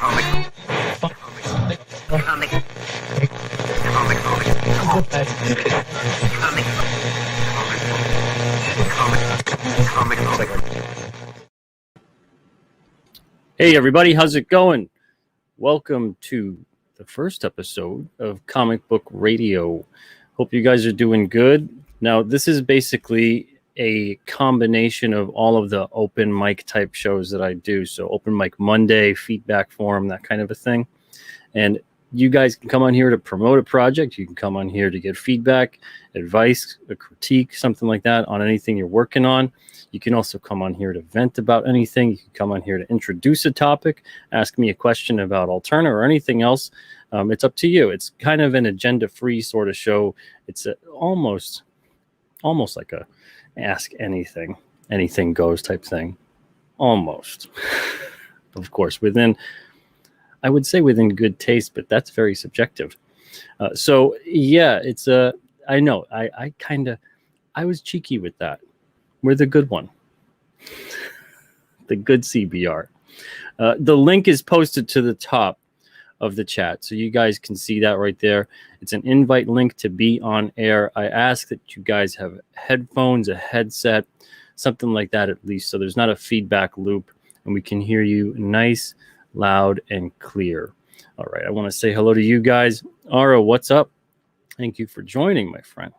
Hey everybody, how's it going? Welcome to the first episode of Comic Book Radio. Hope you guys are doing good. Now, this is basically a combination of all of the open mic type shows that I do. So Open Mic Monday, feedback forum, that kind of a thing. And you guys can come on here to promote a project. You can come on here to get feedback, advice, a critique, something like that on anything you're working on. You can also come on here to vent about anything. You can come on here to introduce a topic, ask me a question about Alterna or anything else. It's up to you. It's kind of an agenda-free sort of show. It's almost like a ask anything, anything goes type thing. Almost. Of course, I would say within good taste, but that's very subjective. So yeah, it's I know, I was cheeky with that. We're the good one. The good CBR. The link is posted to the top of the chat, so you guys can see that right there. It's an invite link to be on air. I ask that you guys have headphones, a headset, something like that at least, so there's not a feedback loop, and we can hear you nice, loud, and clear. All right, I want to say hello to you guys. Ara, what's up? Thank you for joining, my friend.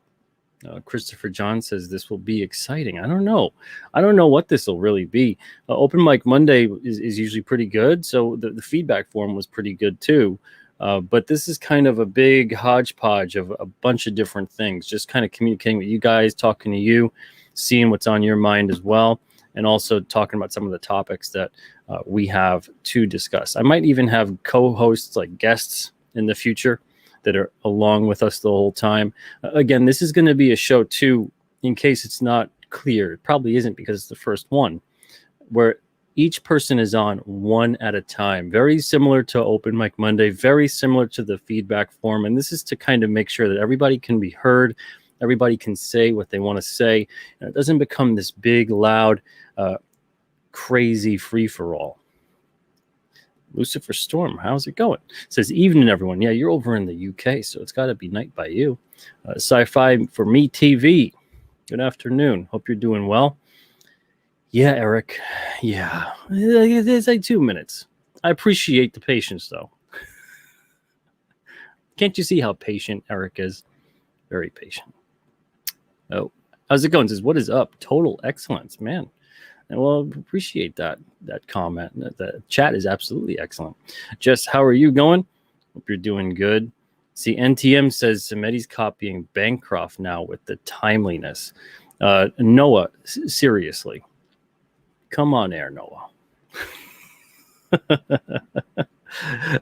Christopher John says this will be exciting. I don't know what this will really be. Open Mic Monday is usually pretty good, so the feedback form was pretty good too. But this is kind of a big hodgepodge of a bunch of different things, just kind of communicating with you guys, talking to you, seeing what's on your mind as well, and also talking about some of the topics that we have to discuss. I might even have co-hosts, like guests in the future, that are along with us the whole time. Again, this is going to be a show too, in case it's not clear. It probably isn't because it's the first one, where each person is on one at a time. Very similar to Open Mic Monday, very similar to the feedback form. And this is to kind of make sure that everybody can be heard, everybody can say what they want to say, and it doesn't become this big, loud, crazy free-for-all. Lucifer Storm, how's it going? Says, evening, everyone. Yeah, you're over in the UK, so it's got to be night by you. Sci-Fi for me TV. Good afternoon. Hope you're doing well. Yeah, Eric. Yeah, it's like 2 minutes. I appreciate the patience, though. Can't you see how patient Eric is? Very patient. Oh, how's it going? Says, what is up? Total excellence, man. And well, appreciate that comment. The chat is absolutely excellent. Jess, how are you going? Hope you're doing good. See, NTM says Samedi's copying Bancroft now with the timeliness. Noah, seriously. Come on air, Noah.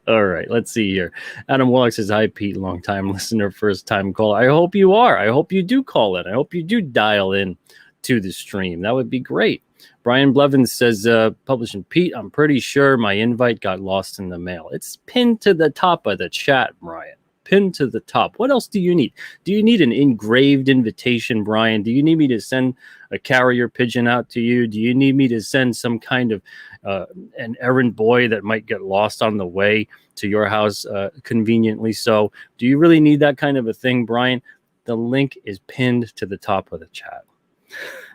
All right, let's see here. Adam Wallach says, hi, Pete, long-time listener, first-time caller. I hope you are. I hope you do call in. I hope you do dial in to the stream. That would be great. Brian Blevins says, publishing Pete, I'm pretty sure my invite got lost in the mail. It's pinned to the top of the chat, Brian. Pinned to the top. What else do you need? Do you need an engraved invitation, Brian? Do you need me to send a carrier pigeon out to you? Do you need me to send some kind of an errand boy that might get lost on the way to your house, conveniently so? Do you really need that kind of a thing, Brian? The link is pinned to the top of the chat.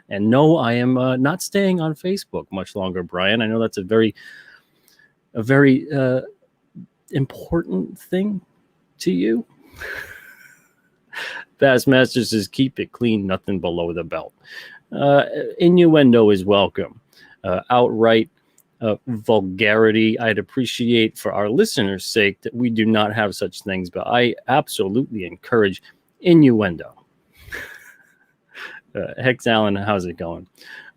And no, I am not staying on Facebook much longer, Brian. I know that's a very important thing to you. Bassmaster says, keep it clean, nothing below the belt. Innuendo is welcome. Outright vulgarity, I'd appreciate for our listeners' sake that we do not have such things, but I absolutely encourage innuendo. Hex Allen, how's it going?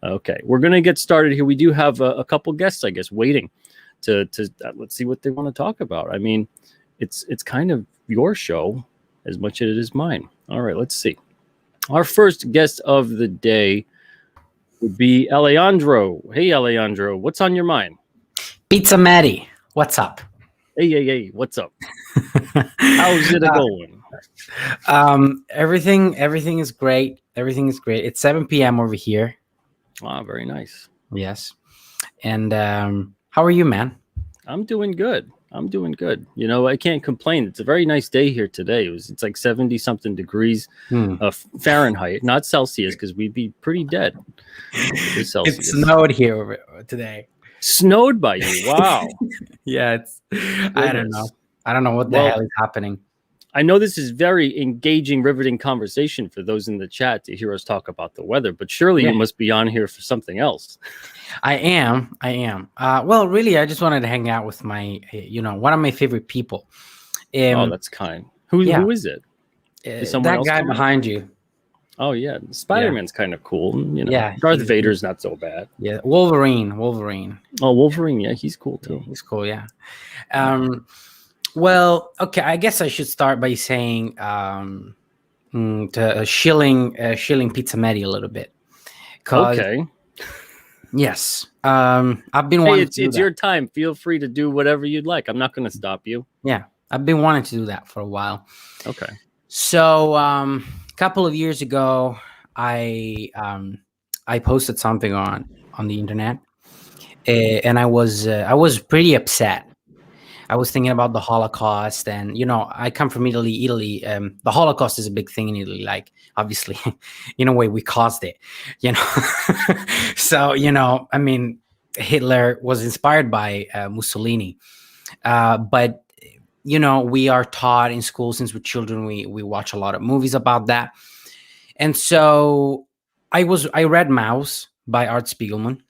Okay, we're going to get started here. We do have a couple guests, I guess, waiting to let's see what they want to talk about. I mean, it's kind of your show as much as it is mine. All right, let's see. Our first guest of the day would be Alejandro. Hey, Alejandro, what's on your mind? Pizza Matty, what's up? Hey, what's up? How's it going? Everything is great. Everything is great. It's 7 p.m. over here. Wow, very nice. Yes. And how are you, man? I'm doing good. I'm doing good. You know, I can't complain. It's a very nice day here today. It's like 70 something degrees Fahrenheit, not Celsius, because we'd be pretty dead if it was It Celsius. snowed here today. Snowed by you. Wow. Yeah, it's. I don't know. Goodness. I don't know what the Well, hell is happening. I know this is very engaging, riveting conversation for those in the chat to hear us talk about the weather, but surely Yeah. you must be on here for something else. I am. Well, really, I just wanted to hang out with my, one of my favorite people. Oh, that's kind. Who is it? Is someone that else guy coming? behind you? Oh yeah, Spider-Man's kind of cool. You know, Yeah, Darth Vader's not so bad. Yeah, Wolverine. Oh, Wolverine, yeah, he's cool too. He's cool. Yeah. Well, okay. I guess I should start by saying to shilling Pizza Medi a little bit. Okay. Yes. I've been wanting. It's your time. Feel free to do whatever you'd like. I'm not going to stop you. Yeah, I've been wanting to do that for a while. Okay. So, a couple of years ago, I posted something on the internet, and I was pretty upset. I was thinking about the Holocaust, and I come from Italy. The Holocaust is a big thing in Italy. Like, obviously, in a way, we caused it. So I mean, Hitler was inspired by Mussolini, but we are taught in school since we're children. We watch a lot of movies about that, and so I read Mouse by Art Spiegelman,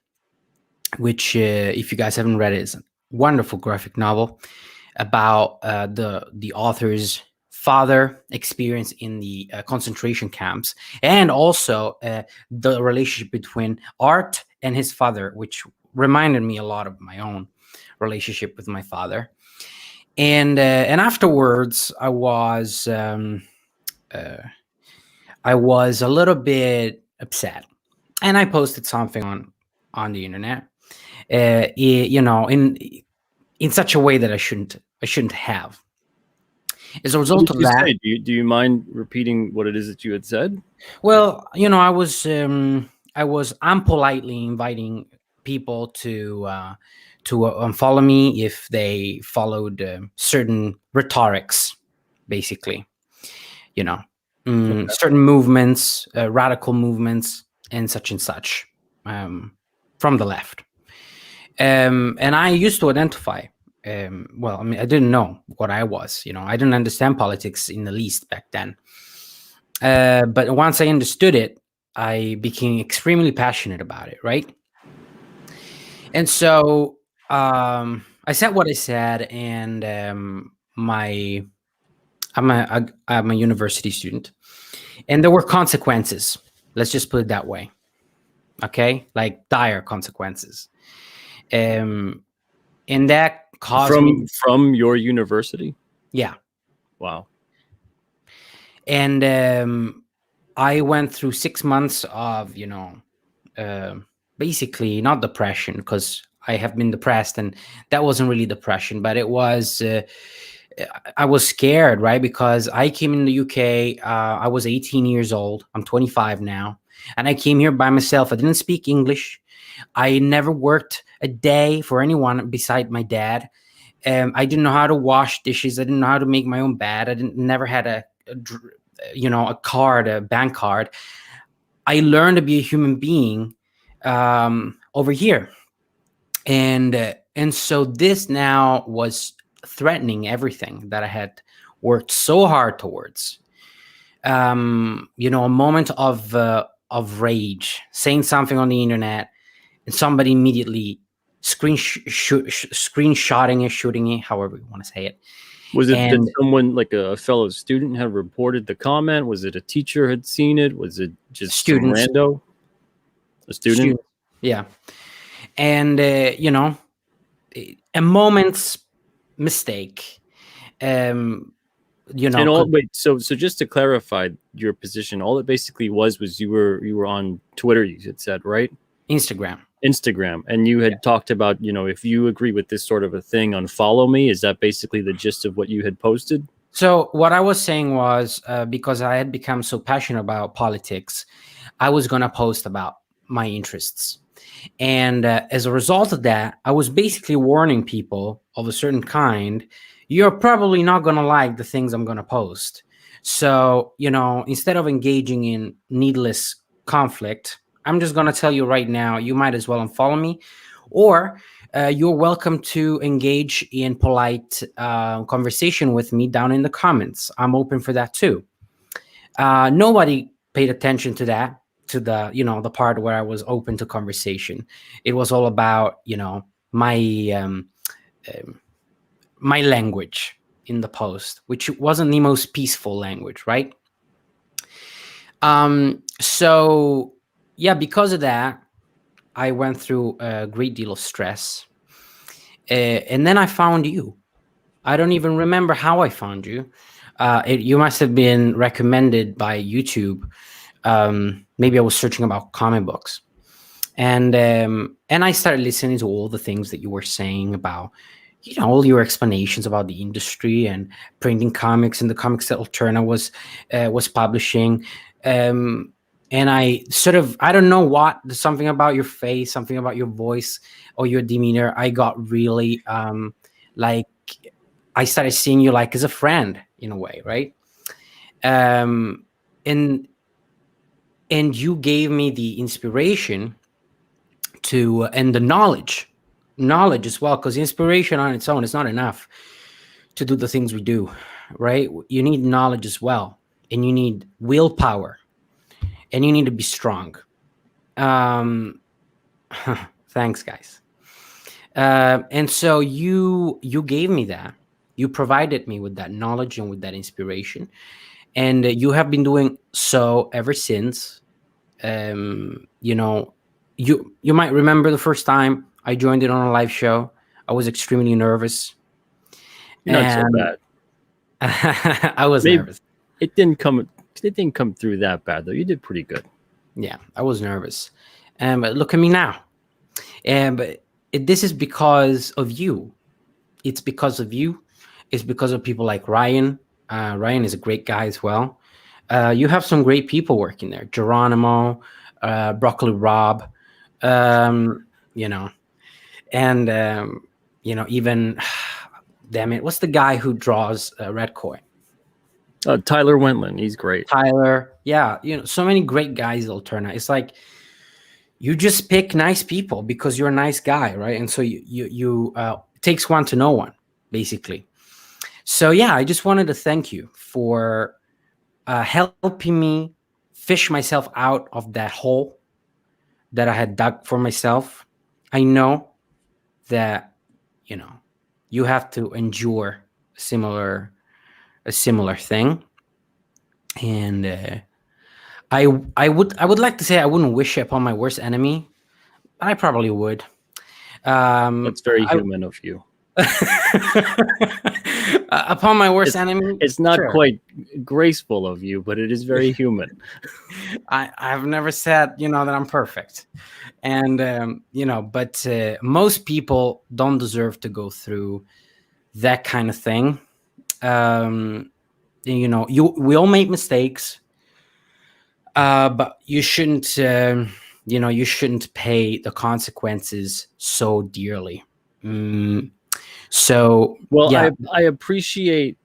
which, if you guys haven't read it, is a wonderful graphic novel about the author's father experience in the concentration camps, and also the relationship between Art and his father, which reminded me a lot of my own relationship with my father. And afterwards, I was a little bit upset, and I posted something on the internet, in such a way that I shouldn't have. As a result of that, do you mind repeating what it is that you had said? Well, I was unpolitely inviting people to unfollow me if they followed certain rhetorics, basically. Certain movements, radical movements, and such, from the left. And I used to identify. Well, I mean, I didn't know what I was. I didn't understand politics in the least back then. But once I understood it, I became extremely passionate about it, right? And so I said what I said, and I'm a university student, and there were consequences. Let's just put it that way. Okay, like dire consequences. And that caused me from your university. Yeah. Wow. And I went through 6 months of, basically not depression, because I have been depressed, and that wasn't really depression, but it was, I was scared, right? Because I came in the UK, I was 18 years old. I'm 25 now. And I came here by myself. I didn't speak English. I never worked a day for anyone beside my dad. I didn't know how to wash dishes. I didn't know how to make my own bed. I never had a bank card. I learned to be a human being over here, and so this now was threatening everything that I had worked so hard towards. A moment of rage, saying something on the internet, and somebody immediately screenshotting it, shooting it, however you want to say it. Was it that someone, like a fellow student, had reported the comment? Was it a teacher had seen it? Was it just students? Rando? A student? Yeah. And, a moment's mistake. And wait, so just to clarify your position, all it basically was you were on Twitter, you had said, right? Instagram, and you had talked about, if you agree with this sort of a thing, unfollow me. Is that basically the gist of what you had posted? So what I was saying was, because I had become so passionate about politics, I was going to post about my interests. And as a result of that, I was basically warning people of a certain kind, you're probably not going to like the things I'm going to post. So, instead of engaging in needless conflict, I'm just going to tell you right now, you might as well unfollow me, or you're welcome to engage in polite conversation with me down in the comments. I'm open for that too. Nobody paid attention to that, to the part where I was open to conversation. It was all about my my language in the post, which wasn't the most peaceful language, right? So yeah, because of that, I went through a great deal of stress, and then I found you. I don't even remember how I found you. You must have been recommended by YouTube. Maybe I was searching about comic books, and I started listening to all the things that you were saying about, all your explanations about the industry and printing comics and the comics that Alterna was publishing. And I sort of, I don't know what, something about your face, something about your voice or your demeanor. I got really like, I started seeing you like as a friend in a way, right? Um, and and you gave me the inspiration to and the knowledge as well, because inspiration on its own is not enough to do the things we do, right? You need knowledge as well, and you need willpower, and you need to be strong. Um, thanks, guys. And so you gave me that. You provided me with that knowledge and with that inspiration, and you have been doing so ever since. You know, you might remember the first time I joined it on a live show. I was extremely nervous, You're not so and bad. I was Maybe nervous. it didn't come. It didn't come through that bad though. You did pretty good. Yeah, I was nervous. But look at me now. But this is because of you. It's because of you. It's because of people like Ryan. Ryan is a great guy as well. You have some great people working there. Geronimo, Broccoli Rob, you know, and even damn it, what's the guy who draws Red Koi? Tyler Wentland, he's great. Tyler. Yeah, so many great guys at Alterna. It's like you just pick nice people because you're a nice guy, right? And so you it takes one to know one, basically. So yeah, I just wanted to thank you for helping me fish myself out of that hole that I had dug for myself. I know that you have to endure a similar thing, and I would like to say I wouldn't wish it upon my worst enemy, but I probably would. That's very human of you. Upon my worst enemy, it's not sure. quite graceful of you, but it is very human. I've never said that I'm perfect, and but most people don't deserve to go through that kind of thing. We all make mistakes, but you shouldn't you shouldn't pay the consequences so dearly. So Well, yeah. I appreciate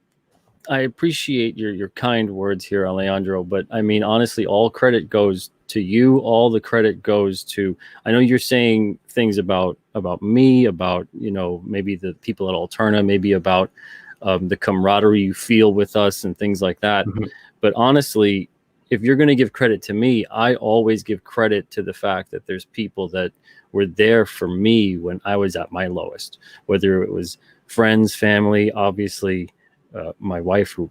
your kind words here, Alejandro, but I mean, honestly, all credit goes to you. All the credit goes to, I know you're saying things about me, about, maybe the people at Alterna, maybe about the camaraderie you feel with us and things like that. Mhm. But honestly, if you're going to give credit to me, I always give credit to the fact that there's people that were there for me when I was at my lowest, whether it was friends, family, obviously, my wife, who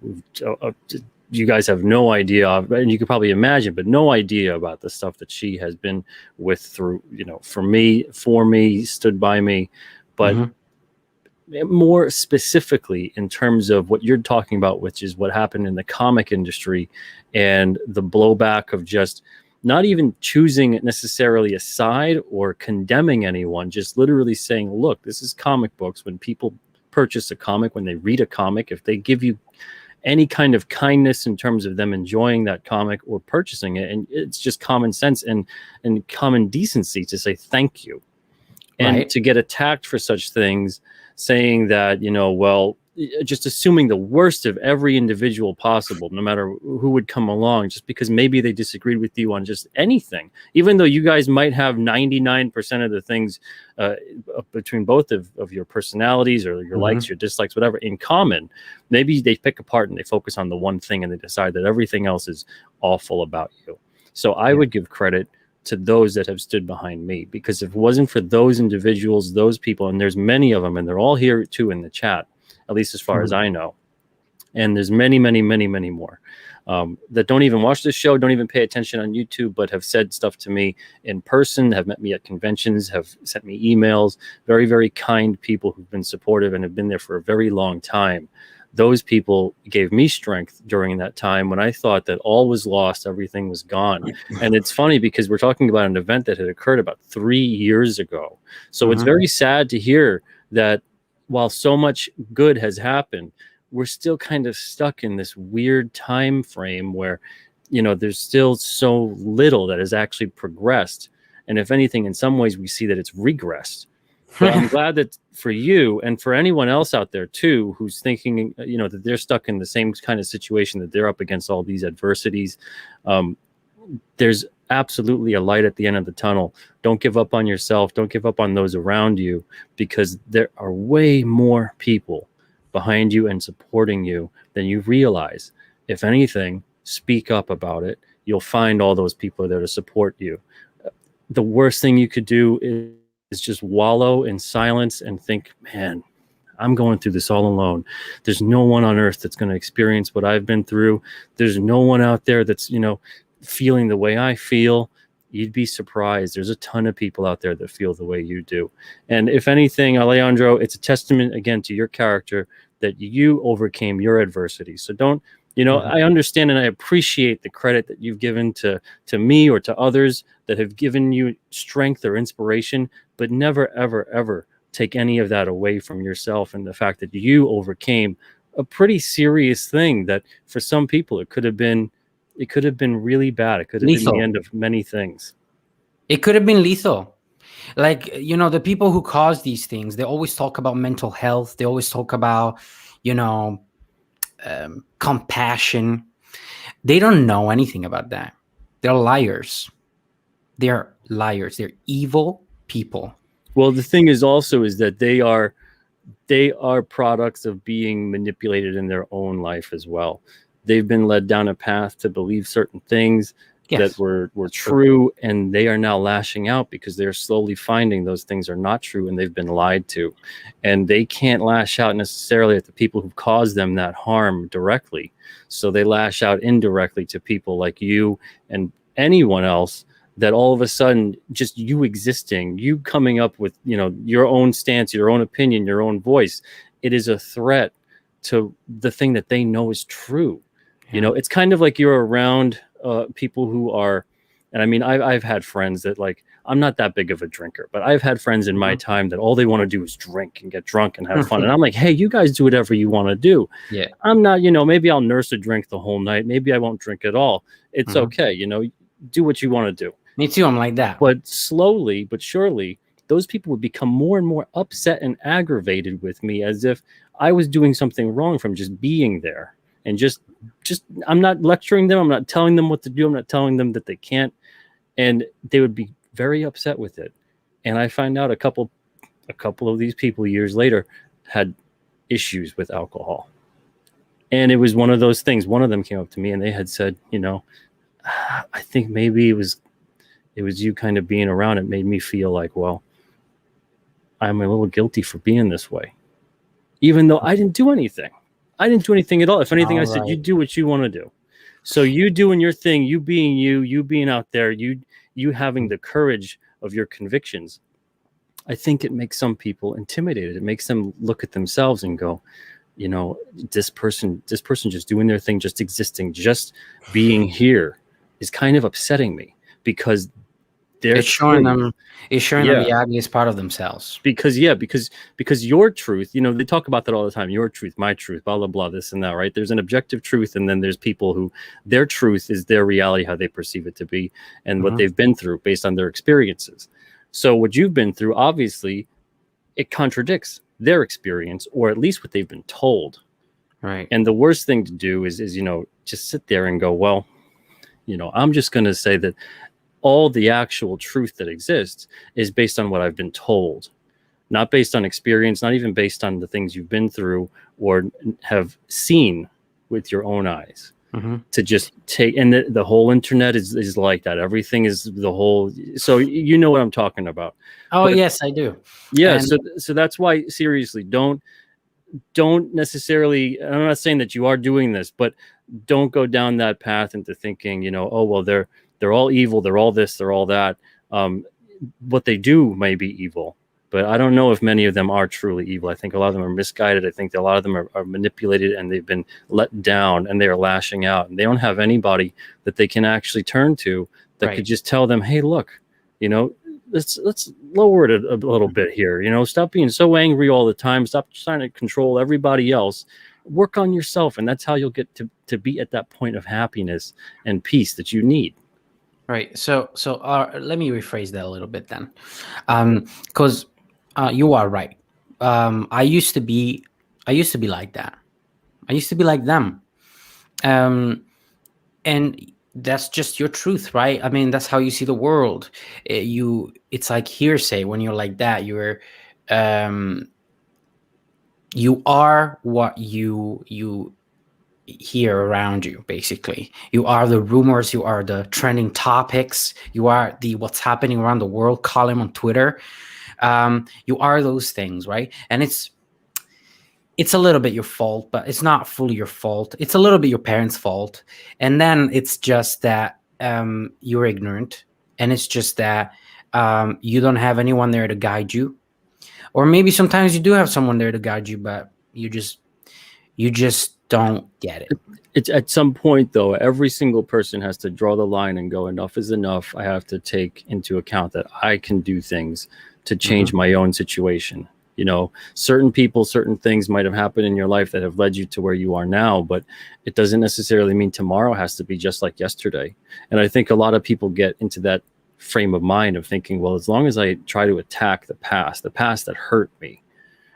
you guys have no idea, and you could probably imagine, but no idea about the stuff that she has been with through, for me, stood by me. But more specifically, in terms of what you're talking about, which is what happened in the comic industry and the blowback of just not even choosing necessarily a side or condemning anyone, just literally saying, look, this is comic books. When people purchase a comic, when they read a comic, if they give you any kind of kindness in terms of them enjoying that comic or purchasing it. And it's just common sense and common decency to say thank you. And Right. to get attacked for such things, saying that, well, just assuming the worst of every individual possible, no matter who would come along, just because maybe they disagreed with you on just anything, even though you guys might have 99% of the things between both of your personalities or your likes, your dislikes, whatever, in common. Maybe they pick apart and they focus on the one thing and they decide that everything else is awful about you. So I would give credit to those that have stood behind me, because if it wasn't for those individuals, those people, and there's many of them, and they're all here too in the chat, at least as far as I know, and there's many more that don't even watch this show, don't even pay attention on YouTube, but have said stuff to me in person, have met me at conventions, have sent me emails, very, very kind people who've been supportive and have been there for a very long time. Those people gave me strength during that time when I thought that all was lost, everything was gone. And it's funny because we're talking about an event that had occurred about 3 years ago. So it's very sad to hear that while so much good has happened, we're still kind of stuck in this weird time frame where, there's still so little that has actually progressed. And if anything, in some ways, we see that it's regressed. But I'm glad that for you and for anyone else out there too, who's thinking, that they're stuck in the same kind of situation, that they're up against all these adversities. There's absolutely a light at the end of the tunnel. Don't give up on yourself. Don't give up on those around you, because there are way more people behind you and supporting you than you realize. If anything, speak up about it. You'll find all those people there to support you. The worst thing you could do is just wallow in silence and think, man, I'm going through this all alone. There's no one on earth that's going to experience what I've been through. There's no one out there that's, feeling the way I feel. You'd be surprised. There's a ton of people out there that feel the way you do. And if anything, Alejandro, it's a testament again to your character that you overcame your adversity. So don't, I understand and I appreciate the credit that you've given to me or to others that have given you strength or inspiration, but never, ever, ever take any of that away from yourself and the fact that you overcame a pretty serious thing that for some people it could have been really bad. It could have been the end of many things. It could have been lethal. Like, the people who cause these things, they always talk about mental health. They always talk about, compassion. They don't know anything about that. They're liars. They're liars. They're evil people. Well, the thing is also is that they are products of being manipulated in their own life as well. They've been led down a path to believe certain things that were true, and they are now lashing out because they're slowly finding those things are not true and they've been lied to. And they can't lash out necessarily at the people who caused them that harm directly. So they lash out indirectly to people like you and anyone else that all of a sudden just you existing, you coming up with, your own stance, your own opinion, your own voice, it is a threat to the thing that they know is true. It's kind of like you're around people who are, and I mean, I've had friends that, like, I'm not that big of a drinker, but I've had friends in my time that all they want to do is drink and get drunk and have fun. And I'm like, hey, you guys do whatever you want to do. Yeah. I'm not, maybe I'll nurse a drink the whole night. Maybe I won't drink at all. It's okay. Do what you want to do. Me too. I'm like that. But slowly but surely, those people would become more and more upset and aggravated with me, as if I was doing something wrong from just being there. And just I'm not lecturing them. I'm not telling them what to do. I'm not telling them that they can't. And they would be very upset with it. And I find out a couple of these people years later had issues with alcohol. And it was one of those things. One of them came up to me and they had said, I think maybe it was you kind of being around. It made me feel like, well, I'm a little guilty for being this way, even though I didn't do anything. I didn't do anything at all. If anything, I said, you do what you want to do. So you doing your thing, you being you being out there, you having the courage of your convictions. I think it makes some people intimidated. It makes them look at themselves and go, this person just doing their thing, just existing, just being here is kind of upsetting me, because their It's showing truth. them. It's showing them Yeah. the ugliest part of themselves. Because your truth, they talk about that all the time. Your truth, my truth, blah blah blah, this and that, right? There's an objective truth, and then there's people who their truth is their reality, how they perceive it to be, and what they've been through based on their experiences. So what you've been through, obviously, it contradicts their experience, or at least what they've been told. Right. And the worst thing to do is just sit there and go, well, I'm just going to say that all the actual truth that exists is based on what I've been told, not based on experience, not even based on the things you've been through or have seen with your own eyes. To just take, and the whole internet is like that. Everything is the whole, so you know what I'm talking about. Oh, but, yes, I do. Yeah, and so that's why, seriously, don't necessarily, I'm not saying that you are doing this, but don't go down that path into thinking, oh well, they're all evil, they're all this, they're all that. What they do may be evil, but I don't know if many of them are truly evil. I think a lot of them are misguided. I think that a lot of them are manipulated, and they've been let down, and they are lashing out, and they don't have anybody that they can actually turn to that could just tell them, hey, look, let's lower it a little bit here. Stop being so angry all the time. Stop trying to control everybody else. Work on yourself, and that's how you'll get to be at that point of happiness and peace that you need. Right. So let me rephrase that a little bit then, because you are right. I used to be like that. I used to be like them, and that's just your truth, right? I mean, that's how you see the world. It's like hearsay when you're like that. You are what you hear around you. Basically, you are the rumors, you are the trending topics, you are the what's happening around the world column on Twitter. You are those things, right? And it's a little bit your fault, but it's not fully your fault. It's a little bit your parents' fault, and then it's just that you're ignorant, and it's just that you don't have anyone there to guide you, or maybe sometimes you do have someone there to guide you, but you just don't get it. It's at some point, though, every single person has to draw the line and go, enough is enough. I have to take into account that I can do things to change my own situation. Certain people, certain things might have happened in your life that have led you to where you are now, but it doesn't necessarily mean tomorrow has to be just like yesterday. And I think a lot of people get into that frame of mind of thinking, well, as long as I try to attack the past that hurt me,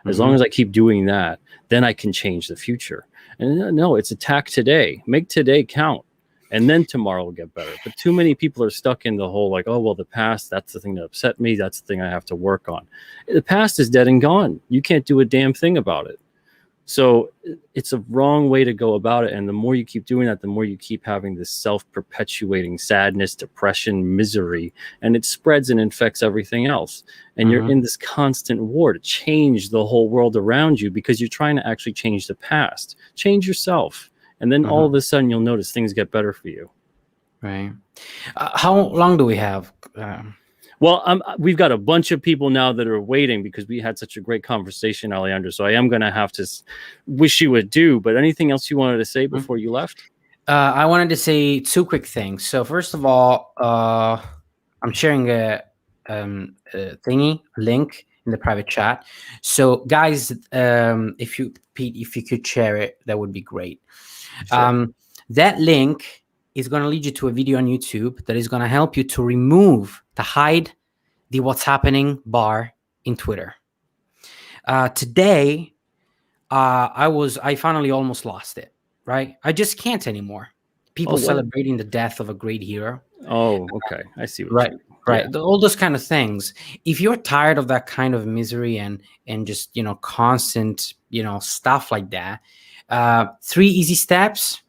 as long as I keep doing that, then I can change the future. And no, it's attack today. Make today count. And then tomorrow will get better. But too many people are stuck in the whole like, oh, well, the past, that's the thing that upset me. That's the thing I have to work on. The past is dead and gone. You can't do a damn thing about it. So it's a wrong way to go about it. And the more you keep doing that, the more you keep having this self-perpetuating sadness, depression, misery, and it spreads and infects everything else. And you're in this constant war to change the whole world around you because you're trying to actually change the past. Change yourself. And then all of a sudden you'll notice things get better for you. Right. How long do we have? Well, we've got a bunch of people now that are waiting because we had such a great conversation, Alejandro. So I am going to have to wish you adieu. But anything else you wanted to say before you left? I wanted to say two quick things. So first of all, I'm sharing a link in the private chat. So guys, if you could share it, that would be great. Sure. That link is going to lead you to a video on YouTube that is going to help you to hide the what's happening bar in Twitter. Today, I finally almost lost it, right? I just can't anymore. People celebrating the death of a great hero. Oh, okay. I see what right. you mean. Right. Yeah. All those kind of things. If you're tired of that kind of misery and just, constant, stuff like that, 3 easy steps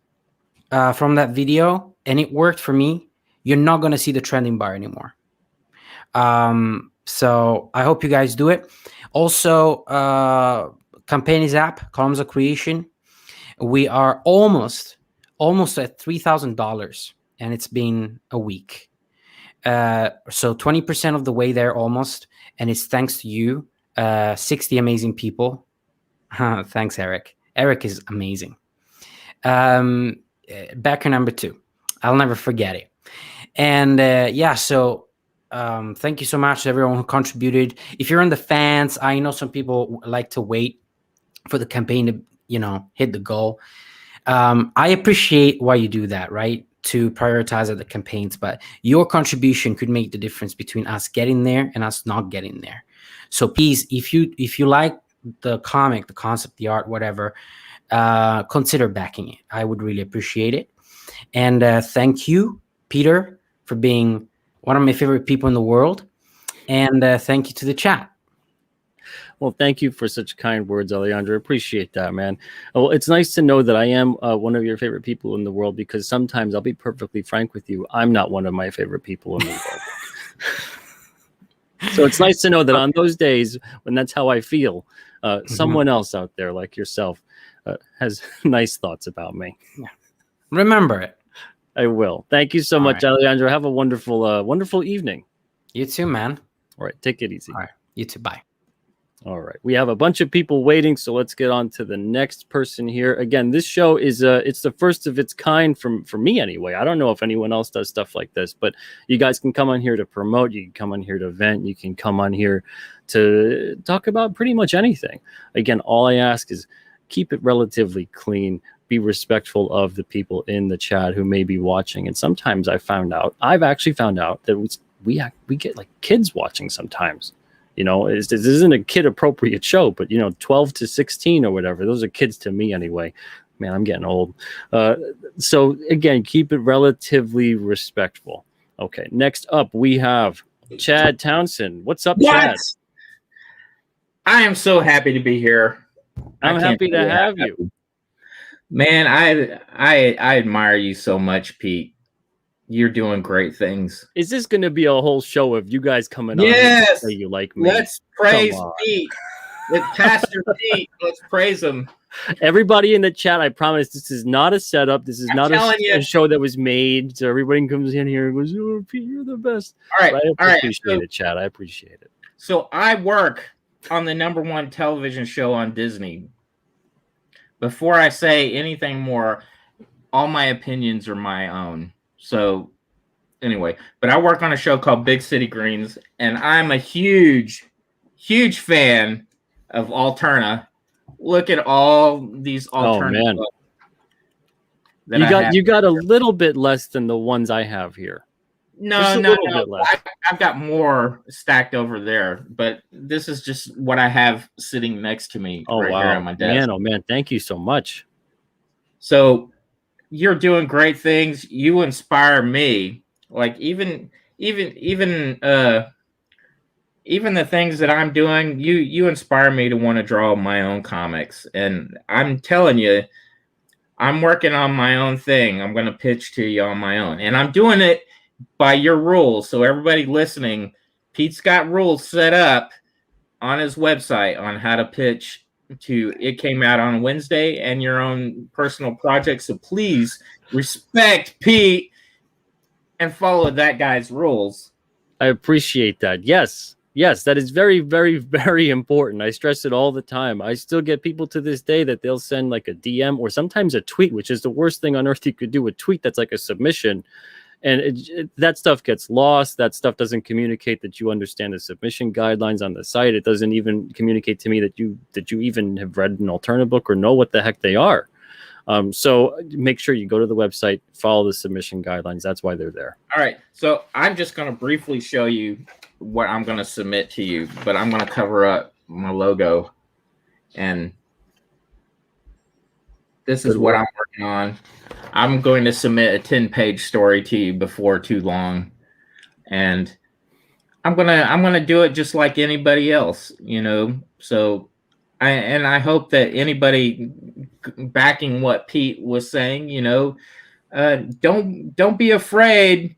from that video, and it worked for me. You're not going to see the trending bar anymore. So I hope you guys do it. Also, Campaigns app, Columns of Creation. We are almost at $3,000, and it's been a week. So 20% of the way there almost, and it's thanks to you, 60 amazing people. Thanks, Eric. Eric is amazing. Backer number 2. I'll never forget it. And so Thank you so much to everyone who contributed. If you're in the fans, I know some people like to wait for the campaign to, hit the goal. I appreciate why you do that, right? To prioritize the campaigns, but your contribution could make the difference between us getting there and us not getting there. So please, if you like the comic, the concept, the art, whatever, consider backing it. I would really appreciate it. And thank you, Peter, for being one of my favorite people in the world. And thank you to the chat. Well, thank you for such kind words, Alejandro. Appreciate that, man. Well, it's nice to know that I am one of your favorite people in the world, because sometimes, I'll be perfectly frank with you, I'm not one of my favorite people in the world. So it's nice to know that on those days when that's how I feel, someone else out there like yourself has nice thoughts about me. Yeah. Remember it. I will. Thank you so much, right. Alejandro. Have a wonderful evening. You too, man. All right. Take it easy. All right. You too. Bye. All right. We have a bunch of people waiting, so let's get on to the next person here. Again, this show is it's the first of its kind for me anyway. I don't know if anyone else does stuff like this, but you guys can come on here to promote, you can come on here to vent, you can come on here to talk about pretty much anything. Again, all I ask is keep it relatively clean, be respectful of the people in the chat who may be watching. And sometimes I've actually found out that we get like kids watching sometimes. This isn't a kid appropriate show, but 12 to 16 or whatever, those are kids to me anyway. Man, I'm getting old. So again, keep it relatively respectful. Okay, next up we have Chad Townsend. What's up, Chad? I am so happy to be here. I'm happy to have you. Man, I admire you so much, Pete. You're doing great things. Is this going to be a whole show of you guys coming on? Yes. Say you like me? Let's praise Pete. With Pastor Pete. Let's praise him. Everybody in the chat, I promise this is not a setup. This is not a show that was made. So everybody comes in here and goes, "Oh, Pete, you're the best." All right. I appreciate it, Chad. I appreciate it. So I work on the #1 television show on Disney. Before I say anything more, all my opinions are my own. So anyway, but I work on a show called Big City Greens, and I'm a huge fan of Alterna. Look at all these Alterna. Oh man, you got a little bit less than the ones I have here. No. I've got more stacked over there, but this is just what I have sitting next to me here on my desk. Man, thank you so much. So you're doing great things. You inspire me. Like even the things that I'm doing, you inspire me to want to draw my own comics. And I'm telling you, I'm working on my own thing. I'm going to pitch to you on my own, and I'm doing it by your rules. So everybody listening, Pete's got rules set up on his website on how to pitch to It Came Out on Wednesday and your own personal project. So please respect Pete and follow that guy's rules. I appreciate that. Yes, that is very, very, very important. I stress it all the time. I still get people to this day that they'll send like a DM or sometimes a tweet, which is the worst thing on earth you could do, a tweet that's like a submission. And that stuff gets lost. That stuff doesn't communicate that you understand the submission guidelines on the site. It doesn't even communicate to me that you even have read an alternative book or know what the heck they are. So make sure you go to the website, follow the submission guidelines. That's why they're there. All right. So I'm just going to briefly show you what I'm going to submit to you, but I'm going to cover up my logo. And this is what I'm working on. I'm going to submit a 10-page story to you before too long. And I'm going to do it just like anybody else, So I hope that anybody backing what Pete was saying, don't be afraid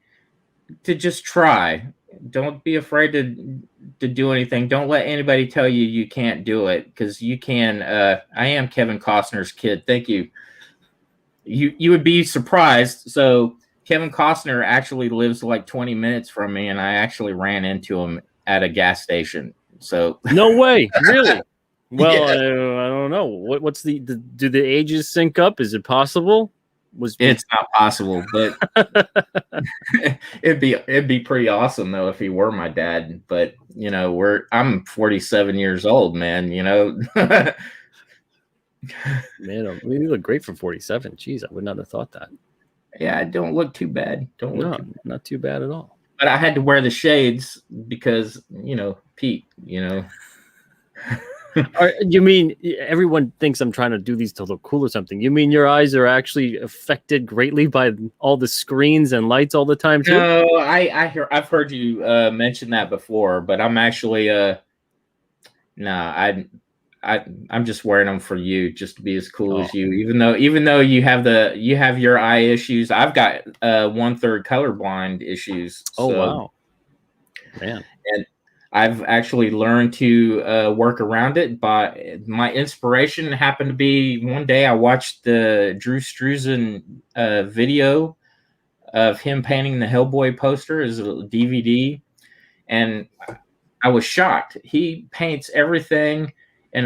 to just try. Don't be afraid to do anything. Don't let anybody tell you you can't do it, because you can. I am Kevin Costner's kid. Thank you. You would be surprised. So Kevin Costner actually lives like 20 minutes from me, and I actually ran into him at a gas station. So no way, really? Well, Yeah. I don't know. What's do the ages sync up? Is it possible? was. It's not possible, but it'd be pretty awesome though if he were my dad. But I'm 47 years old, man. Man, you look great for 47. Jeez, I would not have thought that. Yeah, I don't look too bad. Not too bad at all. But I had to wear the shades because Pete. You mean everyone thinks I'm trying to do these to look cool or something? You mean your eyes are actually affected greatly by all the screens and lights all the time too? No, I've heard you mention that before, but I'm actually I'm just wearing them for you, just to be as cool as you. Even though you have your eye issues, I've got 1/3 colorblind issues. Oh wow, man! And I've actually learned to work around it. But my inspiration happened to be one day I watched the Drew Struzan video of him painting the Hellboy poster as a DVD, and I was shocked. He paints everything in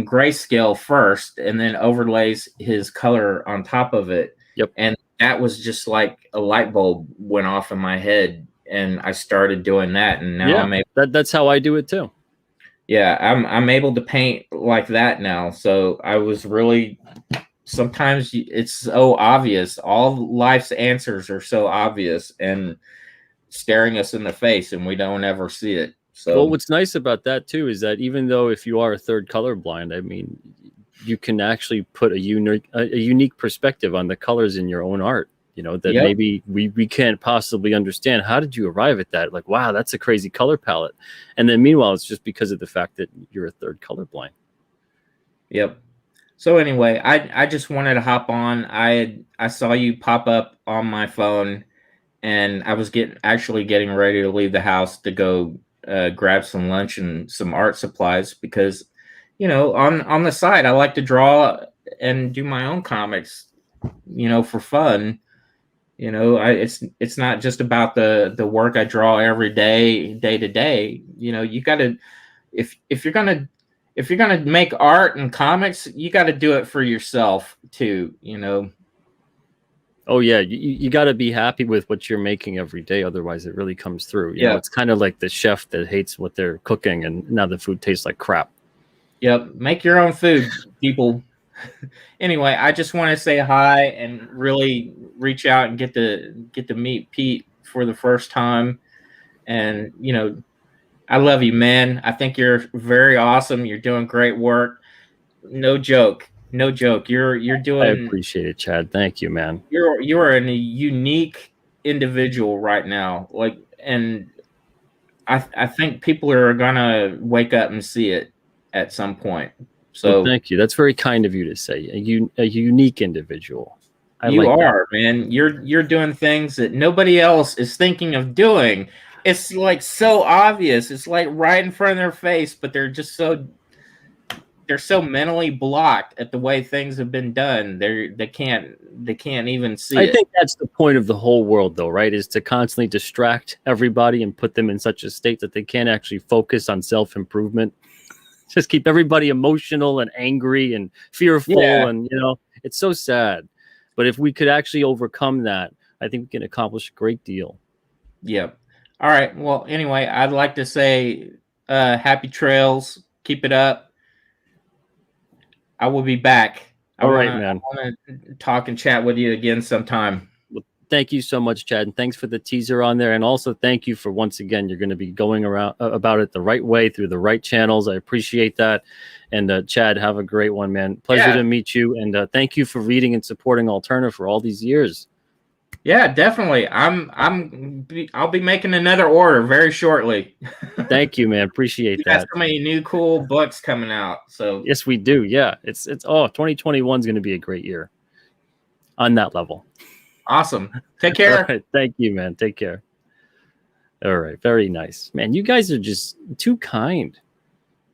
grayscale first, and then overlays his color on top of it. Yep. And that was just like a light bulb went off in my head, and I started doing that. And now that's how I do it too. Yeah, I'm able to paint like that now. So I was really. Sometimes it's so obvious. All life's answers are so obvious and staring us in the face, and we don't ever see it. So, well, what's nice about that too is that even though if you are a third colorblind, I mean, you can actually put a unique perspective on the colors in your own art. That maybe we can't possibly understand. How did you arrive at that? Like, wow, that's a crazy color palette. And then meanwhile, it's just because of the fact that you're a third colorblind. Yep. So anyway, I just wanted to hop on. I saw you pop up on my phone, and I was actually getting ready to leave the house to go grab some lunch and some art supplies because, on the side I like to draw and do my own comics, for fun. It's not just about the work I draw every day to day. You got to if you're gonna make art and comics, you got to do it for yourself too. Oh yeah, you got to be happy with what you're making every day, otherwise it really comes through. You know, it's kind of like the chef that hates what they're cooking, and now the food tastes like crap. Yep, make your own food, people. Anyway, I just want to say hi and really reach out and get to meet Pete for the first time, and I love you, man. I think you're very awesome. You're doing great work. No joke. You're doing. I appreciate it, Chad. Thank you, man. You are a unique individual right now. And I think people are gonna wake up and see it at some point. So thank you. That's very kind of you to say. A unique individual. You are, man. You're doing things that nobody else is thinking of doing. It's like so obvious. It's like right in front of their face, but they're so mentally blocked at the way things have been done. They can't even see it. I think that's the point of the whole world, though, right? Is to constantly distract everybody and put them in such a state that they can't actually focus on self-improvement. Just keep everybody emotional and angry and fearful, and it's so sad. But if we could actually overcome that, I think we can accomplish a great deal. Yep. All right. Well, anyway, I'd like to say happy trails. Keep it up. I will be back. All right, man. I want to talk and chat with you again sometime. Well, thank you so much, Chad. And thanks for the teaser on there. And also thank you for, once again, you're going to be going around about it the right way through the right channels. I appreciate that. And Chad, have a great one, man. Pleasure to meet you. And thank you for reading and supporting Alterna for all these years. Yeah, definitely. I'll be making another order very shortly. Thank you, man. Appreciate that. Got so many new cool books coming out. So yes, we do. Yeah, it's 2021 is going to be a great year on that level. Awesome. Take care. All right. Thank you, man. Take care. All right. Very nice, man. You guys are just too kind.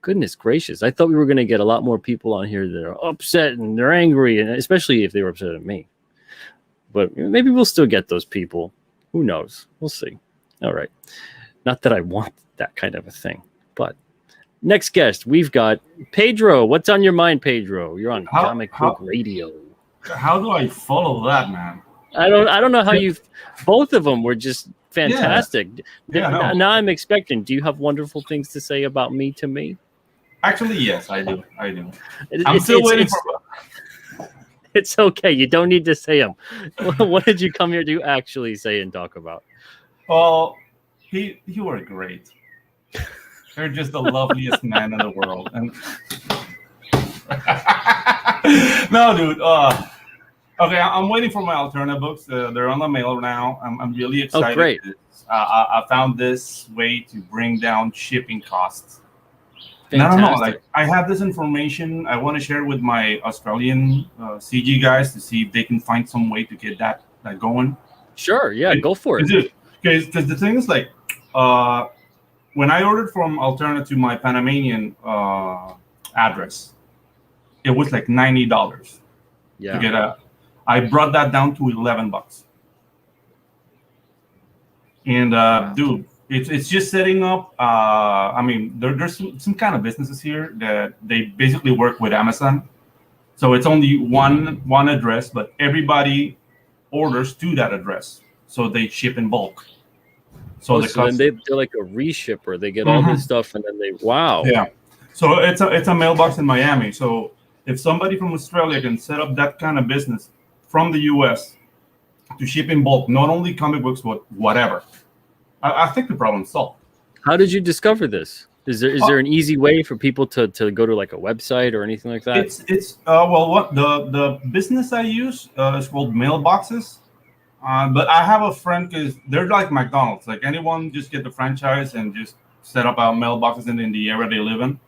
Goodness gracious. I thought we were going to get a lot more people on here that are upset and they're angry, and especially if they were upset at me. But maybe we'll still get those people. Who knows? We'll see. All right. Not that I want that kind of a thing. But next guest, we've got Pedro. What's on your mind, Pedro? You're on Comic Book Radio. How do I follow that, man? I don't know how you. Both of them were just fantastic. Yeah, no. Now I'm expecting. Do you have wonderful things to say about me to me? Actually, yes, I do. I'm It's still waiting it's, for. it's okay. You don't need to say them. What did you come here to actually say and talk about? Well, you were great. You're just the loveliest man in the world. And no, dude. Okay, I'm waiting for my alternate books. They're on the mail now. I'm really excited. Oh, great. I found this way to bring down shipping costs. And I Fantastic. don't know, like I have this information. I want to share with my Australian CG guys to see if they can find some way to get that going. Sure, yeah, go for it. Because the thing is, like, when I ordered from Alterna to my Panamanian address, it was like $90 Yeah. to get a. I brought that down to $11. And Wow. dude, it's just setting up. I mean, there's some kind of businesses here that they basically work with Amazon, so it's only one address, but everybody orders to that address, so they ship in bulk. So then they're like a reshipper. They get all this stuff, and then wow. Yeah. So it's a mailbox in Miami. So if somebody from Australia can set up that kind of business from the U.S. to ship in bulk, not only comic books, but whatever, I think the problem's solved. How did you discover this? Is there an easy way for people to go to like a website or anything like that? It's well, what the business I use is called Mailboxes. But I have a friend because they're like McDonald's. Like anyone, just get the franchise and just set up our mailboxes in the area they live in.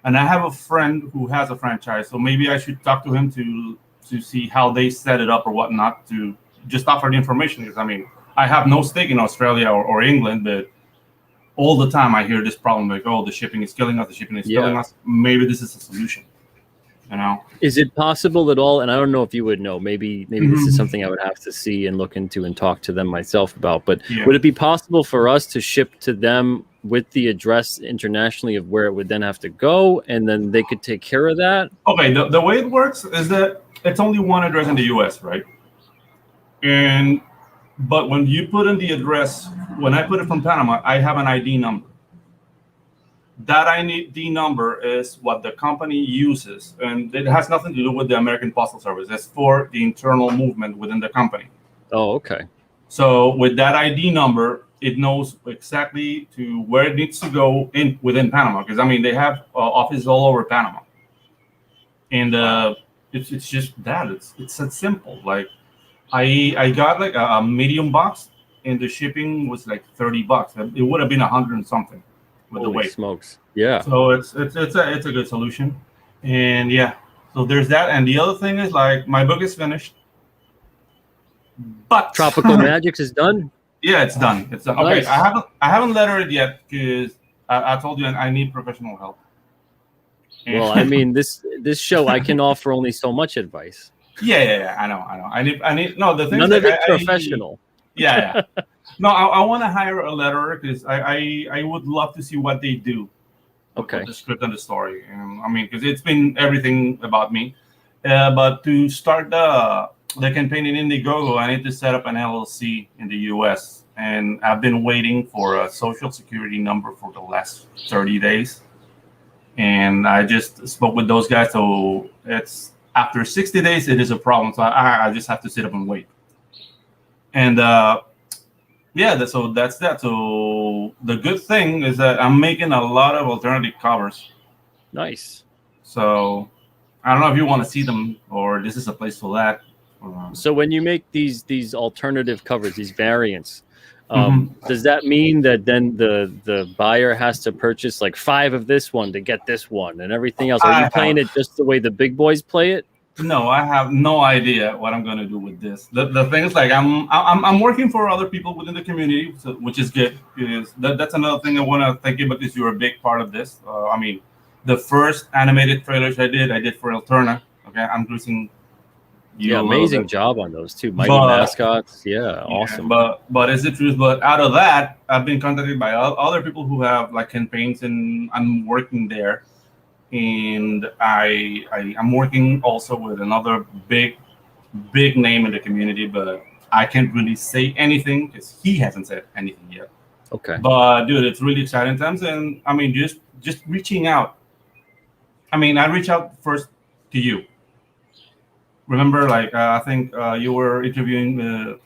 And I have a friend who has a franchise, so maybe I should talk to him to see how they set it up or whatnot to just offer the information. Because I mean, I have no stake in Australia or England, but all the time I hear this problem like, oh, the shipping is killing us. The shipping is killing us. Maybe this is a solution. You know, is it possible at all? And I don't know if you would know. Maybe this is something I would have to see and look into and talk to them myself about. But would it be possible for us to ship to them with the address internationally of where it would then have to go, and then they could take care of that? Okay, the way it works is that it's only one address in the U.S., right? But when you put in the address, when I put it from Panama, I have an ID number. That ID number is what the company uses, and it has nothing to do with the American Postal Service. It's for the internal movement within the company. Oh, okay. So with that ID number, it knows exactly to where it needs to go within Panama. Because I mean, they have offices all over Panama, and it's just that it's that simple. Like I got like a medium box, and the shipping was like $30. It would have been 100 and something. With Holy the weight. Smokes. Yeah. So it's a good solution. And yeah, so there's that. And the other thing is like my book is finished. But Tropical Magics is done? Yeah, it's done. It's done. Nice. Okay, I haven't lettered it yet because I told you I need professional help. Well, I mean this show I can offer only so much advice. Yeah. I know. I need no the thing. None of it professional. Yeah. No, I want to hire a letterer because I would love to see what they do. Okay. The script and the story. I mean, because it's been everything about me. But to start the campaign in Indiegogo, I need to set up an LLC in the U.S. And I've been waiting for a social security number for the last 30 days. And I just spoke with those guys. So it's after 60 days, it is a problem. So I just have to sit up and wait. And yeah, so that's that. So the good thing is that I'm making a lot of alternative covers. Nice. So I don't know if you want to see them or this is a place for that. So when you make these alternative covers, these variants, does that mean that then the buyer has to purchase like 5 of this one to get this one and everything else? Are you playing it just the way the big boys play it? No, I have no idea what I'm going to do with this. The thing is, like, I'm working for other people within the community, which is good. Because that's another thing I want to thank you because you're a big part of this. I mean, the first animated trailers I did for Alterna. Okay, I'm losing you. Yeah, amazing job on those too. Mighty Mascots. Yeah, awesome. But it's the truth. But out of that, I've been contacted by other people who have like campaigns, and I'm working there. And I'm working also with another big big name in the community, but I can't really say anything because he hasn't said anything yet. Okay. But dude, it's really exciting times, and I mean, just reaching out. I mean, I reached out first to you. Remember, like I think you were interviewing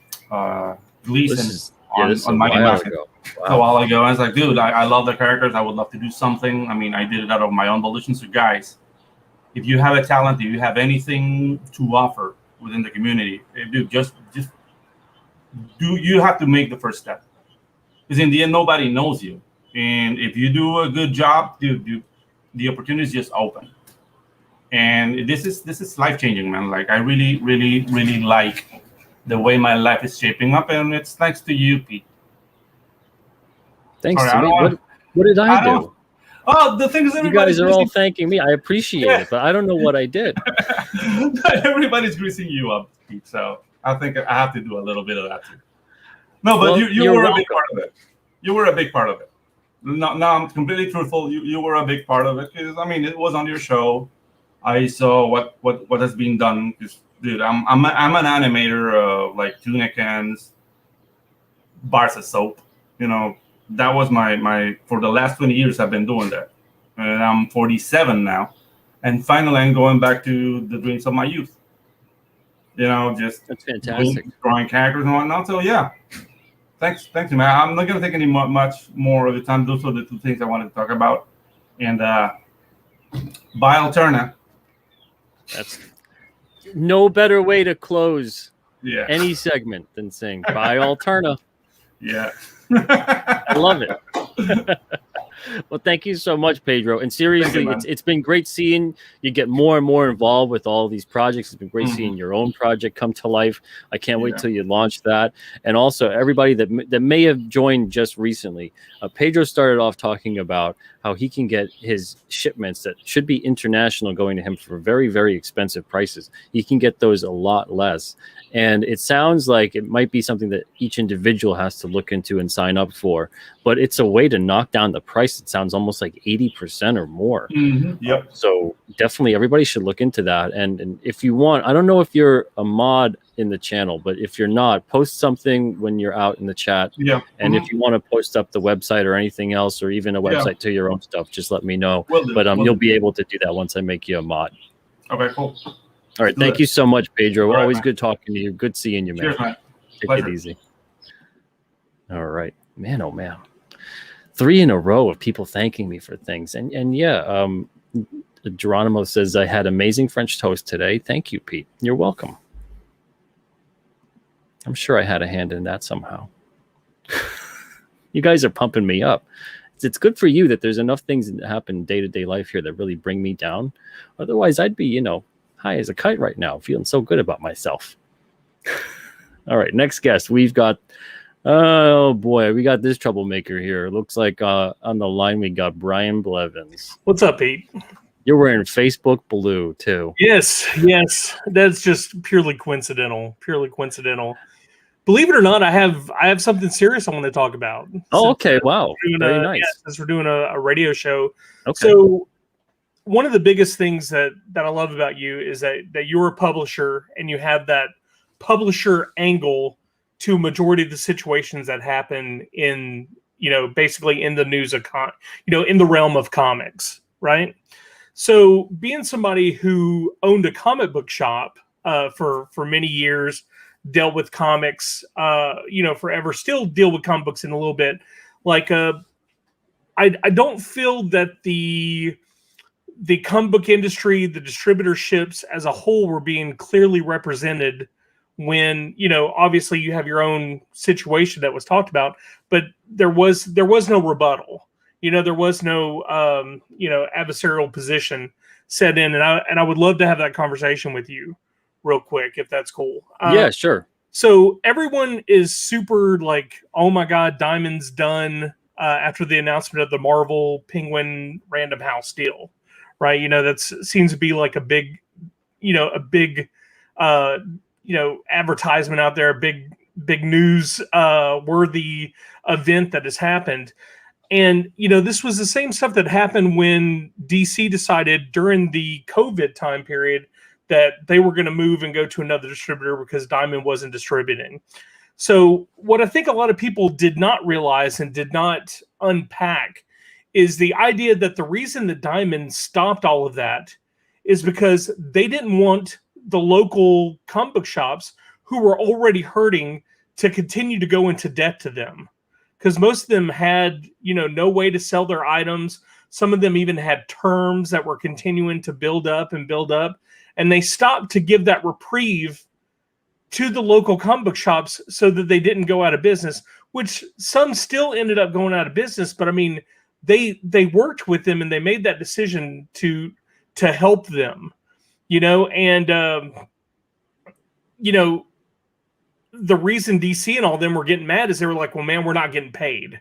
Gleason This is a on Mighty while Mask ago. a while ago. I was like, dude, I love the characters. I would love to do something. I mean, I did it out of my own volition. So, guys, if you have a talent, if you have anything to offer within the community, dude, just do. You have to make the first step, because in the end, nobody knows you. And if you do a good job, dude, the opportunity is just open. And this is life changing, man. Like I really, really, really like the way my life is shaping up, and it's thanks to you, Pete. Thanks Sorry, to me. What did I do? Oh, the thing is, You guys are all thanking me. I appreciate it, but I don't know what I did. everybody's greasing you up, Pete. So I think I have to do a little bit of that too. No, but Well, you you're were a welcome. big part of it. You were a big part of it. No, I'm completely truthful. You were a big part of it because I mean it was on your show. I saw what has been done. Because, dude, I'm an animator of like tuna cans, bars of soap. You know, that was my for the last 20 years I've been doing that, and I'm 47 now, and finally I'm going back to the dreams of my youth. You know, just That's fantastic. drawing characters and whatnot. So yeah, thanks, man. I'm not gonna take any much more of the time. Those are the two things I wanted to talk about, and buy Alterna. That's no better way to close Yeah. any segment than saying "Bye, Alterna." Yeah. I love it. Well, thank you so much, Pedro. And seriously, it's been great seeing you get more and more involved with all these projects. It's been great seeing your own project come to life. I can't wait till you launch that. And also, everybody that may have joined just recently, Pedro started off talking about how he can get his shipments that should be international going to him for very, very expensive prices. He can get those a lot less. And it sounds like it might be something that each individual has to look into and sign up for, but it's a way to knock down the price. It sounds almost like 80% or more. Yep. So definitely everybody should look into that. And if you want, I don't know if you're a mod in the channel, but if you're not, post something when you're out in the chat. Yeah. And if you want to post up the website or anything else, or even a website to your own stuff, just let me know. But you'll be able to do that once I make you a mod. Okay, cool. All right. Thank you so much, Pedro. All right, Always man. good talking to you. Good seeing you, man. Cheers, man. Take Pleasure. it easy. All right. Man, oh, man. 3 in a row of people thanking me for things. And yeah, Geronimo says, I had amazing French toast today. Thank you, Pete. You're welcome. I'm sure I had a hand in that somehow. You guys are pumping me up. It's good for you that there's enough things that happen in day-to-day life here that really bring me down. Otherwise, I'd be, high as a kite right now, feeling so good about myself. All right, next guest. We've got, oh boy, we got this troublemaker here. Looks like on the line we got Brian Blevins. What's up, Pete? You're wearing Facebook blue too. Yes. That's just purely coincidental. Believe it or not, I have something serious I want to talk about. Oh, okay. Wow. Very nice. Yeah, since we're doing a radio show. Okay. So one of the biggest things that I love about you is that you're a publisher and you have that publisher angle to majority of the situations that happen in, basically in the news of, in the realm of comics, right? So being somebody who owned a comic book shop for many years, dealt with comics, forever, still deal with comic books in a little bit. Like, I don't feel that the comic book industry, the distributorships as a whole were being clearly represented when, obviously you have your own situation that was talked about, but there was no rebuttal. There was no, adversarial position set in. And I would love to have that conversation with you real quick, if that's cool. Yeah, sure. So everyone is super like, oh my God, Diamond's done after the announcement of the Marvel Penguin Random House deal, right? That seems to be like a big advertisement out there, a big news worthy event that has happened. And, this was the same stuff that happened when DC decided during the COVID time period that they were going to move and go to another distributor because Diamond wasn't distributing. So what I think a lot of people did not realize and did not unpack is the idea that the reason that Diamond stopped all of that is because they didn't want the local comic book shops who were already hurting to continue to go into debt to them. Because most of them had, no way to sell their items. Some of them even had terms that were continuing to build up. And they stopped to give that reprieve to the local comic book shops so that they didn't go out of business, which some still ended up going out of business. But I mean, they worked with them and they made that decision to help them, and the reason DC and all them were getting mad is they were like, well, man, we're not getting paid.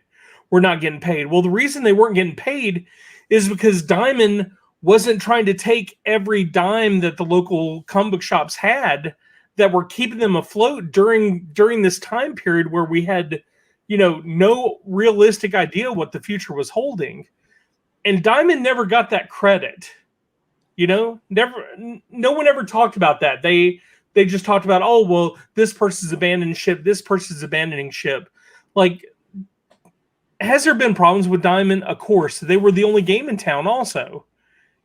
Well, the reason they weren't getting paid is because Diamond wasn't trying to take every dime that the local comic book shops had that were keeping them afloat during this time period where we had, no realistic idea what the future was holding. And Diamond never got that credit. No one ever talked about that. They just talked about, oh, well, this person's abandoning ship. This person's abandoning ship. Like, has there been problems with Diamond? Of course. They were the only game in town also.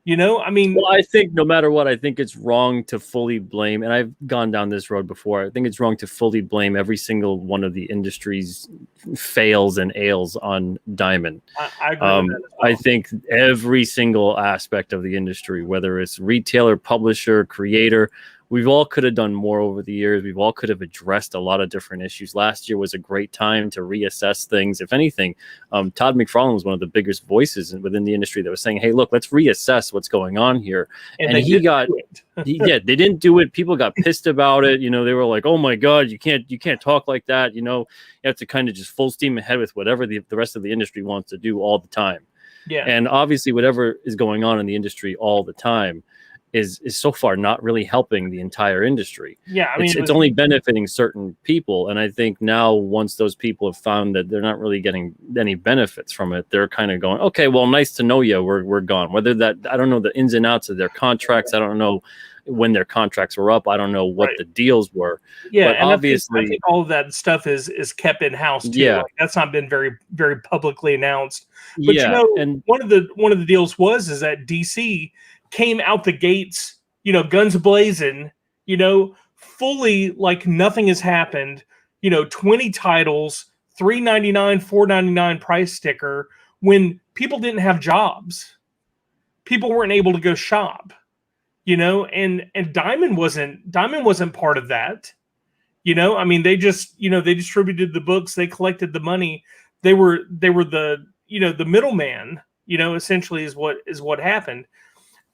I mean... Well, I think no matter what, I think it's wrong to fully blame, and I've gone down this road before, I think it's wrong to fully blame every single one of the industry's fails and ails on Diamond. I agree with that as well. I think every single aspect of the industry, whether it's retailer, publisher, creator, we've all could have done more over the years. We've all could have addressed a lot of different issues. Last year was a great time to reassess things. If anything, Todd McFarlane was one of the biggest voices within the industry that was saying, hey, look, let's reassess what's going on here. And they didn't do it. People got pissed about it. They were like, oh my God, you can't talk like that. You have to kind of just full steam ahead with whatever the rest of the industry wants to do all the time. Yeah. And obviously whatever is going on in the industry all the time is so far not really helping the entire industry. Yeah, I mean, it's only benefiting certain people. And I think now once those people have found that they're not really getting any benefits from it, they're kind of going, okay, well, nice to know you. We're gone. Whether that, I don't know the ins and outs of their contracts. I don't know when their contracts were up. I don't know what the deals were. Yeah, but and obviously, I think all of that stuff is kept in house too. Yeah, like, that's not been very, very publicly announced. But yeah, and one of the deals is that DC came out the gates, guns blazing, fully like nothing has happened. 20 titles, $3.99, $4.99 price sticker. When people didn't have jobs, people weren't able to go shop. And Diamond wasn't part of that. I mean, they just, they distributed the books, they collected the money. They were the, the middleman, essentially is what happened.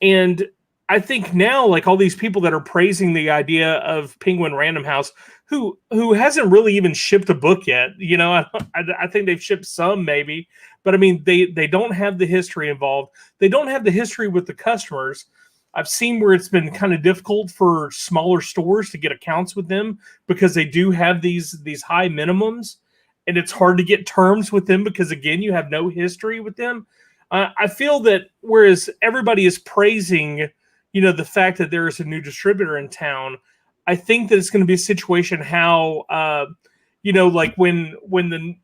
And I think now, like all these people that are praising the idea of Penguin Random House, who hasn't really even shipped a book yet, I think they've shipped some maybe, but I mean, they don't have the history involved. They don't have the history with the customers. I've seen where it's been kind of difficult for smaller stores to get accounts with them because they do have these high minimums, and it's hard to get terms with them because, again, you have no history with them. I feel that whereas everybody is praising, the fact that there is a new distributor in town, I think that it's going to be a situation how, like when the,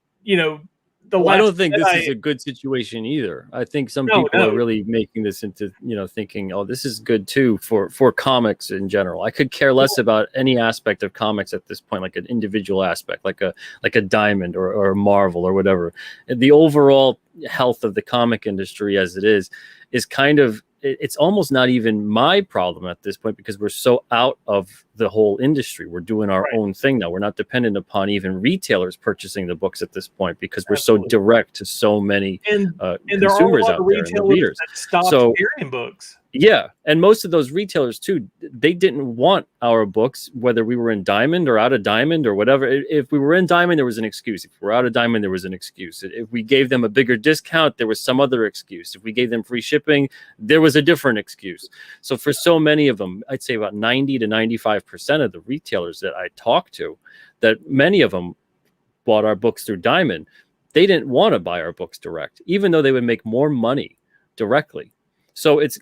I don't think this is a good situation either. I think some people are really making this into, thinking, oh, this is good too for comics in general. I could care less about any aspect of comics at this point, like an individual aspect, like a Diamond or a Marvel or whatever. The overall health of the comic industry as it is kind of, it's almost not even my problem at this point because we're so out of the whole industry. We're doing our own thing now. We're not dependent upon even retailers purchasing the books at this point because we're so direct to so many consumers out there and the readers. That stopped carrying books. Yeah, and most of those retailers too, they didn't want our books, whether we were in Diamond or out of Diamond or whatever. If we were in Diamond, there was an excuse. If we were out of Diamond, there was an excuse. If we gave them a bigger discount, there was some other excuse. If we gave them free shipping, there was a different excuse. So for so many of them, I'd say about 90 to 95% of the retailers that I talked to, that many of them bought our books through Diamond, they didn't want to buy our books direct, even though they would make more money directly. So it's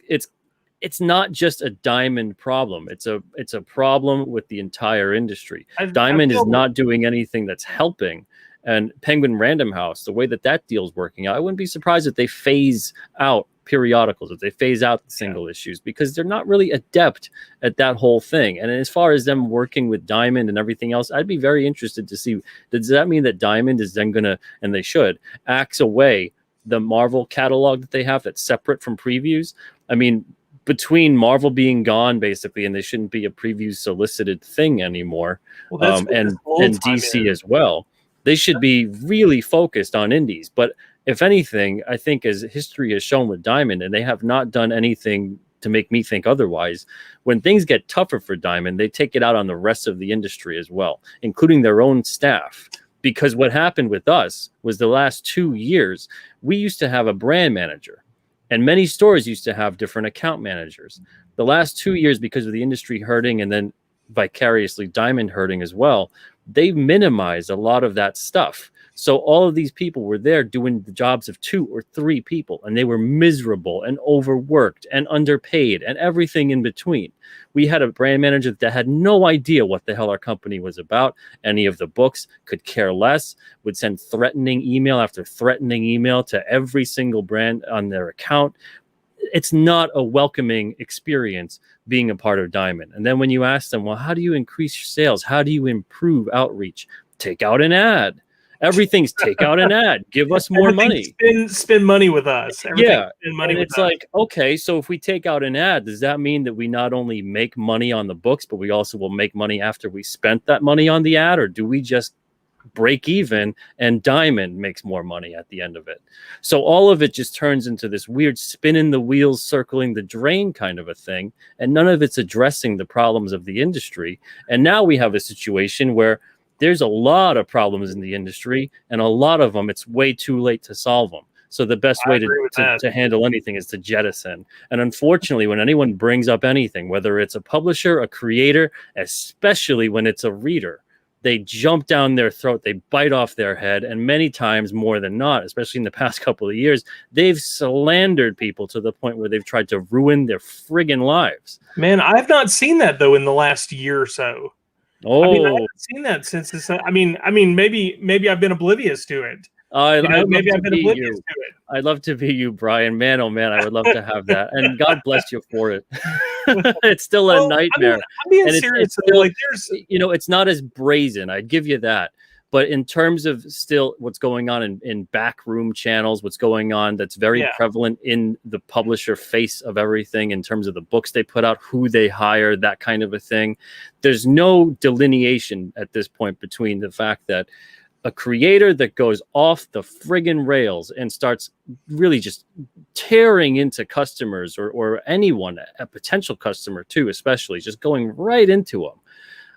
it's not just a Diamond problem. It's a problem with the entire industry. Diamond is not doing anything that's helping. And Penguin Random House, the way that deal's working out, I wouldn't be surprised if they phase out periodicals, if they phase out the single issues, because they're not really adept at that whole thing. And as far as them working with Diamond and everything else, I'd be very interested to see, does that mean that Diamond is then going to, and they should, axe away the Marvel catalog that they have that's separate from previews? I mean, between Marvel being gone, basically, and they shouldn't be a preview solicited thing anymore, and DC as well, they should be really focused on indies. But if anything, I think, as history has shown with Diamond, and they have not done anything to make me think otherwise, when things get tougher for Diamond, they take it out on the rest of the industry as well, including their own staff. Because what happened with us was the last 2 years, we used to have a brand manager. And many stores used to have different account managers. The last 2 years, because of the industry hurting and then vicariously Diamond hurting as well, they minimized a lot of that stuff. So all of these people were there doing the jobs of 2 or 3 people, and they were miserable and overworked and underpaid and everything in between. We had a brand manager that had no idea what the hell our company was about, any of the books, could care less, would send threatening email after threatening email to every single brand on their account. It's not a welcoming experience being a part of Diamond. And then when you ask them, well, how do you increase your sales? How do you improve outreach? Take out an ad. Everything's take out an ad. Give us more money. Spend money with us. Yeah. And it's like, okay, so if we take out an ad, does that mean that we not only make money on the books, but we also will make money after we spent that money on the ad? Or do we just break even and Diamond makes more money at the end of it? So all of it just turns into this weird spinning the wheels, circling the drain kind of a thing. And none of it's addressing the problems of the industry. And now we have a situation where there's a lot of problems in the industry, and a lot of them, it's way too late to solve them. So the best way to handle anything is to jettison. And unfortunately, when anyone brings up anything, whether it's a publisher, a creator, especially when it's a reader, they jump down their throat, they bite off their head, and many times more than not, especially in the past couple of years, they've slandered people to the point where they've tried to ruin their friggin' lives. Man, I've not seen that, though, in the last year or so. Oh, I haven't seen that since this. I mean, maybe I've been oblivious to it. Maybe I've been oblivious to it. I'd love to be you, Brian. Man, oh man, I would love to have that. And God bless you for it. It's still a nightmare. I'm being serious. It's still, like, there's, it's not as brazen. I'd give you that. But in terms of still what's going on in backroom channels, what's going on that's very prevalent in the publisher face of everything in terms of the books they put out, who they hire, that kind of a thing. There's no delineation at this point between the fact that a creator that goes off the friggin' rails and starts really just tearing into customers or anyone, a potential customer too, especially just going right into them.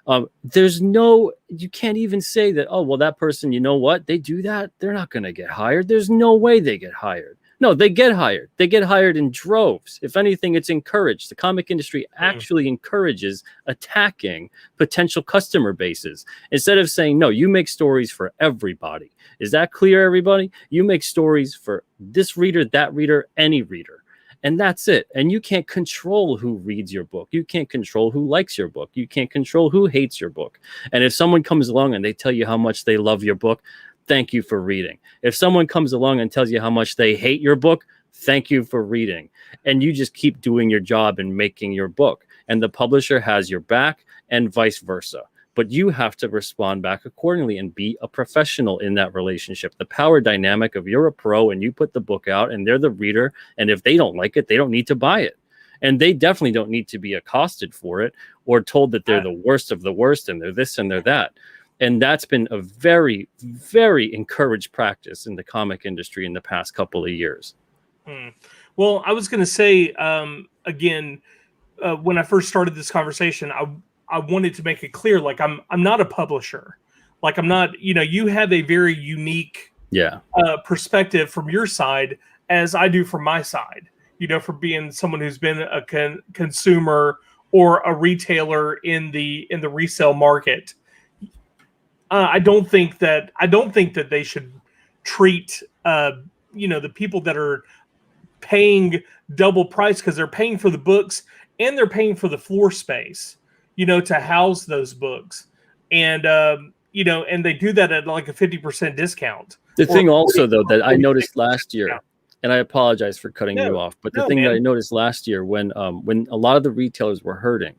You can't even say that, oh, well, that person, you know what? They do that. They're not going to get hired. There's no way they get hired. No, they get hired. They get hired in droves. If anything, it's encouraged. The comic industry actually encourages attacking potential customer bases instead of saying, no, you make stories for everybody. Is that clear, everybody? You make stories for this reader, that reader, any reader. And that's it. And you can't control who reads your book. You can't control who likes your book. You can't control who hates your book. And if someone comes along and they tell you how much they love your book, thank you for reading. If someone comes along and tells you how much they hate your book, thank you for reading. And you just keep doing your job and making your book. And the publisher has your back and vice versa. But you have to respond back accordingly and be a professional in that relationship. The power dynamic of you're a pro and you put the book out and they're the reader. And if they don't like it, they don't need to buy it. And they definitely don't need to be accosted for it or told that they're the worst of the worst and they're this and they're that. And that's been a very, very encouraged practice in the comic industry in the past couple of years. Well, I was going to say, again, when I first started this conversation, I wanted to make it clear, like, I'm not a publisher. Like, I'm not, you have a very unique perspective from your side as I do from my side, for being someone who's been a consumer or a retailer in the resale market. I don't think that they should treat, the people that are paying double price because they're paying for the books and they're paying for the floor space, to house those books. And, and they do that at like a 50% discount. The thing also, though, that I 46% noticed last year, discount. and I apologize for cutting you off, but the thing that I noticed last year when a lot of the retailers were hurting,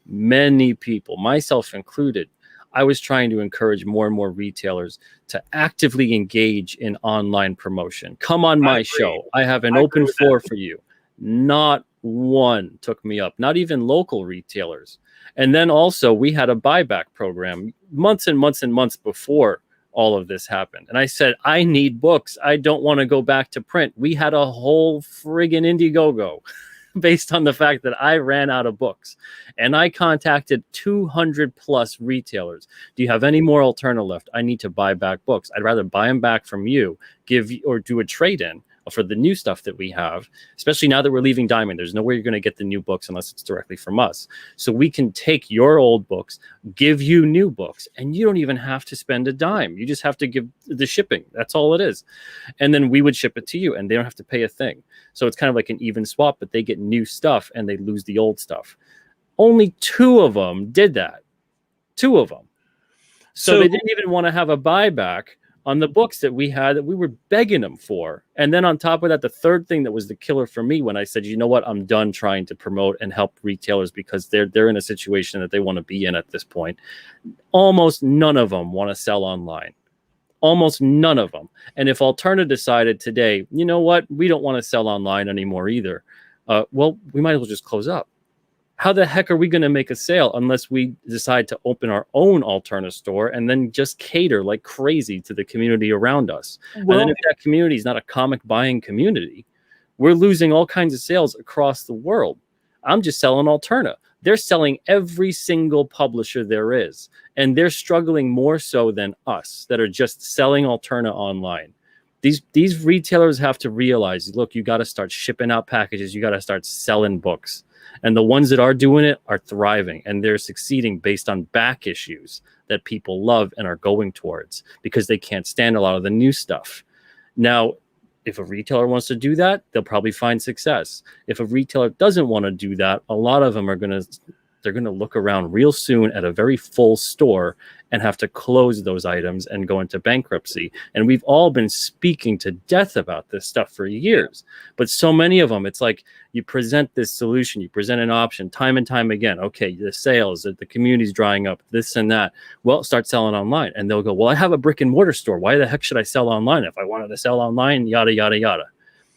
many people, myself included, I was trying to encourage more and more retailers to actively engage in online promotion. Come on my show. I have an open floor for you. Not one took me up, not even local retailers. And then also we had a buyback program months and months and months before all of this happened. And I said, I need books. I don't want to go back to print. We had a whole friggin' Indiegogo based on the fact that I ran out of books. And I contacted 200 plus retailers. Do you have any more Alterna left? I need to buy back books. I'd rather buy them back from you, or do a trade-in for the new stuff that we have, especially now that we're leaving Diamond. There's nowhere you're going to get the new books unless it's directly from us. So we can take your old books, give you new books, and you don't even have to spend a dime. You just have to give the shipping. That's all it is. And then we would ship it to you and they don't have to pay a thing. So it's kind of like an even swap, but they get new stuff and they lose the old stuff. Only 2 of them did that. 2 of them. So they didn't even want to have a buyback on the books that we had that we were begging them for. And then on top of that, the third thing that was the killer for me when I said, you know what, I'm done trying to promote and help retailers because they're in a situation that they want to be in at this point. Almost none of them want to sell online. Almost none of them. And if Alterna decided today, you know what, we don't want to sell online anymore either, well, we might as well just close up. How the heck are we going to make a sale unless we decide to open our own Alterna store and then just cater like crazy to the community around us? Well, and then if that community is not a comic buying community, we're losing all kinds of sales across the world. I'm just selling Alterna. They're selling every single publisher there is. And they're struggling more so than us that are just selling Alterna online. These retailers have to realize, look, you got to start shipping out packages. You got to start selling books. And the ones that are doing it are thriving and they're succeeding based on back issues that people love and are going towards because they can't stand a lot of the new stuff. Now, if a retailer wants to do that, they'll probably find success. If a retailer doesn't want to do that, a lot of them are they're going to look around real soon at a very full store and have to close those items and go into bankruptcy. And we've all been speaking to death about this stuff for years. But so many of them, it's like you present this solution, you present an option time and time again. Okay, the sales, the community's drying up, this and that. Well, start selling online. And they'll go, well, I have a brick and mortar store. Why the heck should I sell online? If I wanted to sell online, yada, yada, yada.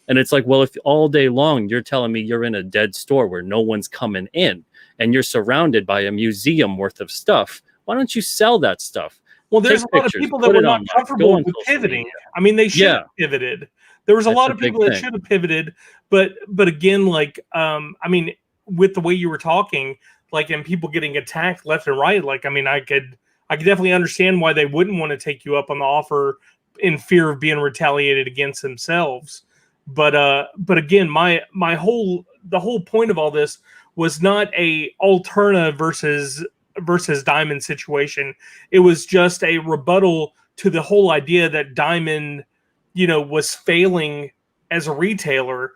And it's like, well, if all day long you're telling me you're in a dead store where no one's coming in and you're surrounded by a museum worth of stuff, why don't you sell that stuff? Well, there's a lot of people that were not comfortable with pivoting. I mean, they should have pivoted. There was a lot of people that should have pivoted, but again, like, I mean, with the way you were talking, like, and people getting attacked left and right, like, I mean, I could definitely understand why they wouldn't want to take you up on the offer in fear of being retaliated against themselves. But again, the whole point of all this was not a Alterna versus Diamond situation. It was just a rebuttal to the whole idea that Diamond, was failing as a retailer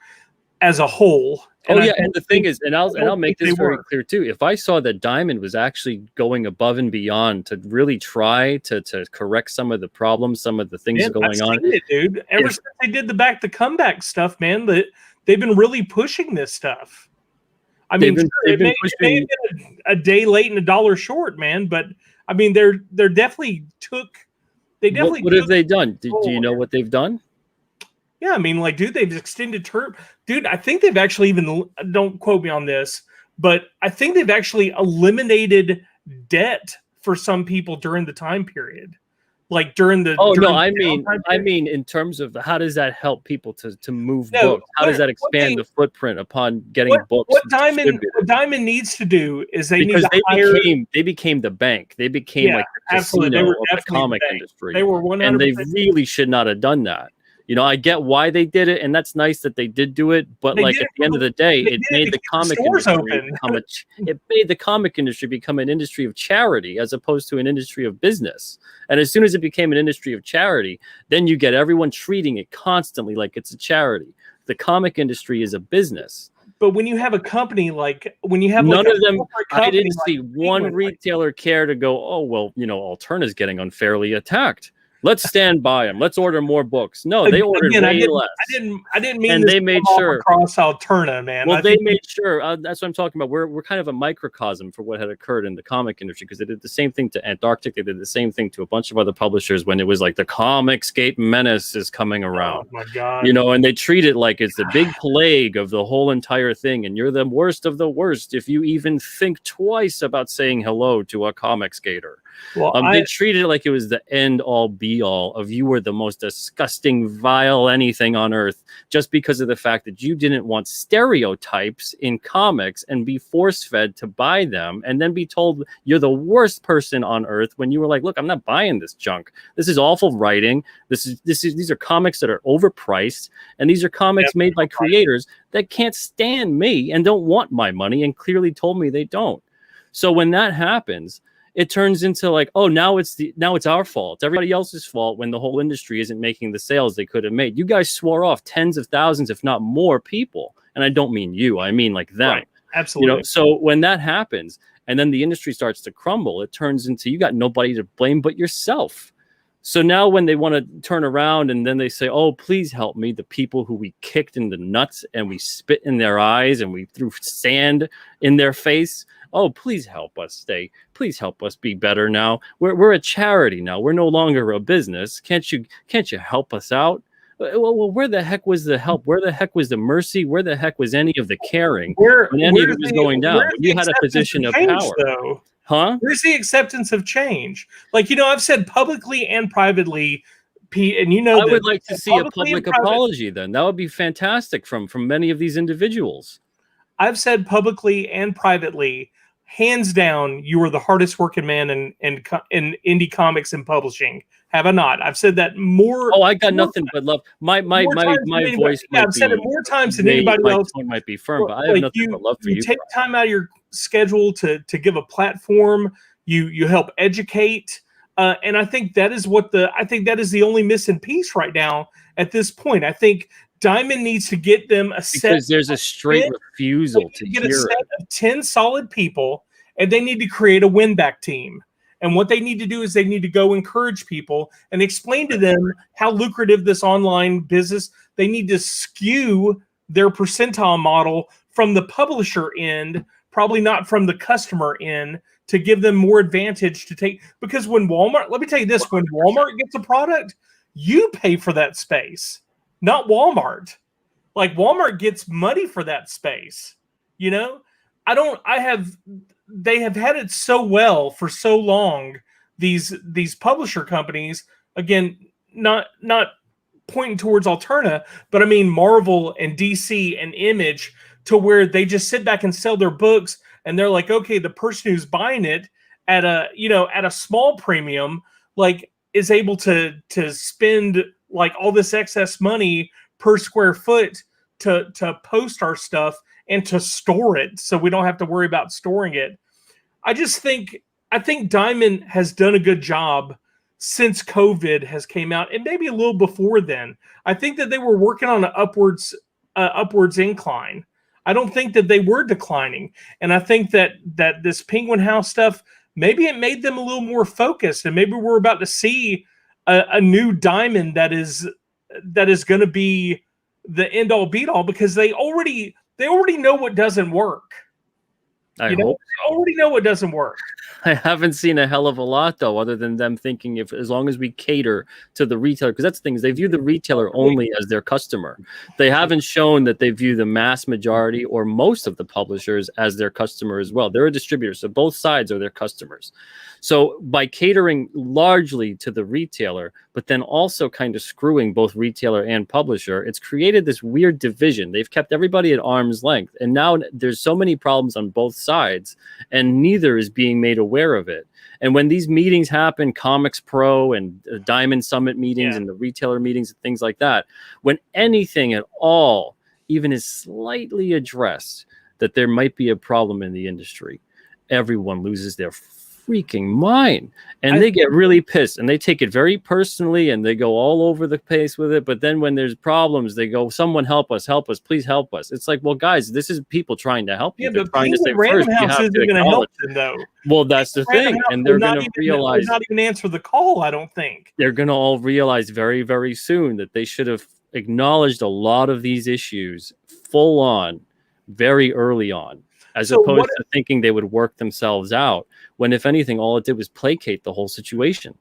as a whole. And and the thing is, and I'll make this very clear too. If I saw that Diamond was actually going above and beyond to really try to correct some of the problems, some of the things going on, dude. Ever since they did the back to comeback stuff, man, that they've been really pushing this stuff. I mean, it may have been a day late and $1 short, man. But I mean, they're definitely took. They definitely. What have they done? Do you know what they've done? Yeah, I mean, like, dude, they've extended term. Dude, I think they've actually don't quote me on this, but I think they've actually eliminated debt for some people during the time period. Like during the I mean in terms of how does that help people to move books? How does that expand the footprint upon getting books? What Diamond needs to do is they became the bank. They became like the casino of the comic industry. They were 100%. And they really should not have done that. I get why they did it, and that's nice that they did do it. But like at the end of the day, it made the comic industry become an industry of charity as opposed to an industry of business. And as soon as it became an industry of charity, then you get everyone treating it constantly like it's a charity. The comic industry is a business. But when you have a company when you have none like of them, I didn't like see one Penguin, retailer care to go, oh, well, Alterna's getting unfairly attacked. Let's stand by them. Let's order more books. No, they ordered way less. I didn't mean and this they made sure across Alterna, man. Well, they made sure. That's what I'm talking about. We're kind of a microcosm for what had occurred in the comic industry, because they did the same thing to Antarctic. They did the same thing to a bunch of other publishers when it was like the Comicscape menace is coming around. Oh my God. And they treat it like it's the big plague of the whole entire thing, and you're the worst of the worst if you even think twice about saying hello to a Comicscater. Well, they treated it like it was the end all be all of you were the most disgusting, vile anything on earth, just because of the fact that you didn't want stereotypes in comics and be force fed to buy them, and then be told you're the worst person on earth when you were like, look, I'm not buying this junk. This is awful writing. These are comics that are overpriced, and these are comics made by creators that can't stand me and don't want my money, and clearly told me they don't. So when that happens, it turns into like, oh, now it's our fault. It's everybody else's fault when the whole industry isn't making the sales they could have made. You guys swore off tens of thousands, if not more people. And I don't mean you, I mean like them. Right. Absolutely. So when that happens and then the industry starts to crumble, it turns into you got nobody to blame but yourself. So now when they want to turn around and then they say, oh, please help me, the people who we kicked in the nuts and we spit in their eyes and we threw sand in their face, oh, please help us stay. Please help us be better now. We're a charity now. We're no longer a business. Can't you help us out? Well, where the heck was the help? Where the heck was the mercy? Where the heck was any of the caring when any of it was going down? You had a position of power. Though? Huh? Where's the acceptance of change? Like, I've said publicly and privately, Pete, and I would like to see a public apology then. That would be fantastic from many of these individuals. I've said publicly and privately, hands down, you are the hardest working man in indie comics and publishing. Have I not? I've said that more. Oh, I got nothing but love. My voice. Yeah, I've said it more times than anybody else. My tone might be firm, but I have nothing but love for you. You take time out of your schedule to give a platform. You help educate, and I think that is the only missing piece right now at this point. I think Diamond needs to get them a set. Because there's a straight refusal to get a set of 10 solid people, and they need to create a win-back team. And what they need to do is they need to go encourage people and explain to them how lucrative this online business. They need to skew their percentile model from the publisher end, probably not from the customer end, to give them more advantage to take. Because when Walmart, let me tell you this, when Walmart gets a product, you pay for that space, not Walmart. Like, Walmart gets money for that space. They have had it so well for so long, these publisher companies, again, not pointing towards Alterna, but I mean Marvel and DC and Image, to where they just sit back and sell their books, and they're like, okay, the person who's buying it at a small premium, like, is able to spend like all this excess money per square foot to post our stuff and to store it, so we don't have to worry about storing it. I think Diamond has done a good job since COVID has came out, and maybe a little before then. I think that they were working on an upwards incline. I don't think that they were declining, and I think that this Penguin House stuff, maybe it made them a little more focused, and maybe we're about to see a new Diamond that is going to be the end all beat all, because they already know what doesn't work. I hope they already know what doesn't work. I haven't seen a hell of a lot, though, other than them thinking as long as we cater to the retailer, because that's the thing, is they view the retailer only as their customer. They haven't shown that they view the mass majority or most of the publishers as their customer as well. They're a distributor, so both sides are their customers. So by catering largely to the retailer, but then also kind of screwing both retailer and publisher, it's created this weird division. They've kept everybody at arm's length, and now there's so many problems on both sides, and neither is being made aware of it. And when these meetings happen, Comics Pro and Diamond Summit meetings and the retailer meetings and things like that, when anything at all even is slightly addressed that there might be a problem in the industry, everyone loses their freaking mind. And they get really pissed and they take it very personally and they go all over the place with it. But then when there's problems, they go, someone help us, please help us. It's like, well, guys, this is people trying to help you. Yeah, They're but trying to say Random first, you House have isn't to going to help acknowledge. them, though. Well, that's the Random thing. House And they're will going not to even- realize. will not even answer the call, I don't think. They're going to all realize very, very soon that they should have acknowledged a lot of these issues full on, very early on, as opposed to thinking they would work themselves out, when if anything, all it did was placate the whole situation.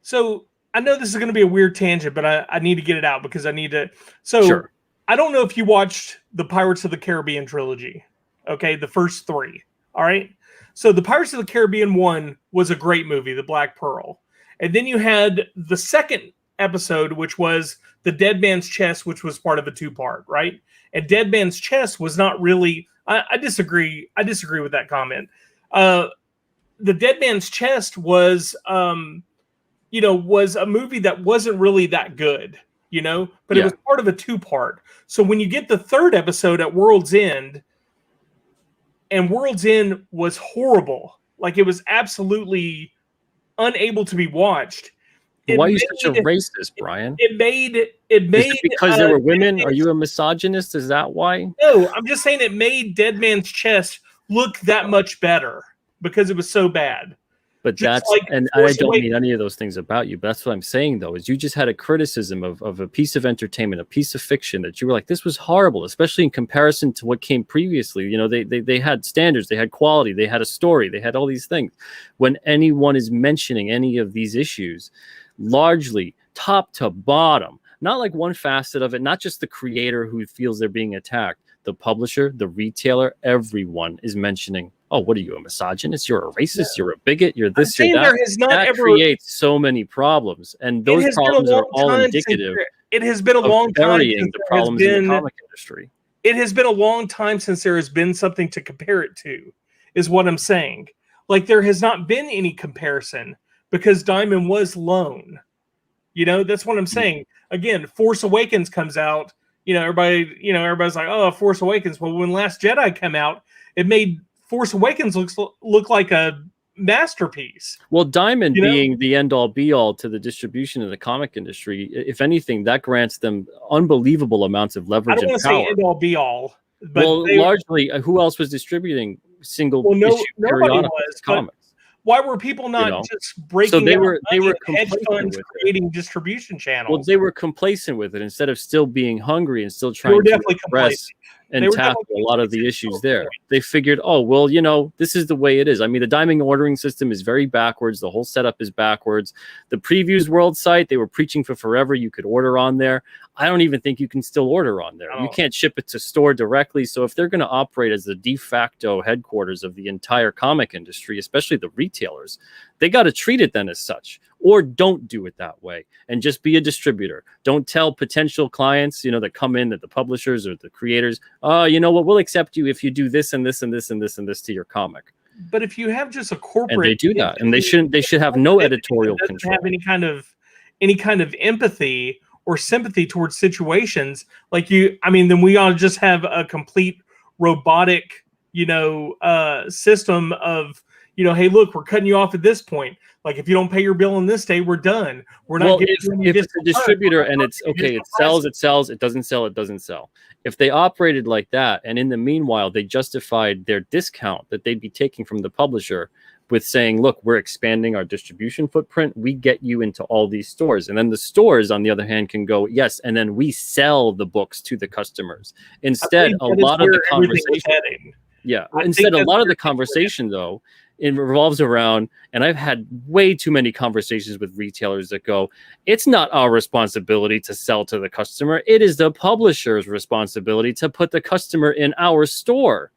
So I know this is going to be a weird tangent, but I need to get it out because I need to. So Sure. I don't know if you watched the Pirates of the Caribbean trilogy. Okay, the first three. All right. So the Pirates of the Caribbean 1 was a great movie, The Black Pearl. And then you had the second episode, which was The Dead Man's Chest, which was part of a two-part, right? And Dead Man's Chest was not really... I disagree. I disagree with that comment. The Dead Man's Chest was, was a movie that wasn't really that good, but it was part of a two-part. So when you get the third episode at World's End, and World's End was horrible, like it was absolutely unable to be watched. Why are you such a racist, Brian? It made Is it because there were women? Are you a misogynist? Is that why? No, I'm just saying it made Dead Man's Chest look that much better because it was so bad. But Just that's, like and I Force don't Awakens. mean any of those things about you, but that's what I'm saying, though, is you just had a criticism of a piece of entertainment, a piece of fiction that you were like, this was horrible, especially in comparison to what came previously. They had standards, they had quality, they had a story, they had all these things. When anyone is mentioning any of these issues, largely top to bottom, not like one facet of it, not just the creator who feels they're being attacked, the publisher, the retailer, everyone is mentioning, oh, what are you, a misogynist? You're a racist, you're a bigot, you're this, you're that. There has not that ever creates so many problems, and those problems are all indicative it has been a long of time burying since the there has problems in been- the comic industry. It has been a long time since there has been something to compare it to, is what I'm saying. Like there has not been any comparison because Diamond was lone. That's what I'm saying. Again, Force Awakens comes out, everybody's like, oh, Force Awakens. Well, when Last Jedi came out, it made Force Awakens look like a masterpiece. Well, Diamond being the end-all be-all to the distribution of the comic industry, if anything, that grants them unbelievable amounts of leverage and power. I don't want to say end-all be-all. But largely, who else was distributing single-issue nobody periodicals was, comics? Why were people not just breaking? So they were hedge funds creating distribution channels. Well, they were complacent with it instead of still being hungry and still trying to address and tackle a lot of the issues there. They figured, oh, well, this is the way it is. I mean, the Diamond ordering system is very backwards. The whole setup is backwards. The Previews World site, they were preaching for forever. You could order on there. I don't even think you can still order on there. You can't ship it to store directly. So if they're going to operate as the de facto headquarters of the entire comic industry, especially the retailers, they got to treat it then as such, or don't do it that way and just be a distributor. Don't tell potential clients, that come in, that the publishers or the creators, you know what, we'll accept you if you do this and this and this and this and this to your comic. But if you have just a corporate, and they do that, and they should have no editorial control. Have any kind of empathy or sympathy towards situations then we ought to just have a complete robotic, system of, hey, look, we're cutting you off at this point. Like if you don't pay your bill on this day, we're done. We're not. Well, if it's a distributor and it's okay, it sells, it doesn't sell, it doesn't sell. If they operated like that, and in the meanwhile they justified their discount that they'd be taking from the publisher with saying, look, we're expanding our distribution footprint, we get you into all these stores, and then the stores, on the other hand, can go, yes, and then we sell the books to the customers. Instead, a lot of the conversation, though, it revolves around, and I've had way too many conversations with retailers that go, it's not our responsibility to sell to the customer. It is the publisher's responsibility to put the customer in our store,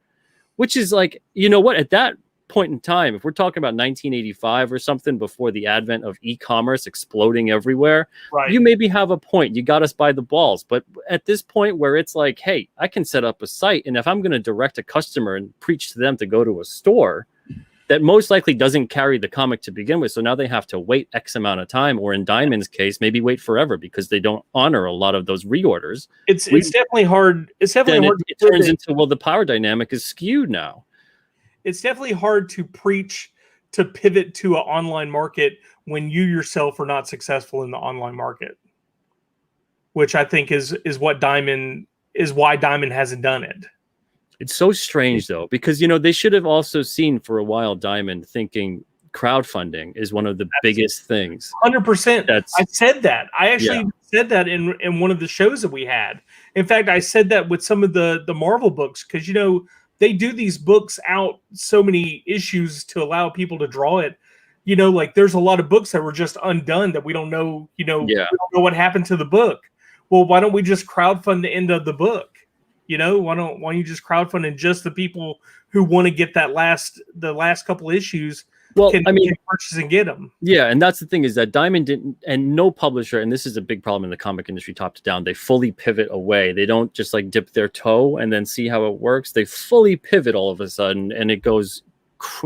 which is like, at that point in time, if we're talking about 1985 or something, before the advent of e-commerce exploding everywhere, you maybe have a point. You got us by the balls. But at this point where it's like, hey, I can set up a site, and if I'm going to direct a customer and preach to them to go to a store that most likely doesn't carry the comic to begin with, so now they have to wait X amount of time, or in Diamond's case, maybe wait forever because they don't honor a lot of those reorders. It's definitely hard. It's definitely hard. It turns into, well, the power dynamic is skewed now. It's definitely hard to preach to pivot to an online market when you yourself are not successful in the online market, which I think is why Diamond hasn't done it. It's so strange though, because they should have also seen for a while Diamond thinking crowdfunding is one of the biggest things. 100%. I said that. I actually said that in one of the shows that we had. In fact, I said that with some of the Marvel books, because they do these books out so many issues to allow people to draw it. Like there's a lot of books that were just undone that we don't know. We don't know what happened to the book. Well, why don't we just crowdfund the end of the book? Why don't you just crowdfund and just the people who want to get the last couple issues can purchase and get them. Yeah, and that's the thing, is that Diamond didn't, and no publisher, and this is a big problem in the comic industry top to down, they fully pivot away. They don't just like dip their toe and then see how it works. They fully pivot all of a sudden, and it goes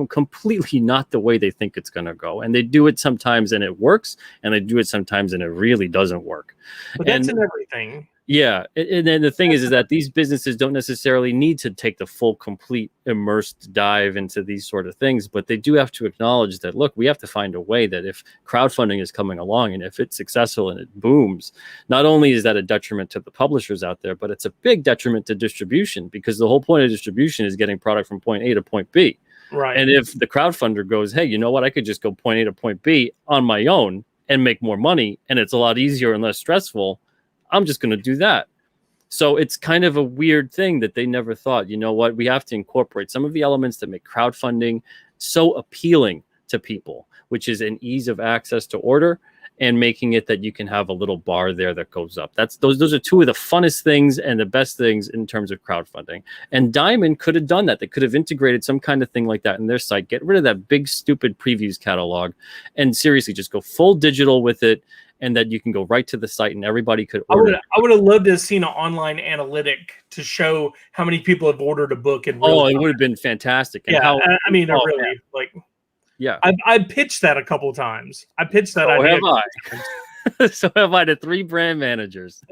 completely not the way they think it's going to go. And they do it sometimes and it works, and they do it sometimes and it really doesn't work. But that's in everything. Yeah, and then the thing is that these businesses don't necessarily need to take the full, complete, immersed dive into these sort of things, but they do have to acknowledge that, look, we have to find a way that if crowdfunding is coming along and if it's successful and it booms, not only is that a detriment to the publishers out there, but it's a big detriment to distribution, because the whole point of distribution is getting product from point A to point B. Right. And if the crowdfunder goes, hey, you know what, I could just go point A to point B on my own and make more money, and it's a lot easier and less stressful, I'm just going to do that. So it's kind of a weird thing that they never thought, you know what, we have to incorporate some of the elements that make crowdfunding so appealing to people, which is an ease of access to order and making it that you can have a little bar there that goes up. Those are two of the funnest things and the best things in terms of crowdfunding. And Diamond could have done that. They could have integrated some kind of thing like that in their site, get rid of that big stupid previews catalog, and seriously just go full digital with it. And that you can go right to the site and everybody could order. I would have loved to have seen an online analytic to show how many people have ordered a book. And it would have been fantastic. And I pitched that a couple of times. I pitched that idea. So have I to 3 brand managers.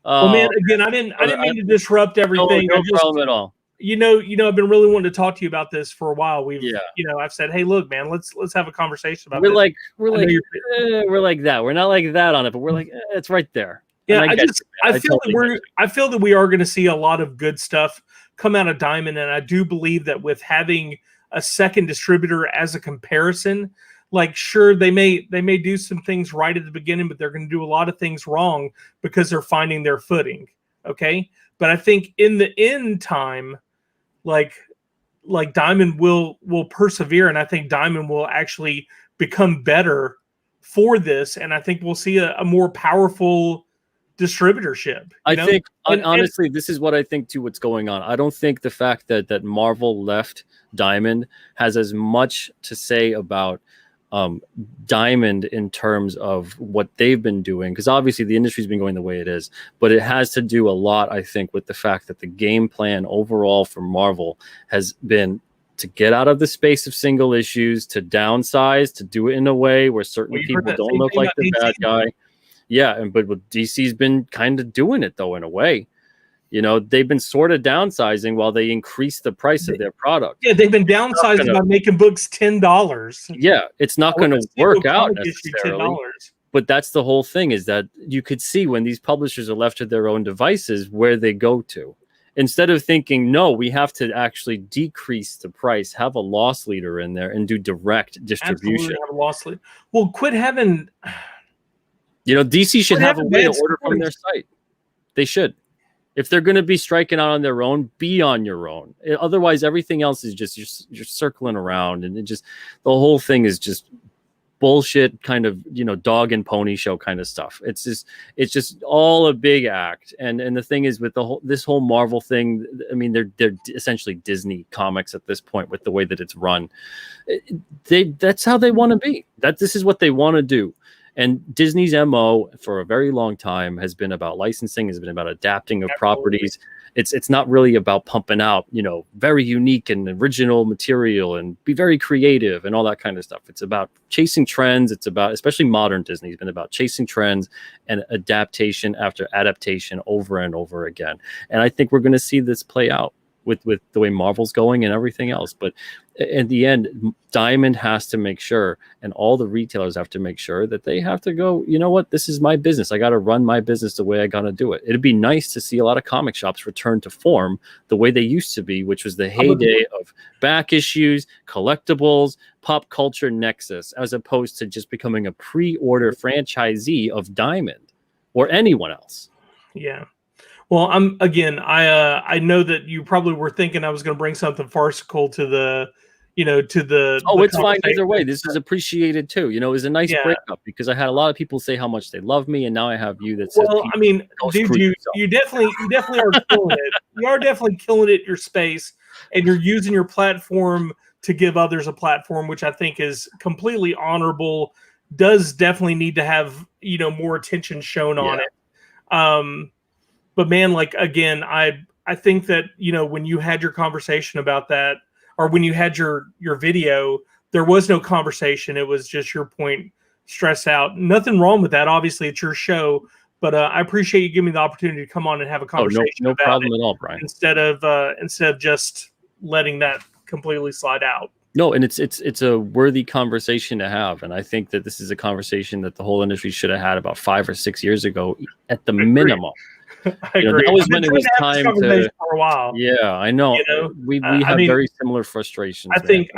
Well, man, again, I didn't mean to disrupt everything. No problem at all. I've been really wanting to talk to you about this for a while. I've said, hey, look, man, let's have a conversation about this. We're like that. We're not like that on it, but we're like, it's right there. Yeah, I feel that we are going to see a lot of good stuff come out of Diamond, and I do believe that with having a second distributor as a comparison, like, sure, they may do some things right at the beginning, but they're going to do a lot of things wrong because they're finding their footing. Okay, but I think in the end time, like Diamond will persevere, and I think Diamond will actually become better for this, and I think we'll see a more powerful distributorship. I think honestly, this is what I think too. What's going on? I don't think the fact that Marvel left Diamond has as much to say about Diamond in terms of what they've been doing, because obviously the industry's been going the way it is, but it has to do a lot, I think, with the fact that the game plan overall for Marvel has been to get out of the space of single issues, to downsize, to do it in a way where certain people don't look like the bad guy. Yeah, but DC's been kind of doing it though in a way. They've been sort of downsizing while they increase the price of their product. Yeah, they've been downsizing by making books $10. Yeah, it's not going to work out necessarily. But that's the whole thing, is that you could see when these publishers are left to their own devices where they go to. Instead of thinking, no, we have to actually decrease the price, have a loss leader in there, and do direct distribution. Absolutely have a loss leader. Well, quit having... DC should have a way to order from their site. They should. If they're going to be striking out on their own, be on your own. Otherwise, everything else is just you're circling around, and the whole thing is just bullshit, kind of dog and pony show kind of stuff. It's just all a big act. And the thing is, with this whole Marvel thing, I mean, they're essentially Disney comics at this point with the way that it's run. That's how they want to be. This is what they want to do. And Disney's MO for a very long time has been about licensing, has been about adapting of properties. It's not really about pumping out, very unique and original material and be very creative and all that kind of stuff. It's about chasing trends. It's about, especially modern Disney, has been about chasing trends and adaptation after adaptation over and over again. And I think we're going to see this play out with the way Marvel's going and everything else. But at the end, Diamond has to make sure, and all the retailers have to make sure that they have to go, you know what, this is my business. I got to run my business the way I got to do it. It'd be nice to see a lot of comic shops return to form the way they used to be, which was the heyday of back issues, collectibles, pop culture nexus, as opposed to just becoming a pre-order franchisee of Diamond or anyone else. Yeah. Well, I know that you probably were thinking I was going to bring something farcical to the, to the. Oh, the it's fine either way. This is appreciated too. It was a nice Yeah. breakup because I had a lot of people say how much they love me, and now I have you that says, well, I mean, dude, you definitely are killing it. You are definitely killing it. Your space, and you're using your platform to give others a platform, which I think is completely honorable. Does definitely need to have more attention shown on it. But man, like again, I think that when you had your conversation about that, or when you had your video, there was no conversation. It was just your point stressed out. Nothing wrong with that. Obviously, it's your show, but I appreciate you giving me the opportunity to come on and have a conversation. No about problem it at all, Brian. Instead of just letting that completely slide out. No, and it's a worthy conversation to have, and I think that this is a conversation that the whole industry should have had about 5 or 6 years ago, at the minimum. I agree. That was when it was time to. For a while. Yeah, I know. We have very similar frustrations. I think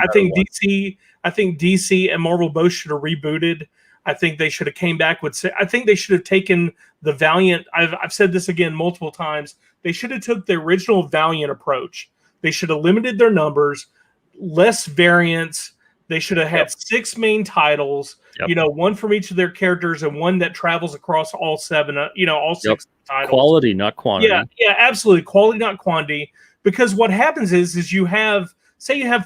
DC and Marvel both should have rebooted. I think they should have came back with. I think they should have taken the Valiant. I've said this again multiple times. They should have took the original Valiant approach. They should have limited their numbers, less variants. They should have had 6 main titles. One from each of their characters and one that travels across all 7. All 6 titles. Quality, not quantity. Yeah, absolutely. Quality, not quantity. Because what happens is you have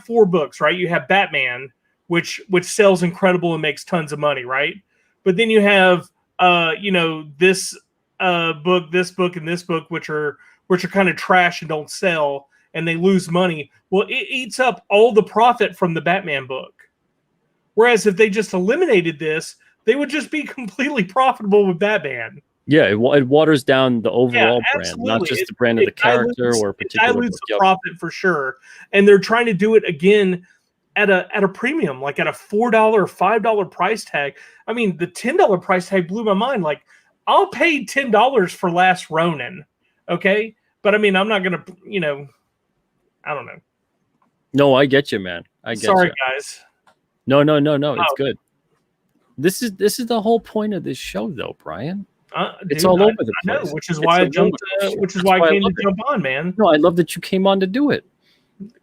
4 books, right? You have Batman, which sells incredible and makes tons of money, right? But then you have this book, and this book, which are kind of trash and don't sell, and they lose money. Well, it eats up all the profit from the Batman book. Whereas if they just eliminated this, they would just be completely profitable with Batman. Yeah, it waters down the overall brand, not just the brand of the character or a particular book. It dilutes the profit for sure. And they're trying to do it again at a premium, like at a $4 or $5 price tag. I mean, the $10 price tag blew my mind. Like, I'll pay $10 for Last Ronin, okay? But I mean, I'm not gonna, I don't know. No, I get you, man. Sorry, guys. No. It's good. This is the whole point of this show, though, Brian. It's all over the place. I know, which is why I jumped. Which is why I came to jump on, man. No, I love that you came on to do it.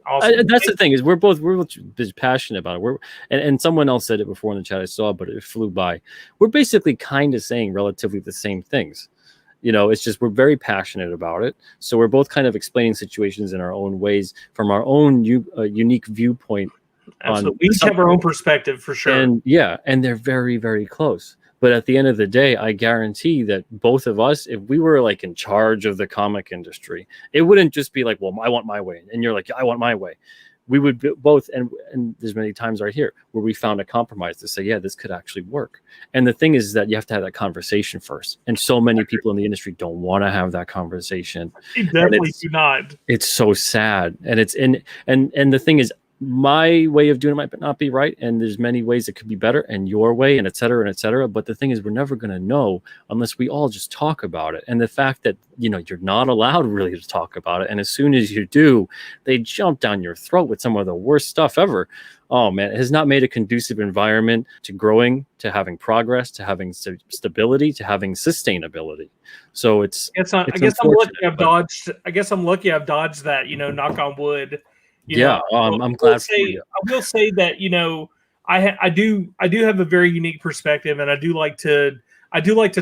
Awesome. That's the thing is we're both passionate about it. And someone else said it before in the chat. I saw, but it flew by. We're basically kind of saying relatively the same things. It's just we're very passionate about it. So we're both kind of explaining situations in our own ways from our own unique viewpoint. Absolutely. We each have our own perspective for sure. And they're very, very close. But at the end of the day, I guarantee that both of us, if we were like in charge of the comic industry, it wouldn't just be like, well, I want my way. And you're like, I want my way. We would both, and there's many times right here where we found a compromise to say, yeah, this could actually work. And the thing is that you have to have that conversation first. And so many people in the industry don't want to have that conversation. They definitely do not. It's so sad. And and the thing is, my way of doing it might not be right, and there's many ways it could be better, and your way, and et cetera, and et cetera. But the thing is, we're never going to know unless we all just talk about it. And the fact that you're not allowed really to talk about it, and as soon as you do, they jump down your throat with some of the worst stuff ever. Oh man, it has not made a conducive environment to growing, to having progress, to having stability, to having sustainability. So I guess I'm lucky I've dodged that. Knock on wood. I'm glad for you. I will say that I do have a very unique perspective, and I do like to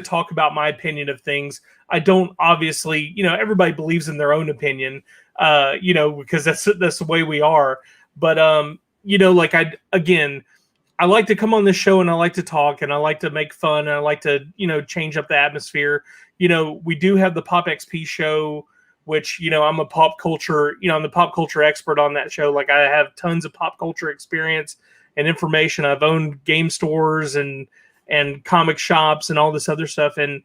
talk about my opinion of things. I don't obviously, everybody believes in their own opinion, because that's the way we are. But I like to come on this show and I like to talk and I like to make fun and I like to change up the atmosphere. We do have the Pop XP show, which, I'm a pop culture, I'm the pop culture expert on that show. Like, I have tons of pop culture experience and information. I've owned game stores and comic shops and all this other stuff. And,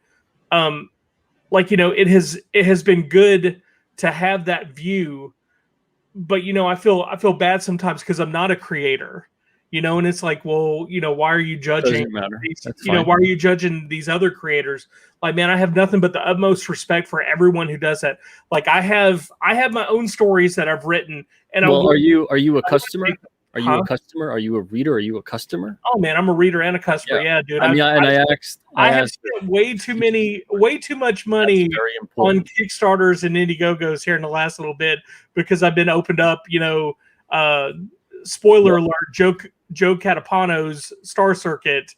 it has been good to have that view I feel bad sometimes because I'm not a creator, and it's like, well, why are you judging? Doesn't matter. These, That's fine. why are you judging these other creators? Like, man, I have nothing but the utmost respect for everyone who does that. Like, I have my own stories that I've written, and well, are you a customer? Are you Huh? a customer? Are you a reader? Are you a customer? Oh man, I'm a reader and a customer. Yeah, dude. I have spent way too much money very on important. Kickstarters and Indiegogos here in the last little bit because I've been opened up. Spoiler alert: Joe Catapano's Star Circuit.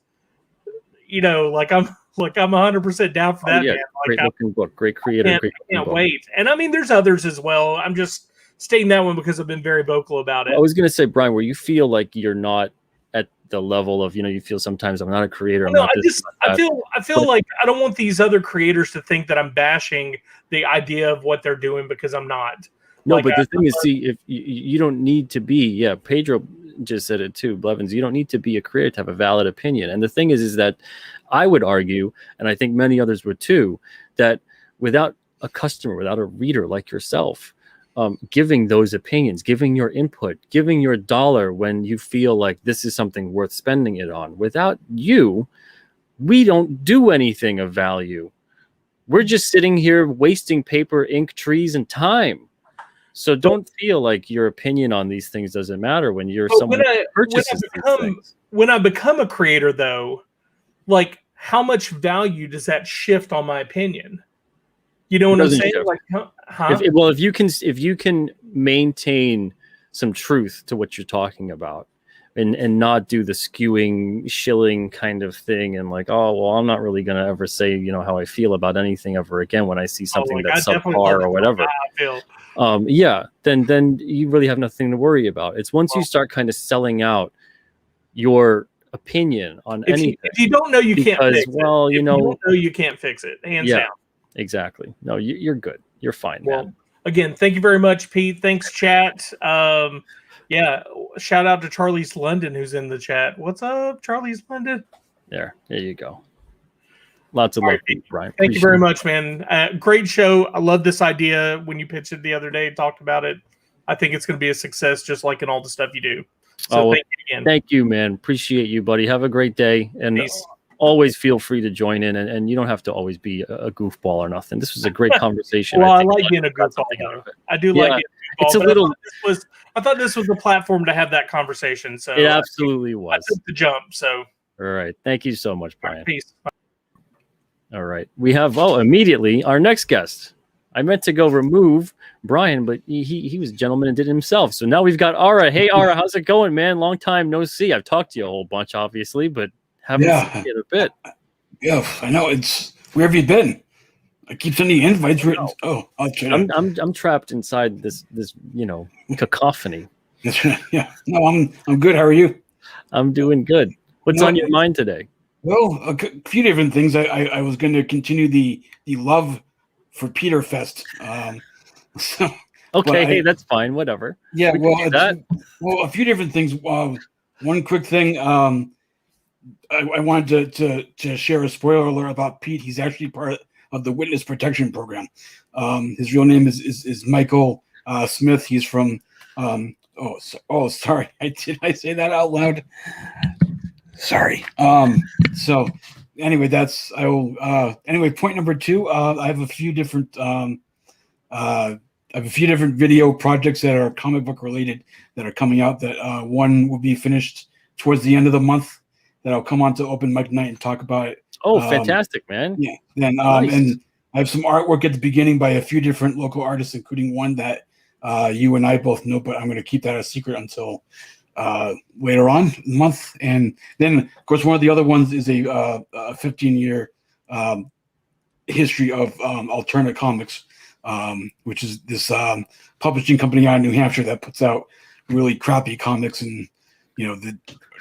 Like I'm 100% down for that. Yeah, Man. great looking book, great creator. Can't wait. And I mean, there's others as well. I'm just stating that one because I've been very vocal about it. I was gonna say, Brian, where you feel like you're not at the level of, you feel sometimes I'm not a creator. I feel like I don't want these other creators to think that I'm bashing the idea of what they're doing because I'm not. No, but the thing is, see, if you don't need to be, Pedro just said it too, Blevins, you don't need to be a creator to have a valid opinion. And the thing is that I would argue, and I think many others would too, that without a customer, without a reader like yourself, giving those opinions, giving your input, giving your dollar when you feel like this is something worth spending it on. Without you, we don't do anything of value. We're just sitting here wasting paper, ink, trees, and time. So don't feel like your opinion on these things doesn't matter when you're someone who purchases these things. When I become a creator, though, like how much value does that shift on my opinion? You know what I'm saying? Shift. Like, if you can maintain some truth to what you're talking about, and not do the skewing, shilling kind of thing, and like, oh well, I'm not really gonna ever say how I feel about anything ever again when I see something that's subpar or whatever. Then you really have nothing to worry about. It's once you start kind of selling out your opinion on anything. If you don't know, you can't fix it. Well, you don't know, you can't fix it. Hands down. Exactly. No, you're good. You're fine, man. Again, thank you very much, Pete. Thanks, chat. Shout out to Charlie's London, who's in the chat. What's up, Charlie's London? There you go. Lots of love, Pete, Brian. Thank you very much, man. Great show. I love this idea. When you pitched it the other day, talked about it. I think it's going to be a success, just like in all the stuff you do. So thank you again. Thank you, man. Appreciate you, buddy. Have a great day. And Peace. Always feel free to join in, and you don't have to always be a goofball or nothing. This was a great conversation. Well, I like being a goofball. I do like being a goofball. It's a little. I thought this was the platform to have that conversation. So it absolutely was. I took the jump. So all right, thank you so much, Brian. Peace. All right, we have immediately our next guest. I meant to go remove Brian, but he was a gentleman and did it himself. So now we've got Ara. Hey, Ara, how's it going, man? Long time no see. I've talked to you a whole bunch, obviously, but haven't seen you in a bit. Yeah, I know. Where have you been? I keep sending you invites. I'll try. I'm trapped inside this cacophony. Yeah. No, I'm good. How are you? I'm doing good. What's on your mind today? Well, a few different things. I was going to continue the love for Peter Fest. Okay, that's fine. Whatever. Yeah. Well, a few different things. One quick thing. I wanted to share a spoiler alert about Pete. He's actually part of the Witness Protection Program. His real name is Michael Smith. He's from. Sorry. Did I say that out loud? Sorry. So anyway, point number 2. I have a few different video projects that are comic book related that are coming out. That one will be finished towards the end of the month. That I'll come on to open mic night and talk about it. Oh, fantastic, man! Yeah. Then nice. And I have some artwork at the beginning by a few different local artists, including one that you and I both know, but I'm going to keep that a secret until later on in the month. And then, of course, one of the other ones is a 15-year history of alternate comics, which is this publishing company out in New Hampshire that puts out really crappy comics and the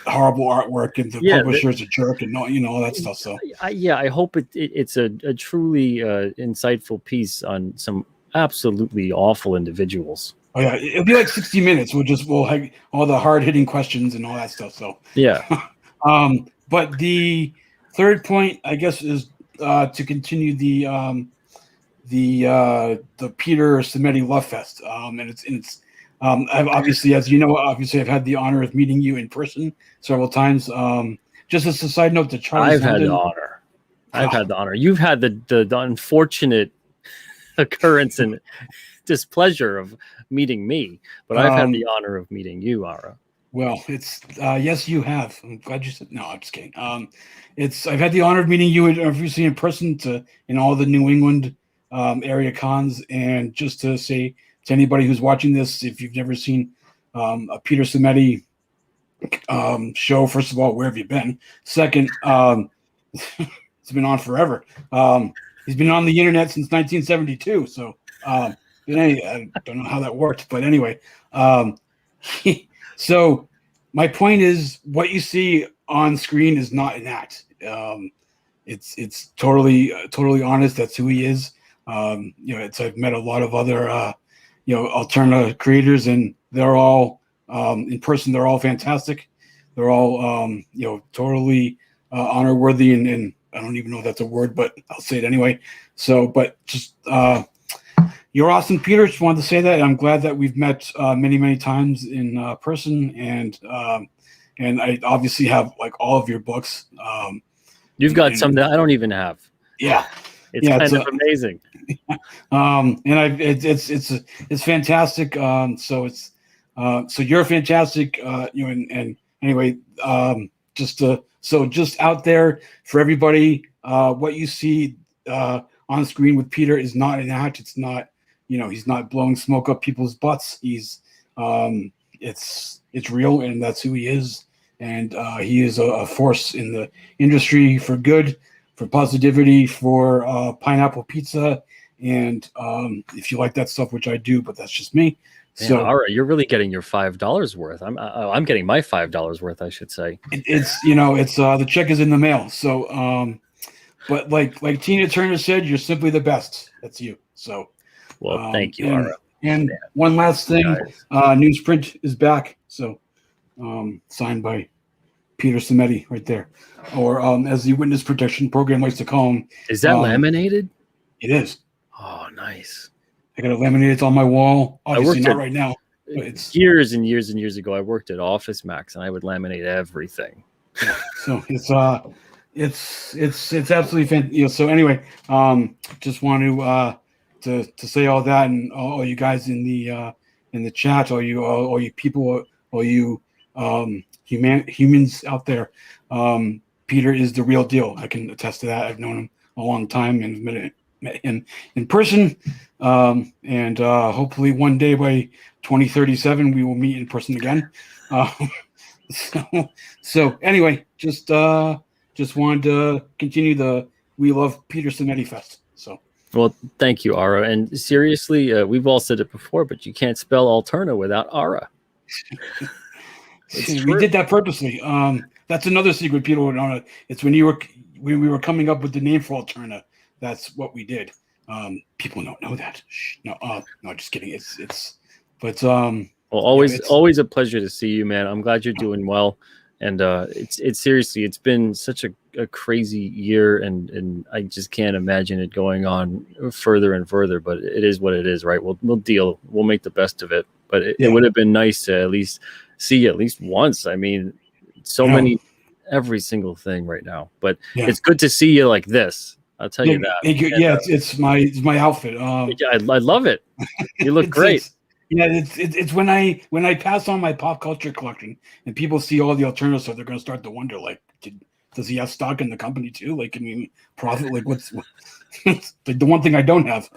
horrible artwork, and the publisher's a jerk, and all that stuff. So I hope it's a truly insightful piece on some absolutely awful individuals. Oh yeah, it'll be like 60 minutes. We'll have all the hard hitting questions and all that stuff. So yeah. But the third point, I guess, is to continue the Peter Simeti Love Fest, and it's I've obviously, as you know, obviously I've had the honor of meeting you in person several times. Just as a side note, to Charlie's I've had the London, honor. I've had the honor. You've had the unfortunate occurrence and displeasure of meeting me, but I've had the honor of meeting you, Ara. Well, it's yes, you have. I'm glad you said. No, I'm just kidding. I've had the honor of meeting you obviously in person in all the New England area cons, and just to say to anybody who's watching this, if you've never seen a Peter Cimetti show, first of all, where have you been? Second, it's been on forever. He's been on the internet since 1972, so I don't know how that worked, but anyway. So my point is, what you see on screen is not an act. It's totally honest. That's who he is. I've met a lot of other alternative creators, and they're all in person. They're all fantastic. They're all totally honor worthy, and I don't even know if that's a word, but I'll say it anyway. So, but just you're awesome, Peter. Just wanted to say that. I'm glad that we've met many times in person, and I obviously have like all of your books. You've got some that I don't even have. Yeah, it's kind of amazing. It's fantastic. So you're fantastic. And anyway, just out there for everybody, what you see on screen with Peter is not an act. It's not. He's not blowing smoke up people's butts. He's it's real, and that's who he is. And he is a force in the industry for good, for positivity, for pineapple pizza. And if you like that stuff, which I do, but that's just me. Man, so, all right, you're really getting your $5 worth. I'm getting my $5 worth, I should say. It's the check is in the mail. So, but like Tina Turner said, you're simply the best. That's you. So. Well, thank you, Ara. And one last thing, newsprint is back. So signed by Peter Cimetti right there. Or as the Witness Protection Program likes to call him. Is that laminated? It is. Oh, nice. I got it laminated. It's on my wall. Obviously not right now. But it's years and years and years ago, I worked at Office Max and I would laminate everything. So it's absolutely fantastic. So anyway, just want to say all that, and all you guys in the chat, all you people, all you humans out there, Peter is the real deal. I can attest to that. I've known him a long time and met him in person, and hopefully one day by 2037 we will meet in person again. So anyway, just wanted to continue the We Love Peter Cimetti Fest. So. Well, thank you, Ara. And seriously, we've all said it before, but you can't spell Alterna without Ara. We did that purposely. That's another secret people would know. It's when we were coming up with the name for Alterna. That's what we did. People don't know that. No, just kidding. Well, always a pleasure to see you, man. I'm glad you're doing well. And it's seriously, it's been such a crazy year, and I just can't imagine it going on further and further. But it is what it is, right? We'll deal. We'll make the best of it. But it would have been nice to at least see you at least once. I mean, many, every single thing right now. But it's good to see you like this. I'll tell you that. It's my outfit. I love it. You look great. It's when I pass on my pop culture collection and people see all the alternatives, so they're going to start to wonder, like, does he have stock in the company too? Like, I mean, profit? Like, what's like the one thing I don't have?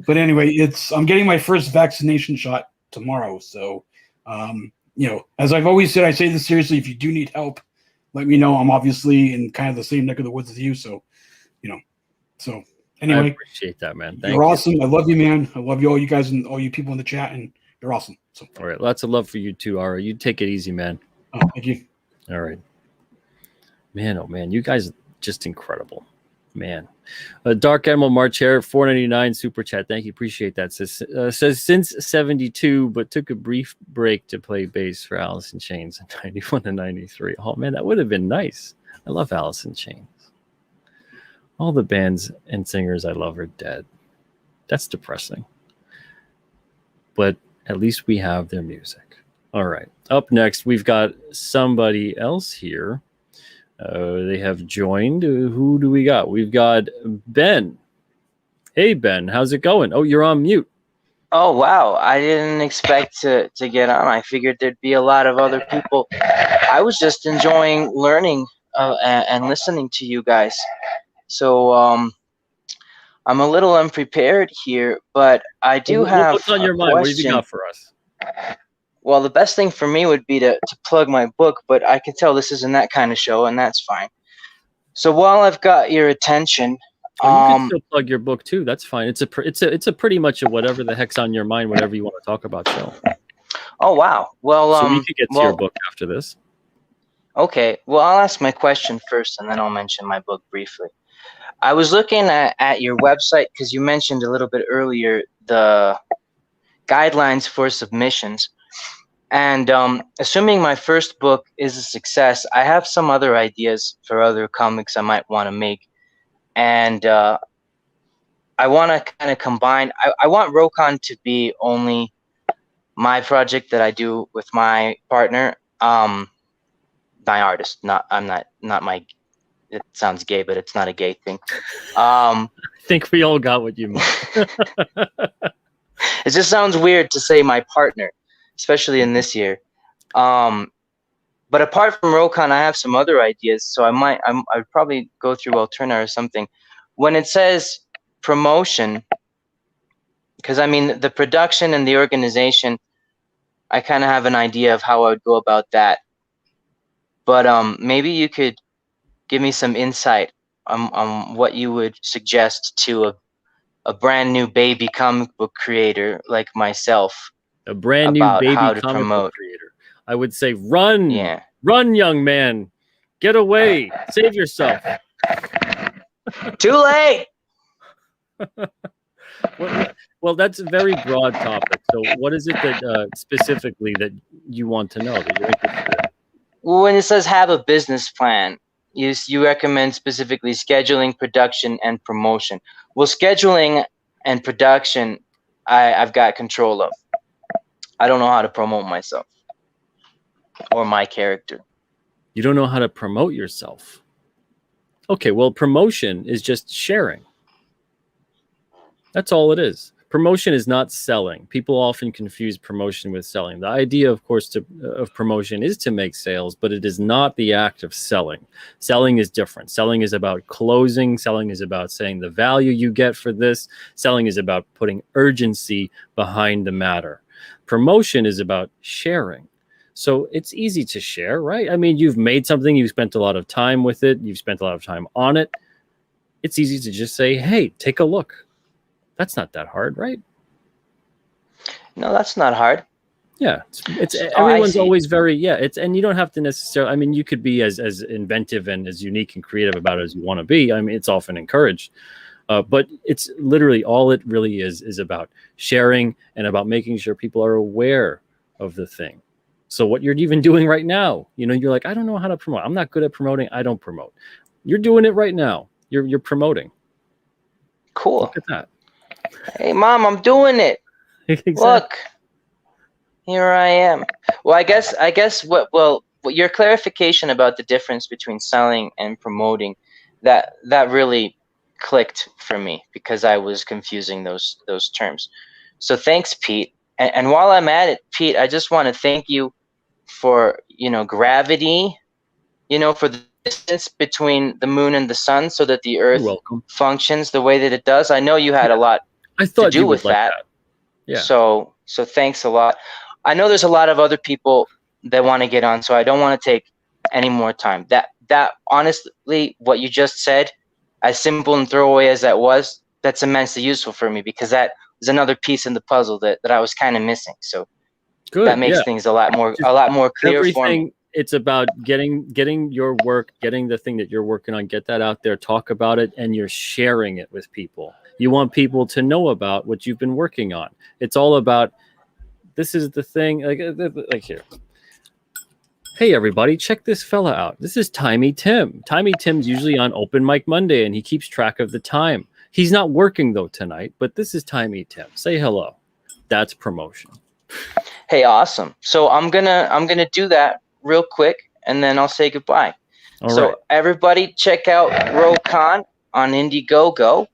But anyway, I'm getting my first vaccination shot tomorrow. So, as I've always said, I say this seriously. If you do need help, let me know. I'm obviously in kind of the same neck of the woods as you. So, so. Anyway, I appreciate that, man. You're awesome. I love you, man. I love you, all you guys and all you people in the chat, and you're awesome. So, all right, lots of love for you too, Ara. You take it easy, man. Oh, thank you. All right, man. Oh man, you guys are just incredible, man. Dark Emerald March here, $4.99 super chat. Thank you, appreciate that. Says since '72, but took a brief break to play bass for Alice in Chains in '91 and '93. Oh man, that would have been nice. I love Alice in Chains. All the bands and singers I love are dead. That's depressing. But At least we have their music. All right. Up next, we've got somebody else here. They have joined. Who do we got? We've got Ben. Hey, Ben. How's it going? Oh, you're on mute. Oh wow, I didn't expect to get on. I figured there'd be a lot of other people. I was just enjoying learning and listening to you guys. So I'm a little unprepared here, but I do have what's on your a mind? What have you question. got for us? Well, the best thing for me would be to plug my book, but I can tell this isn't that kind of show, and that's fine. So while I've got your attention, Oh, you can still plug your book too. That's fine. It's a pretty much a whatever the heck's on your mind, whatever you want to talk about show. oh wow, well, So we could get to your book after this. Okay, well, I'll ask my question first, and then I'll mention my book briefly. I was looking at your website because you mentioned a little bit earlier the guidelines for submissions. And assuming my first book is a success, I have some other ideas for other comics I might want to make. And I want to kind of combine. I want Rokon to be only my project that I do with my partner, my artist. Not my. It sounds gay, but it's not a gay thing. I think we all got what you meant. It just sounds weird to say my partner, especially in this year. But apart from Rokon, I have some other ideas. So I'd probably go through Alterna or something. When it says promotion, because I mean the production and the organization, I kind of have an idea of how I would go about that. But maybe you could give me some insight on what you would suggest to a brand new baby comic book creator like myself. A brand new about baby how to comic promote. book creator. I would say run. Yeah. Run, young man. Get away. Save yourself. Too late. Well, that's a very broad topic. So what is it that specifically that you want to know, that you're interested in? Well, when it says have a business plan, you recommend specifically scheduling, production, and promotion. Well, scheduling and production, I've got control of. I don't know how to promote myself or my character. You don't know how to promote yourself. Okay, well, promotion is just sharing. That's all it is. Promotion is not selling. People often confuse promotion with selling. The idea, of course, of promotion is to make sales, but it is not the act of selling. Selling is different. Selling is about closing. Selling is about saying the value you get for this. Selling is about putting urgency behind the matter. Promotion is about sharing. So it's easy to share, right? I mean, you've made something, you've spent a lot of time with it, you've spent a lot of time on it. It's easy to just say, hey, take a look. That's not that hard, right? No, that's not hard. Yeah, it's everyone's always very and you don't have to necessarily. I mean, you could be as inventive and as unique and creative about it as you want to be. I mean, it's often encouraged, but it's literally all it really is about sharing and about making sure people are aware of the thing. So what you're even doing right now, you're like, I don't know how to promote. I'm not good at promoting. I don't promote. You're doing it right now. You're promoting. Cool. Look at that. Hey, Mom, I'm doing it. Exactly. Look, here I am. Well, I guess what your clarification about the difference between selling and promoting, that really clicked for me because I was confusing those terms. So thanks, Pete. And while I'm at it, Pete, I just want to thank you for gravity, for the distance between the moon and the sun, so that the Earth functions the way that it does. I know you had a lot to do with that. Yeah. So thanks a lot. I know there's a lot of other people that want to get on, so I don't want to take any more time. That honestly, what you just said, as simple and throwaway as that was, that's immensely useful for me because that is another piece in the puzzle that I was kind of missing. So that makes things a lot more clear for me. It's about getting your work, getting the thing that you're working on, get that out there, talk about it, and you're sharing it with people. You want people to know about what you've been working on. It's all about, this is the thing, like here. Hey, everybody, check this fella out. This is Timey Tim. Timey Tim's usually on Open Mic Monday, and he keeps track of the time. He's not working, though, tonight, but this is Timey Tim. Say hello. That's promotion. Hey, awesome. So I'm gonna do that real quick, and then I'll say goodbye. All So right. everybody, check out Rokon on Indiegogo.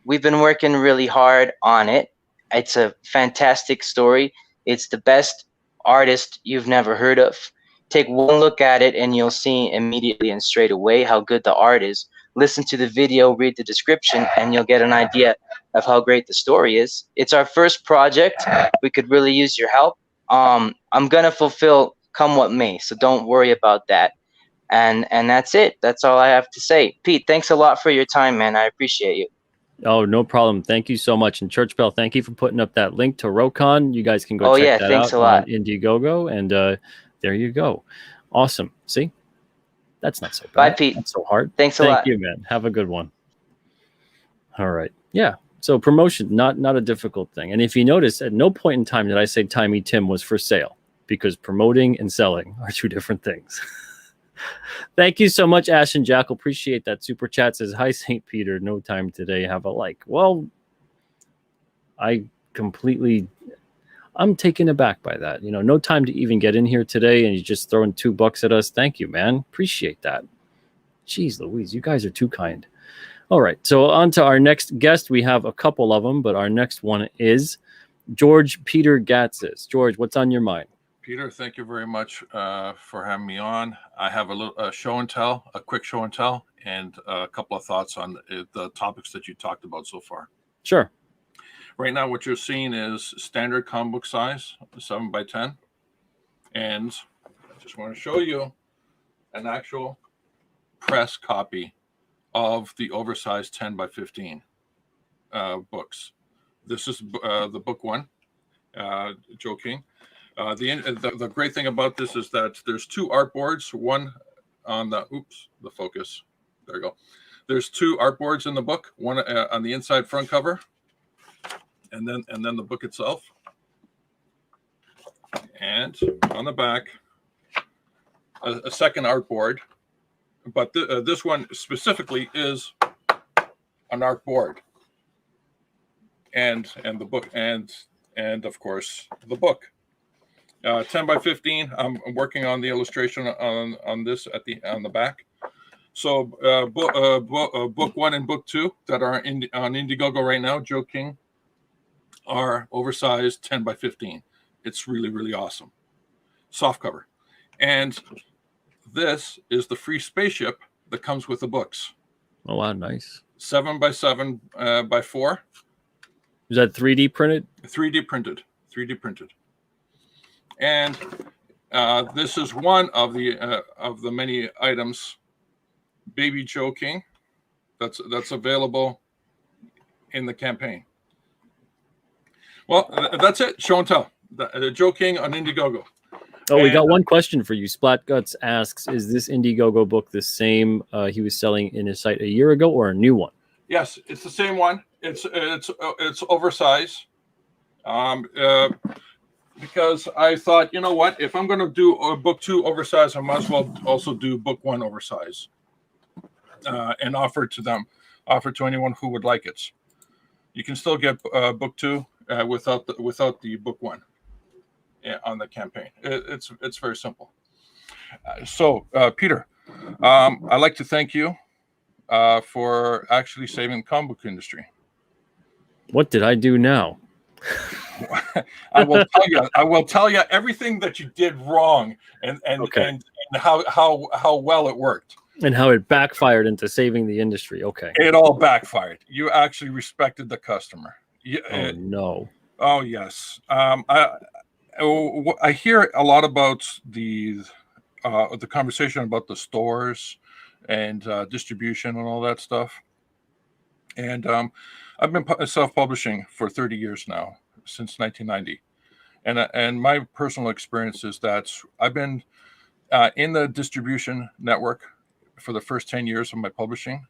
We've been working really hard on it. It's a fantastic story. It's the best artist you've never heard of. Take one look at it, and you'll see immediately and straight away how good the art is. Listen to the video, read the description, and you'll get an idea of how great the story is. It's our first project. We could really use your help. I'm gonna fulfill come what may, so don't worry about that. And that's it. That's all I have to say. Pete, thanks a lot for your time, man. I appreciate you. Oh, no problem. Thank you so much. And Church Bell, thank you for putting up that link to Rokon. You guys can go Oh check yeah, that thanks out a on lot. Indiegogo. And there you go. Awesome. See? That's not so bad. Bye, Pete. Not so hard. Thanks a Thank lot. you, man. Have a good one. All right. Yeah. So promotion, not a difficult thing. And if you notice, at no point in time did I say Timey Tim was for sale, because promoting and selling are two different things. Thank you so much, Ash and Jackal. Appreciate that. Super chat says, hi, St. Peter. No time today. Have a like. Well, I'm taken aback by that. No time to even get in here today, and you just throwing $2 at us. Thank you, man. Appreciate that. Jeez Louise, you guys are too kind. All right, so on to our next guest. We have a couple of them, but our next one is George Peter Gatzis. George, what's on your mind? Peter, thank you very much for having me on. I have a show and tell, a quick show and tell, and a couple of thoughts on the topics that you talked about so far. Sure. Right now, what you're seeing is standard comic book size, 7x10. And I just want to show you an actual press copy of the oversized 10x15 books. This is the book one, Joe King. The great thing about this is that there's two artboards, one on the focus. There you go. There's two artboards in the book, one on the inside front cover, and then the book itself, and on the back a second artboard. But this one specifically is an artboard, and the book, and of course the book. 10x15. I'm working on the illustration on this on the back. So book one and book two that are on Indiegogo right now, Joe King, are oversized 10x15. It's really, really awesome. Soft cover. And this is the free spaceship that comes with the books. Oh wow, nice. 7x7 by 4. Is that 3D printed? 3D printed. 3D printed. And this is one of the many items, Baby Joe King, that's available in the campaign. Well, that's it. Show and tell. Joe King on Indiegogo. Oh, we got one question for you. Splat Guts asks, is this Indiegogo book the same he was selling in his site a year ago, or a new one? Yes, it's the same one. It's oversized. Because I thought, you know what, if I'm going to do book two oversized, I might as well also do book one oversized, and offer to anyone who would like it. You can still get book two without the book one on the campaign. It's very simple. So Peter, I'd like to thank you for actually saving the comic book industry. What did I do now? I will tell you everything that you did wrong, and how well it worked, and how it backfired into saving the industry. Okay, it all backfired. You actually respected the customer. No. Oh yes. I hear a lot about the conversation about the stores and distribution and all that stuff. And I've been self-publishing for 30 years now, since 1990. And my personal experience is that I've been in the distribution network for the first 10 years of my publishing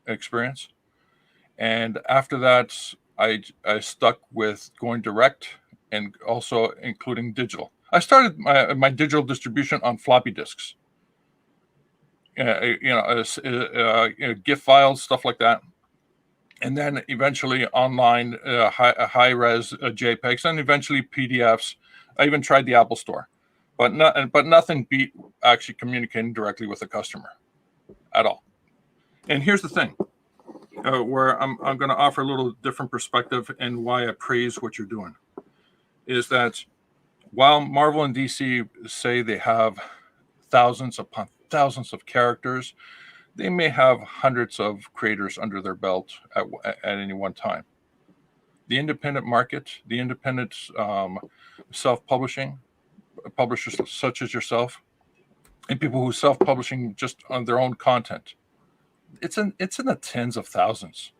experience. And after that, I stuck with going direct and also including digital. I started my digital distribution on floppy disks, GIF files, stuff like that. and then eventually online high res JPEGs, and eventually PDFs. I even tried the Apple Store, but nothing beat actually communicating directly with the customer at all. And here's the thing, where I'm going to offer a little different perspective and why I praise what you're doing, is that while Marvel and DC say they have thousands upon thousands of characters, they may have hundreds of creators under their belt at any one time. The independent market, the independent self-publishing, publishers such as yourself, and people who self-publishing just on their own content, it's in the tens of thousands.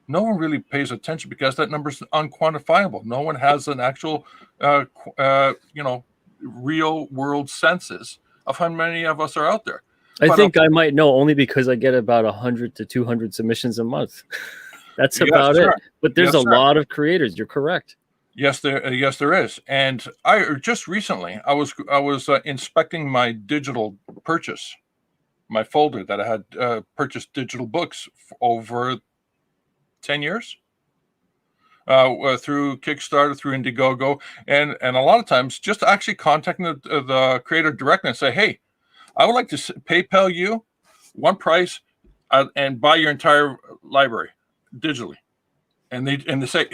No one really pays attention because that number is unquantifiable. No one has an actual, real world census of how many of us are out there. I think I might know only because I get about 100 to 200 submissions a month. That's about it. But there's a lot of creators. You're correct. Yes, there is. And I just recently I was inspecting my digital purchase, my folder that I had purchased digital books over 10 years through Kickstarter, through Indiegogo, and a lot of times just actually contacting the creator directly and say, hey, I would like to PayPal you one price and buy your entire library digitally. And they say,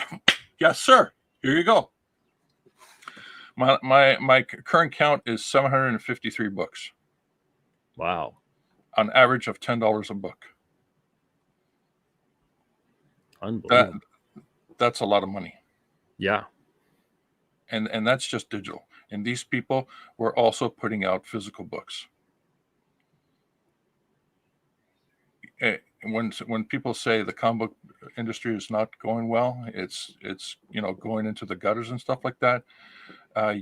yes, sir, here you go. My current count is 753 books. Wow. On average of $10 a book. Unbelievable. That's a lot of money. Yeah. And that's just digital. And these people were also putting out physical books. When people say the comic book industry is not going well, it's going into the gutters and stuff like that,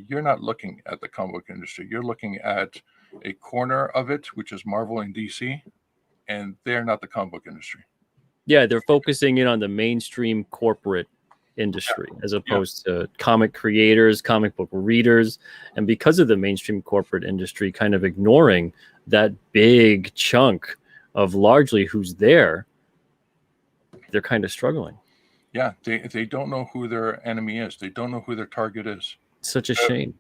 you're not looking at the comic book industry. You're looking at a corner of it, which is Marvel and DC, and they're not the comic book industry. Yeah, they're focusing in on the mainstream corporate industry as opposed to comic creators, comic book readers, and because of the mainstream corporate industry kind of ignoring that big chunk of largely who's there, they're kind of struggling. Yeah, they don't know who their enemy is. They don't know who their target is. Such a shame.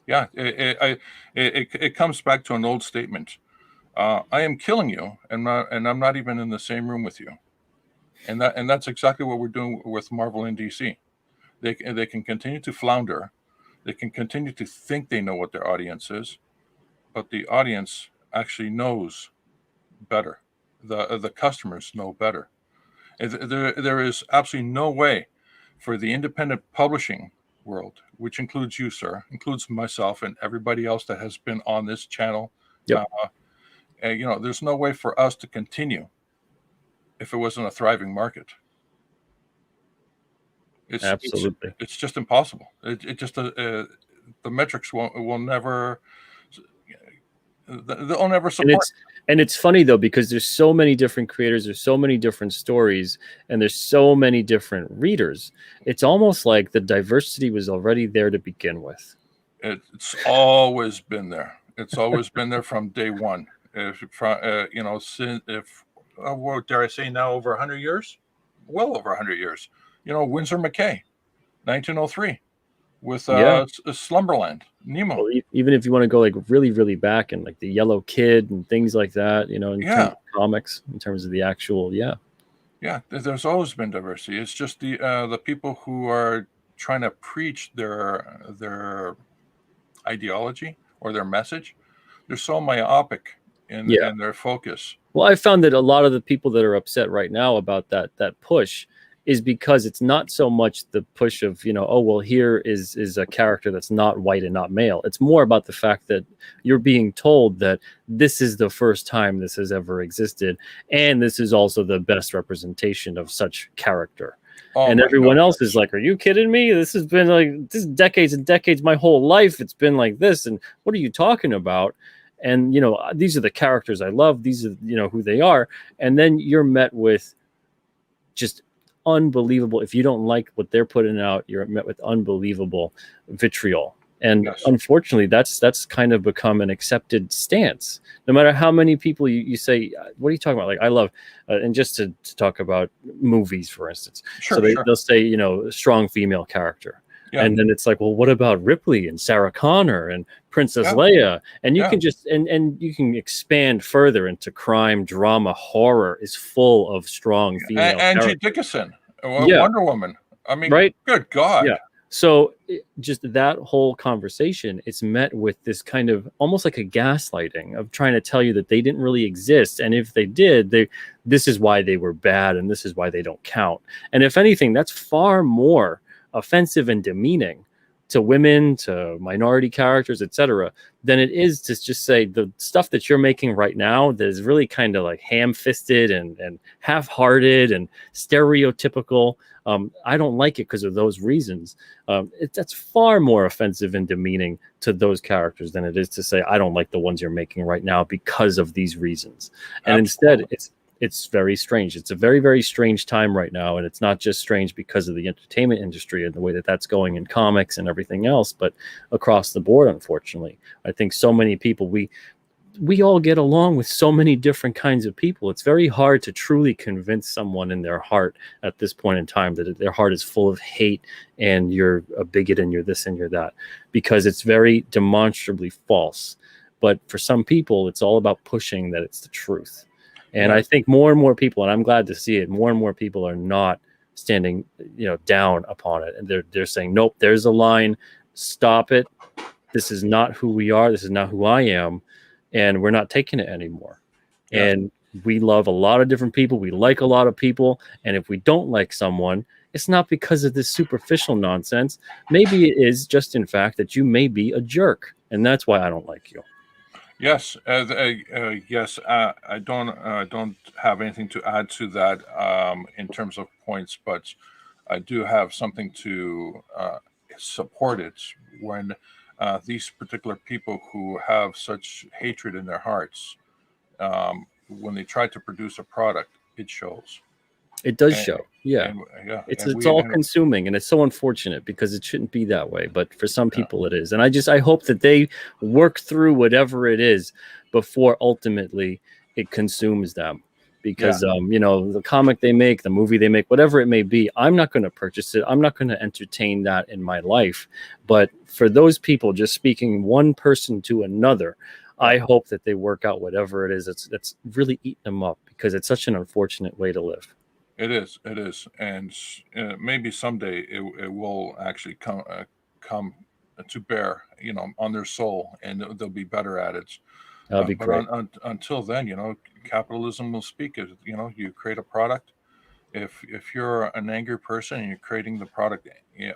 Yeah, it comes back to an old statement. I am killing you, and I'm not even in the same room with you. And that's exactly what we're doing with Marvel and DC. They can continue to flounder. They can continue to think they know what their audience is, but the audience actually knows better. The customers know better. There is absolutely no way for the independent publishing world, which includes you, sir, includes myself and everybody else that has been on this channel. Yep. There's no way for us to continue if it wasn't a thriving market. Absolutely. It's just impossible. It just the metrics will never. They'll never support. And it's funny though, because there's so many different creators, there's so many different stories, and there's so many different readers. It's almost like the diversity was already there to begin with. It's always been there. It's always been there from day one. What dare I say now, over 100 years? Well over 100 years. Winsor McKay, 1903. With Slumberland, Nemo. Well, even if you want to go like really, really back and like the Yellow Kid and things like that, in terms of comics, in terms of the actual, there's always been diversity. It's just the people who are trying to preach their ideology or their message, they're so myopic in their focus. Well, I found that a lot of the people that are upset right now about that push is because it's not so much the push of, here is a character that's not white and not male. It's more about the fact that you're being told that this is the first time this has ever existed, and this is also the best representation of such character. And everyone else is like, are you kidding me? This has been like this decades and decades, my whole life. It's been like this. And what are you talking about? And, these are the characters I love. These are, who they are. And then you're met with just unbelievable. If you don't like what they're putting out, you're met with unbelievable vitriol And Yes. unfortunately, that's kind of become an accepted stance. No matter how many people you say, what are you talking about? Like, I love, and just to talk about movies, for instance. Sure, So sure. they'll say, you know, strong female character. Yeah. And then it's like, well, what about Ripley and Sarah Connor and Princess Yeah. Leia? And you Yeah. can just, and you can expand further into crime, drama, horror is full of strong female Angie characters. Dickinson, Yeah. Wonder Woman. I mean, Right? good God. Yeah. So just that whole conversation, it's met with this kind of almost like a gaslighting of trying to tell you that they didn't really exist. And if they did, this is why they were bad and this is why they don't count. And if anything, that's far more offensive and demeaning to women, to minority characters, etc., than it is to just say the stuff that you're making right now that is really kind of like ham-fisted and half-hearted and stereotypical. I don't like it because of those reasons. That's far more offensive and demeaning to those characters than it is to say, I don't like the ones you're making right now because of these reasons. And Absolutely. instead, it's very strange. It's a very, very strange time right now. And it's not just strange because of the entertainment industry and the way that that's going in comics and everything else, but across the board, unfortunately. I think so many people, we all get along with so many different kinds of people. It's very hard to truly convince someone in their heart at this point in time that their heart is full of hate and you're a bigot and you're this and you're that, because it's very demonstrably false. But for some people, it's all about pushing that it's the truth. And I think more and more people, and I'm glad to see it, more and more people are not standing, down upon it. And they're saying, nope, there's a line, stop it. This is not who we are. This is not who I am. And we're not taking it anymore. Yeah. And we love a lot of different people. We like a lot of people. And if we don't like someone, it's not because of this superficial nonsense. Maybe it is just in fact that you may be a jerk. And that's why I don't like you. Yes, yes. I don't have anything to add to that in terms of points, but I do have something to support it when these particular people who have such hatred in their hearts, when they try to produce a product, it shows. It does show. Yeah. It's all consuming, and it's so unfortunate because it shouldn't be that way. But for some people it is. And I hope that they work through whatever it is before ultimately it consumes them. Because, the comic they make, the movie they make, whatever it may be, I'm not going to purchase it. I'm not going to entertain that in my life. But for those people, just speaking one person to another, I hope that they work out whatever it is that's really eating them up, because it's such an unfortunate way to live. It is, and maybe someday it will actually come to bear, on their soul, and they'll be better at it. That'd be great. Until then, capitalism will speak. You create a product. If you're an angry person and you're creating the product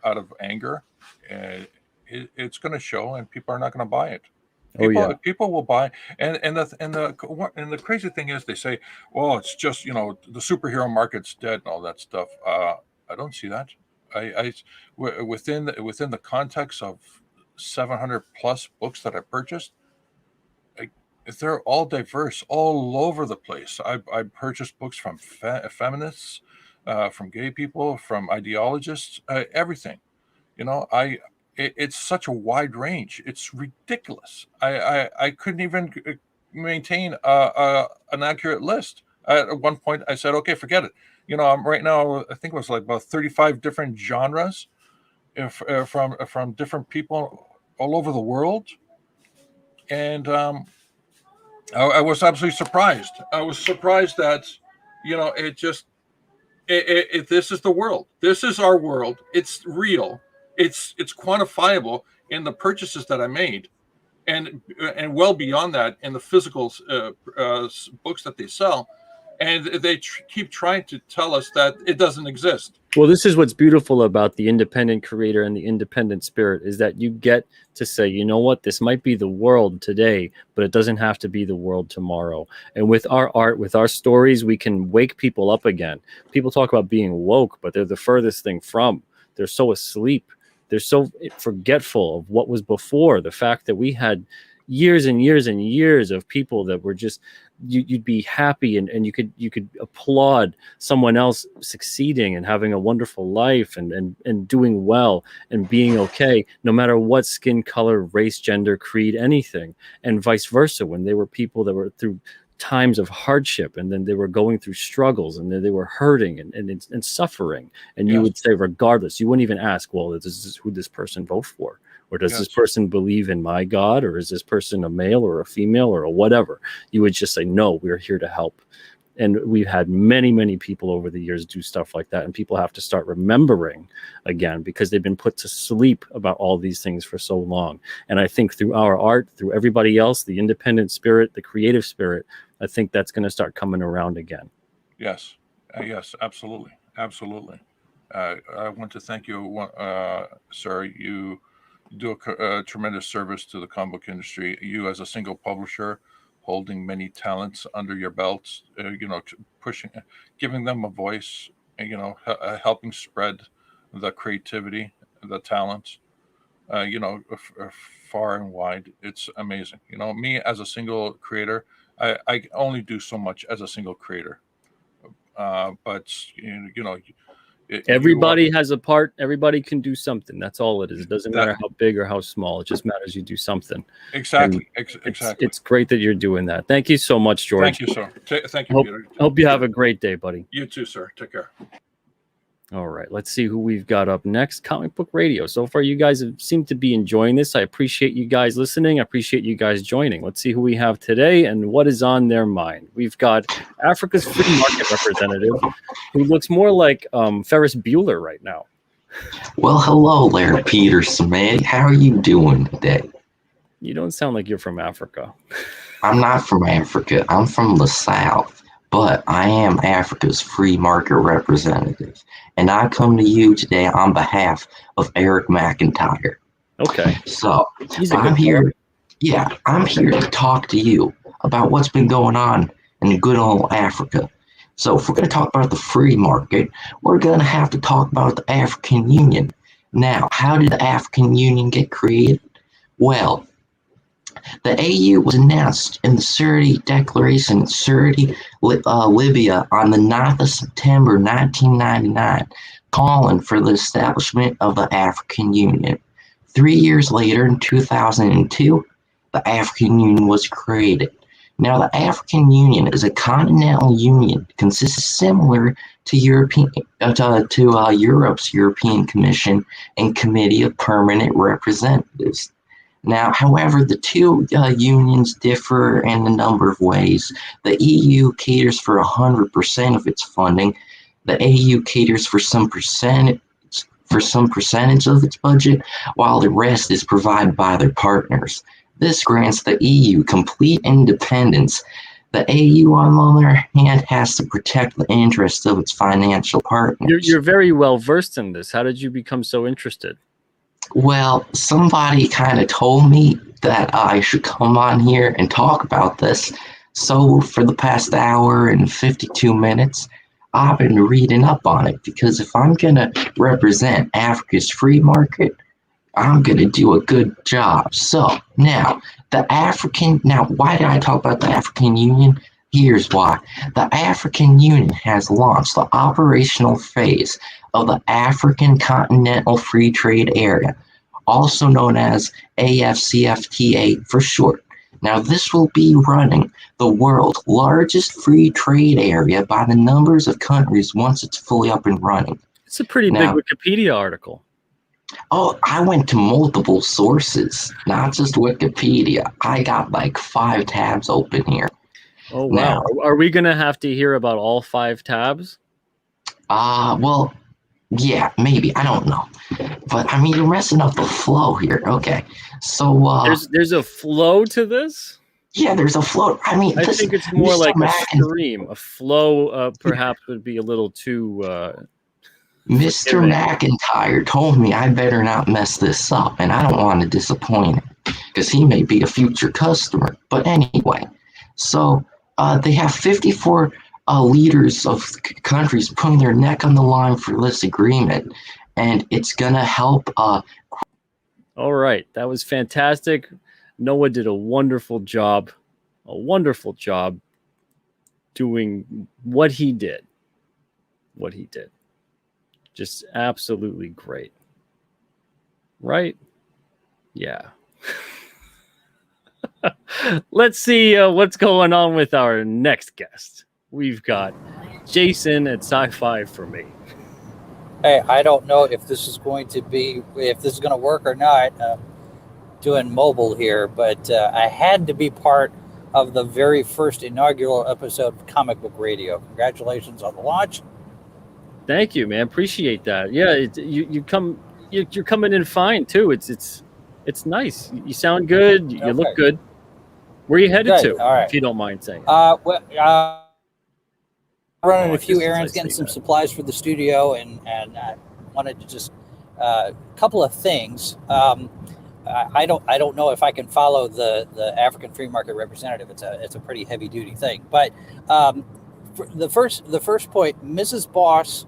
out of anger, it's going to show, and people are not going to buy it. People will buy, and the crazy thing is, they say, well, it's just the superhero market's dead and all that stuff. I don't see that. Within the context of 700 plus books that I purchased, they're all diverse, all over the place. I purchased books from feminists, from gay people, from ideologists, everything. It's such a wide range. It's ridiculous. I couldn't even maintain an accurate list. At one point, I said, "Okay, forget it." I'm right now. I think it was like about 35 different genres, from different people all over the world, and I was absolutely surprised. I was surprised that, it just this is the world. This is our world. It's real. It's quantifiable in the purchases that I made, and well beyond that in the physical books that they sell, and they keep trying to tell us that it doesn't exist. Well, this is what's beautiful about the independent creator and the independent spirit, is that you get to say, you know what, this might be the world today, but it doesn't have to be the world tomorrow. And with our art, with our stories, we can wake people up again. People talk about being woke, but they're the furthest thing from. They're so asleep. They're so forgetful of what was before. The fact that we had years and years and years of people that were just you'd be happy, and you could applaud someone else succeeding and having a wonderful life and doing well and being okay, no matter what skin color, race, gender, creed, anything, and vice versa. When they were people that were through times of hardship, and then they were going through struggles, and then they were hurting and suffering, and you would say, regardless, you wouldn't even ask, well, this is who this person vote for, or does this person believe in my God, or is this person a male or a female or a whatever. You would just say, no, we're here to help. And we've had many people over the years do stuff like that, and people have to start remembering again, because they've been put to sleep about all these things for so long. And I think through our art, through everybody else, the independent spirit, the creative spirit, I think that's going to start coming around again. Yes, yes, absolutely. I want to thank you, sir. You do a tremendous service to the comic book industry. You, as a single publisher, holding many talents under your belts, pushing, giving them a voice, helping spread the creativity, the talents, far and wide. It's amazing. Me as a single creator, I only do so much as a single creator. But everybody has a part. Everybody can do something. That's all it is. It doesn't matter how big or how small. It just matters you do something. Exactly. It's great that you're doing that. Thank you so much, George. Thank you, sir. Thank you, Peter. Hope you have a great day, buddy. You too, sir. Take care. All right, let's see who we've got up next. Comic Book Radio. So far, you guys seem to be enjoying this. I appreciate you guys listening. I appreciate you guys joining. Let's see who we have today and what is on their mind. We've got Africa's free market representative, who looks more like Ferris Bueller right now. Well, hello there, Peter Smith. How are you doing today? You don't sound like you're from Africa. I'm not from Africa. I'm from the South. But I am Africa's free market representative, and I come to you today on behalf of Eric McIntyre. Okay. So I'm here. Yeah, I'm here to talk to you about what's been going on in good old Africa. So if we're going to talk about the free market, we're going to have to talk about the African Union. Now, how did the African Union get created? Well, the AU was announced in the Sirte Declaration in Sirte, Libya on the 9th of September 1999, calling for the establishment of the African Union. 3 years later, in 2002, the African Union was created. Now, the African Union is a continental union, consists similar to Europe's European Commission and Committee of Permanent Representatives. Now, however, the two unions differ in a number of ways. The EU caters for 100% of its funding. The AU caters for some percentage of its budget, while the rest is provided by their partners. This grants the EU complete independence. The AU, on the other hand, has to protect the interests of its financial partners. You're very well versed in this. How did you become so interested? Well, somebody kind of told me that I should come on here and talk about this. So for the past hour and 52 minutes, I've been reading up on it, because if I'm going to represent Africa's free market, I'm going to do a good job. So now, why did I talk about the African Union? Here's why. The African Union has launched the operational phase of the African Continental Free Trade Area, also known as AFCFTA for short. Now, this will be running the world's largest free trade area by the numbers of countries once it's fully up and running. It's a pretty big Wikipedia article. Oh, I went to multiple sources, not just Wikipedia. I got like 5 tabs open here. Oh, wow. Now, are we going to have to hear about all 5 tabs? Well, yeah, maybe. I don't know. But, I mean, you're messing up the flow here. Okay. So, there's a flow to this? Yeah, there's a flow. I mean, I think it's more like a stream. A flow perhaps would be a little too... Mr. McIntyre told me I better not mess this up, and I don't want to disappoint him, because he may be a future customer. But anyway, so they have 54 leaders of countries putting their neck on the line for this agreement, and it's going to help. All right, that was fantastic. Noah did a wonderful job. doing what he did. What he did. Just absolutely great. Right? Yeah. Let's see what's going on with our next guest. We've got Jason at Sci-Fi for Me. Hey, I don't know if this is going to work or not. Doing mobile here, but I had to be part of the very first inaugural episode of Comic Book Radio. Congratulations on the launch. Thank you, man. Appreciate that. Yeah, you're coming in fine too. It's nice. You sound good. You look good. Where are you headed to? All right. If you don't mind saying. Running a few errands, getting some supplies for the studio, and I wanted to just a couple of things. I don't know if I can follow the African free market representative. It's a pretty heavy duty thing. But the first point, Mrs. Boss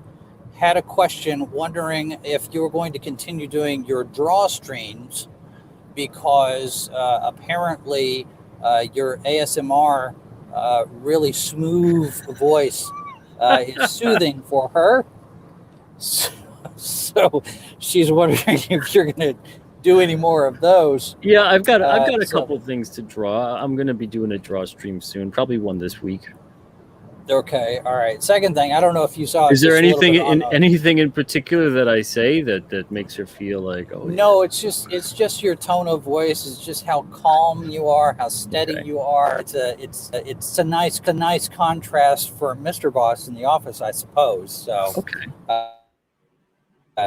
had a question wondering if you were going to continue doing your draw streams, because apparently your ASMR really smooth voice is soothing for her. So she's wondering if you're going to do any more of those. Yeah, I've got a couple of things to draw. I'm going to be doing a draw stream soon, probably one this week. Okay, all right. Second thing, I don't know if you saw. Is there anything in particular that I say that makes her feel like, oh? No, it's just your tone of voice. It's just how calm you are, how steady you are. It's a nice contrast for Mr. Boss in the office, I suppose. So okay.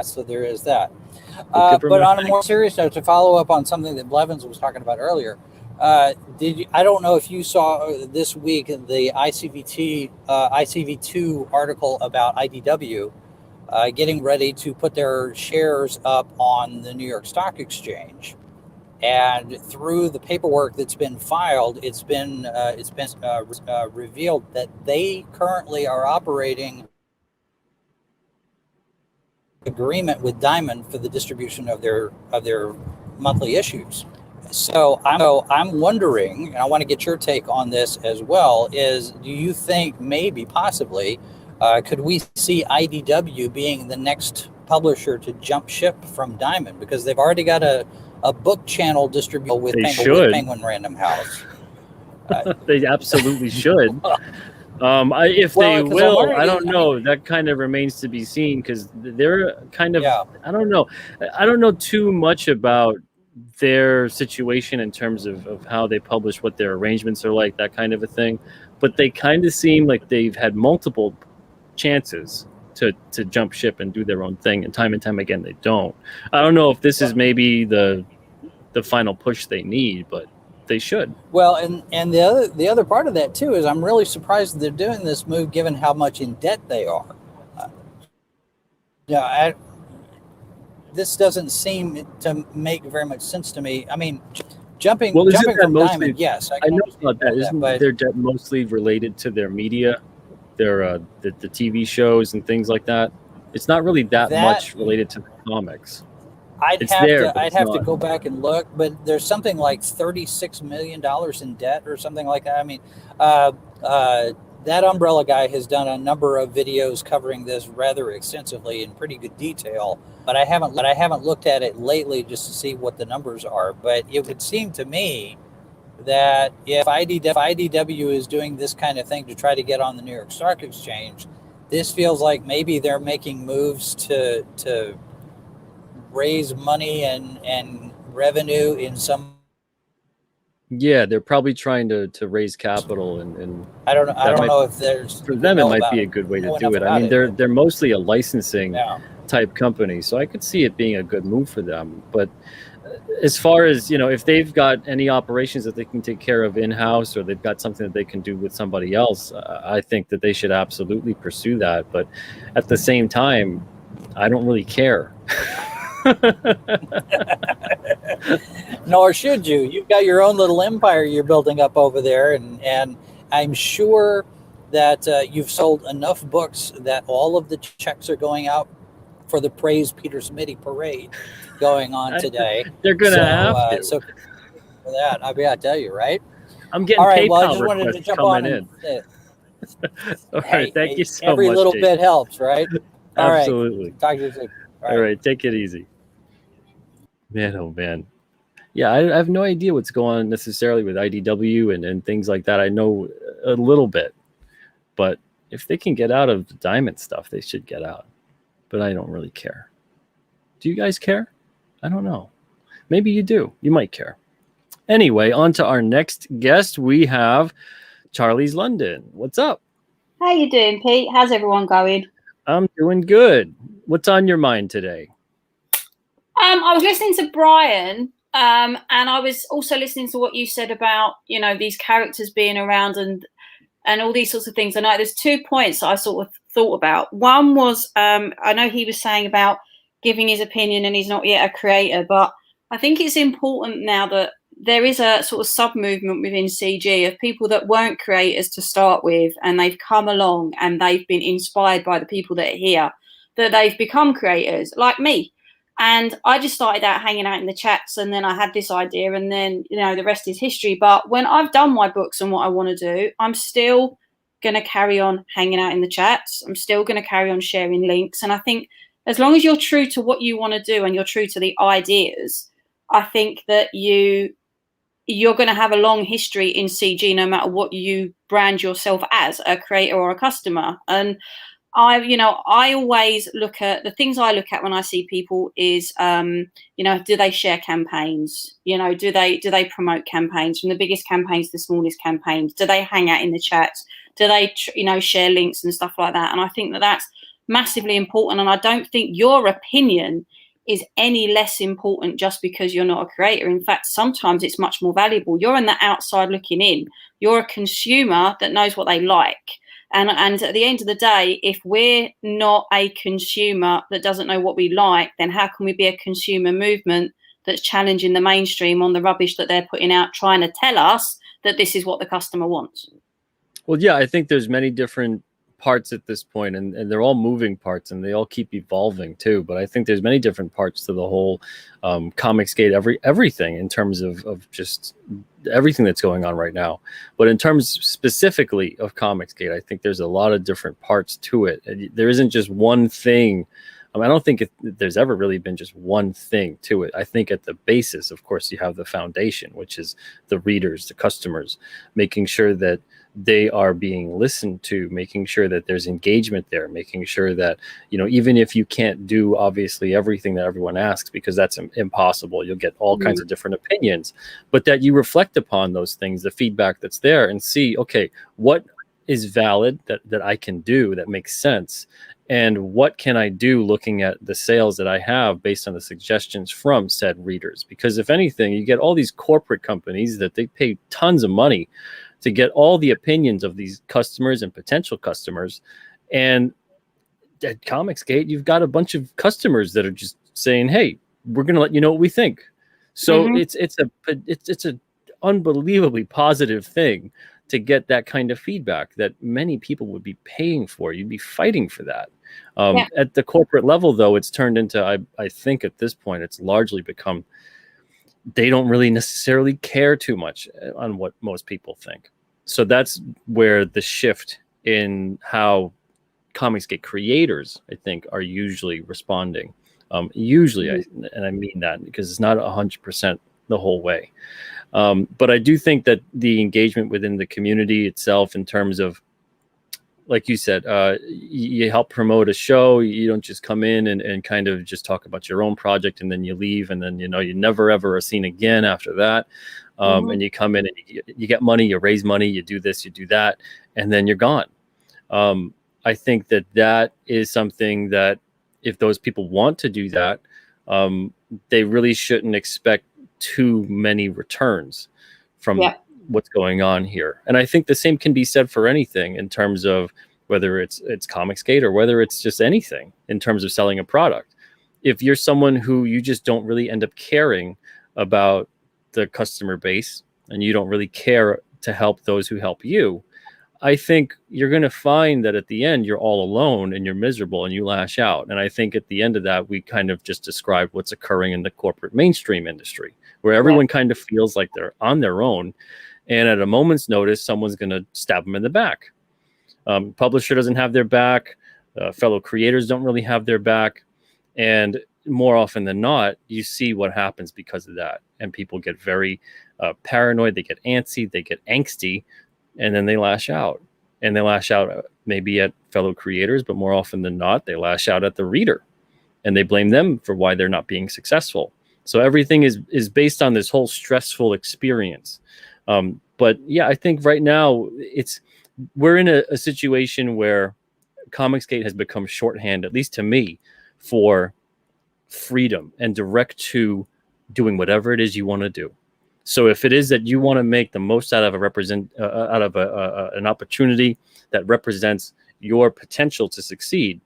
So there is that. But on a more serious note, to follow up on something that Blevins was talking about earlier, I don't know if you saw this week the ICV2 article about IDW getting ready to put their shares up on the New York Stock Exchange, and through the paperwork that's been filed, it's been revealed that they currently are operating agreement with Diamond for the distribution of their monthly issues. So I'm wondering, and I want to get your take on this as well, is do you think maybe possibly could we see IDW being the next publisher to jump ship from Diamond, because they've already got a book channel distribution with Penguin Random House. They absolutely should. If they will, I don't know. That kind of remains to be seen, because they're kind of, I don't know too much about their situation in terms of how they publish, what their arrangements are like, that kind of a thing. But they kind of seem like they've had multiple chances to jump ship and do their own thing, and time again they don't. I don't know if this is maybe the final push they need, but they should. Well, and the other part of that too is I'm really surprised they're doing this move given how much in debt they are. This doesn't seem to make very much sense to me. I mean, jumping from Diamond, yes, I know about that. Isn't their debt mostly related to their media, their the TV shows and things like that? It's not really that much related to the comics. I'd have to go back and look, but there's something like $36 million in debt or something like that. I mean, that Umbrella guy has done a number of videos covering this rather extensively in pretty good detail, but I haven't looked at it lately just to see what the numbers are. But it would seem to me that if IDW is doing this kind of thing to try to get on the New York Stock Exchange, this feels like maybe they're making moves to raise money and revenue in some. Yeah, they're probably trying to raise capital, and I don't know if there's, for them it might be a good way to do it. I mean, they're mostly a licensing type company, so I could see it being a good move for them. But as far as, if they've got any operations that they can take care of in-house, or they've got something that they can do with somebody else, I think that they should absolutely pursue that. But at the same time, I don't really care. Nor should you. You've got your own little empire you're building up over there, and I'm sure that you've sold enough books that all of the checks are going out for the Praise Peter Smitty parade going on today. They're gonna have to. So for that, I tell you, right? I'm getting all right, PayPal well, I just wanted to requests jump coming on in. All Hey, right. Thank you so every much, little Jason. bit helps, right? All right. Absolutely. Talk to you soon. All right. Take it easy. Man, oh man. Yeah, I have no idea what's going on necessarily with IDW and things like that. I know a little bit, but if they can get out of the diamond stuff, they should get out. But I don't really care. Do you guys care? I don't know. Maybe you do. You might care. Anyway, on to our next guest. We have Charlie's London. What's up? How you doing, Pete? How's everyone going? I'm doing good. What's on your mind today? I was listening to Brian, and I was also listening to what you said about, these characters being around and all these sorts of things. I know there's 2 points that I sort of thought about. One was, I know he was saying about giving his opinion and he's not yet a creator, but I think it's important now that there is a sort of sub-movement within CG of people that weren't creators to start with, and they've come along and they've been inspired by the people that are here, that they've become creators, like me. And I just started out hanging out in the chats, and then I had this idea, and then, the rest is history. But when I've done my books and what I want to do, I'm still going to carry on hanging out in the chats. I'm still going to carry on sharing links. And I think as long as you're true to what you want to do and you're true to the ideas, I think that you're going to have a long history in CG, no matter what you brand yourself as, a creator or a customer. And I always look at the things I look at when I see people is, do they share campaigns? Do they promote campaigns, from the biggest campaigns to the smallest campaigns? Do they hang out in the chats? Do they, share links and stuff like that? And I think that that's massively important. And I don't think your opinion is any less important just because you're not a creator. In fact, sometimes it's much more valuable. You're on the outside looking in. You're a consumer that knows what they like. And at the end of the day, if we're not a consumer that doesn't know what we like, then how can we be a consumer movement that's challenging the mainstream on the rubbish that they're putting out, trying to tell us that this is what the customer wants? Well, yeah, I think there's many different parts at this point, and they're all moving parts, and they all keep evolving too. But I think there's many different parts to the whole Comicsgate, everything in terms of just everything that's going on right now. But in terms specifically of Comicsgate, I think there's a lot of different parts to it. And there isn't just one thing. I don't think there's ever really been just one thing to it. I think at the basis, of course, you have the foundation, which is the readers, the customers, making sure that they are being listened to, making sure that there's engagement there, making sure that, even if you can't do obviously everything that everyone asks, because that's impossible, you'll get all kinds of different opinions, but that you reflect upon those things, the feedback that's there, and see, okay, what is valid that I can do that makes sense, and what can I do looking at the sales that I have based on the suggestions from said readers? Because if anything, you get all these corporate companies that they pay tons of money to get all the opinions of these customers and potential customers. And at Comicsgate, you've got a bunch of customers that are just saying, hey, we're going to let you know what we think. So it's a unbelievably positive thing to get that kind of feedback that many people would be paying for. You'd be fighting for that. At the corporate level, though, it's turned into, I think at this point, it's largely become, they don't really necessarily care too much on what most people think. So that's where the shift in how Comicsgate creators, I think, are usually responding. Usually, and I mean that because it's not 100% the whole way. But I do think that the engagement within the community itself, in terms of, like you said, you help promote a show. You don't just come in and kind of just talk about your own project and then you leave, and then, you never ever are seen again after that. And you come in and you get money, you raise money, you do this, you do that, and then you're gone. I think that is something that if those people want to do that, they really shouldn't expect too many returns from what's going on here. And I think the same can be said for anything, in terms of whether it's Comicsgate or whether it's just anything in terms of selling a product. If you're someone who you just don't really end up caring about the customer base, and you don't really care to help those who help you, I think you're going to find that at the end, you're all alone and you're miserable and you lash out. And I think at the end of that, we kind of just described what's occurring in the corporate mainstream industry, where everyone kind of feels like they're on their own. And at a moment's notice, someone's going to stab them in the back. Publisher doesn't have their back. Fellow creators don't really have their back. And more often than not, you see what happens because of that. And people get very paranoid, they get antsy, they get angsty, and then they lash out. And they lash out maybe at fellow creators, but more often than not, they lash out at the reader. And they blame them for why they're not being successful. So everything is based on this whole stressful experience. But yeah, I think right now we're in a situation where Comicsgate has become shorthand, at least to me, for freedom and direct to doing whatever it is you want to do. So if it is that you want to make the most out of an opportunity that represents your potential to succeed,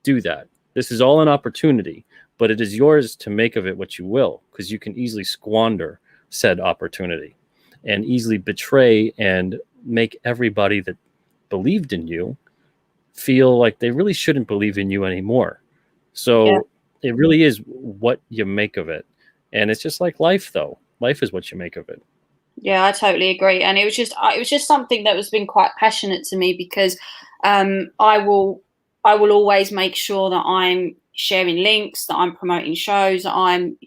do that. This is all an opportunity, but it is yours to make of it what you will, because you can easily squander said opportunity and easily betray and make everybody that believed in you feel like they really shouldn't believe in you anymore. So it really is what you make of it. And it's just like life, though. Life is what you make of it. Yeah, I totally agree. And it was just something that has been quite passionate to me, because I will always make sure that I'm sharing links, that I'm promoting shows, that I'm,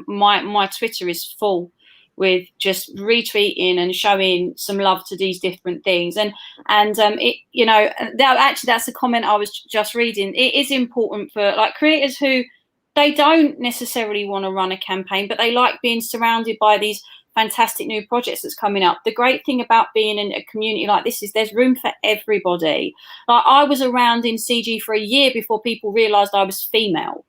my Twitter is full with just retweeting and showing some love to these different things. And that's a comment I was just reading. It is important for like creators who they don't necessarily want to run a campaign, but they like being surrounded by these fantastic new projects that's coming up. The great thing about being in a community like this is there's room for everybody. Like I was around in CG for a year before people realized I was female,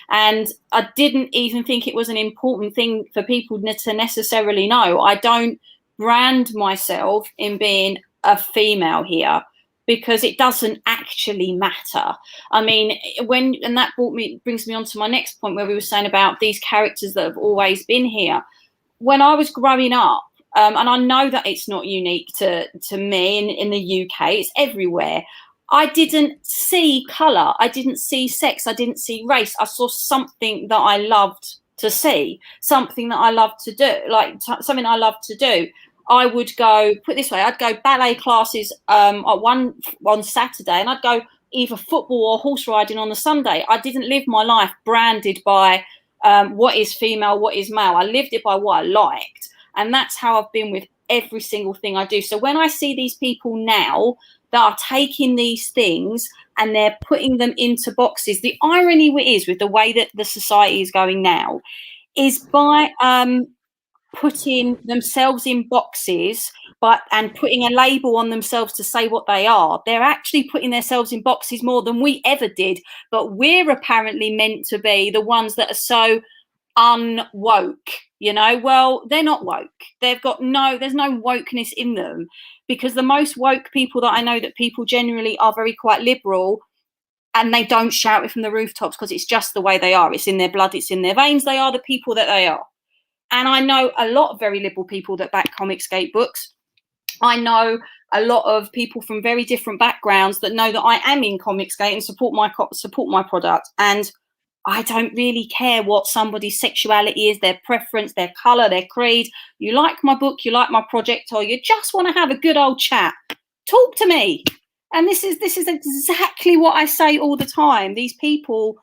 and I didn't even think it was an important thing for people to necessarily know. I don't brand myself in being a female here, because it doesn't actually matter. I mean, and that brings me on to my next point, where we were saying about these characters that have always been here. When I was growing up, and I know that it's not unique to me in the UK, it's everywhere. I didn't see colour, I didn't see sex, I didn't see race. I saw something that I loved to see, something that I loved to do, something I loved to do. I would go, put it this way, I'd go ballet classes on Saturday, and I'd go either football or horse riding on the Sunday. I didn't live my life branded by what is female, what is male. I lived it by what I liked. And that's how I've been with every single thing I do. So when I see these people now that are taking these things and they're putting them into boxes, the irony is with the way that the society is going now is by putting themselves in boxes and putting a label on themselves to say what they are. They're actually putting themselves in boxes more than we ever did. But we're apparently meant to be the ones that are so unwoke, well, they're not woke. There's no wokeness in them, because the most woke people that I know, that people generally are very quite liberal, and they don't shout it from the rooftops because it's just the way they are. It's in their blood, it's in their veins. They are the people that they are. And I know a lot of very liberal people that back Comicsgate books. I know a lot of people from very different backgrounds that know that I am in Comicsgate and support my product. And I don't really care what somebody's sexuality is, their preference, their colour, their creed. You like my book, you like my project, or you just want to have a good old chat, talk to me. And this is exactly what I say all the time. These people,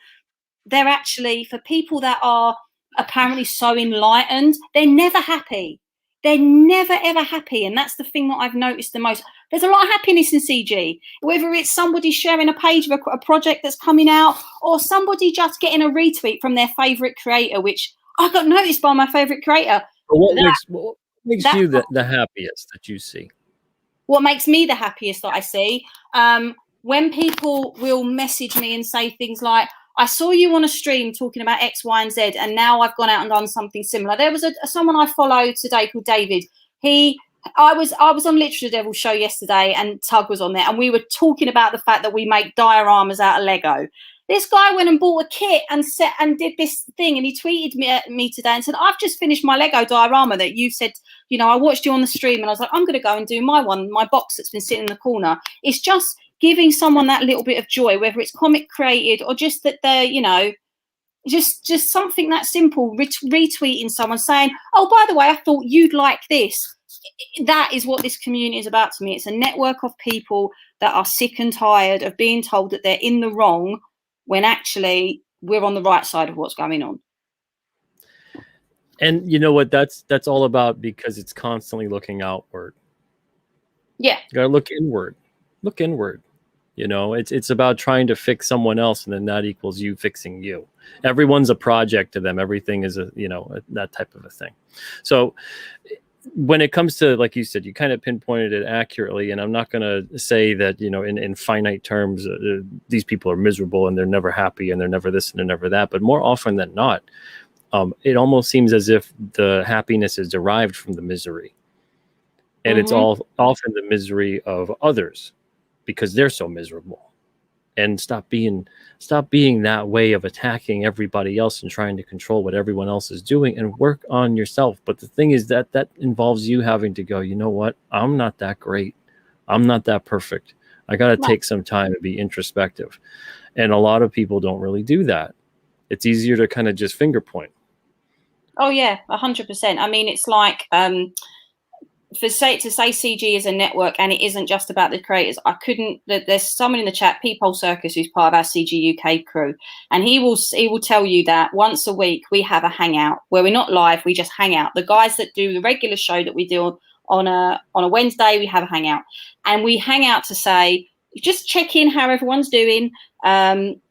they're actually, for people that are apparently so enlightened, they're never happy. They're never ever happy. And that's the thing that I've noticed the most. There's a lot of happiness in CG, whether it's somebody sharing a page of a project that's coming out, or somebody just getting a retweet from their favorite creator, which I got noticed by my favorite creator. What makes you the happiest that you see? What makes me the happiest that I see? When people will message me and say things like, I saw you on a stream talking about X, Y, and Z, and now I've gone out and done something similar. There was someone I follow today called David. I was on Literature Devil show yesterday, and Tug was on there, and we were talking about the fact that we make dioramas out of Lego. This guy went and bought a kit and did this thing, and he tweeted me today and said, I've just finished my Lego diorama that you said, I watched you on the stream, and I was like, I'm going to go and do my box that's been sitting in the corner. It's just giving someone that little bit of joy, whether it's comic created or just that they're, just something that simple, retweeting someone saying, oh, by the way, I thought you'd like this. that is what this community is about to me. It's a network of people that are sick and tired of being told that they're in the wrong when actually we're on the right side of what's going on. And you know what that's all about, because it's constantly looking outward. Yeah. You gotta look inward. Look inward. You know, it's about trying to fix someone else, and then that equals you fixing you. Everyone's a project to them. Everything is that type of a thing. So when it comes to, like you said, you kind of pinpointed it accurately, and I'm not going to say that, in finite terms, these people are miserable and they're never happy and they're never this and they're never that. But more often than not, it almost seems as if the happiness is derived from the misery. And it's all often the misery of others because they're so miserable. And stop being that way of attacking everybody else and trying to control what everyone else is doing, and work on yourself. But the thing is that involves you having to go, you know what? I'm not that great. I'm not that perfect. I got to take some time to be introspective. And a lot of people don't really do that. It's easier to kind of just finger point. Oh yeah, 100%. I mean, it's like, to say CG is a network, and it isn't just about the creators. There's someone in the chat, Peephole Circus, who's part of our CG UK crew, and he will tell you that once a week we have a hangout where we're not live, we just hang out. The guys that do the regular show that we do on a Wednesday, we have a hangout, and we hang out to say, just check in how everyone's doing,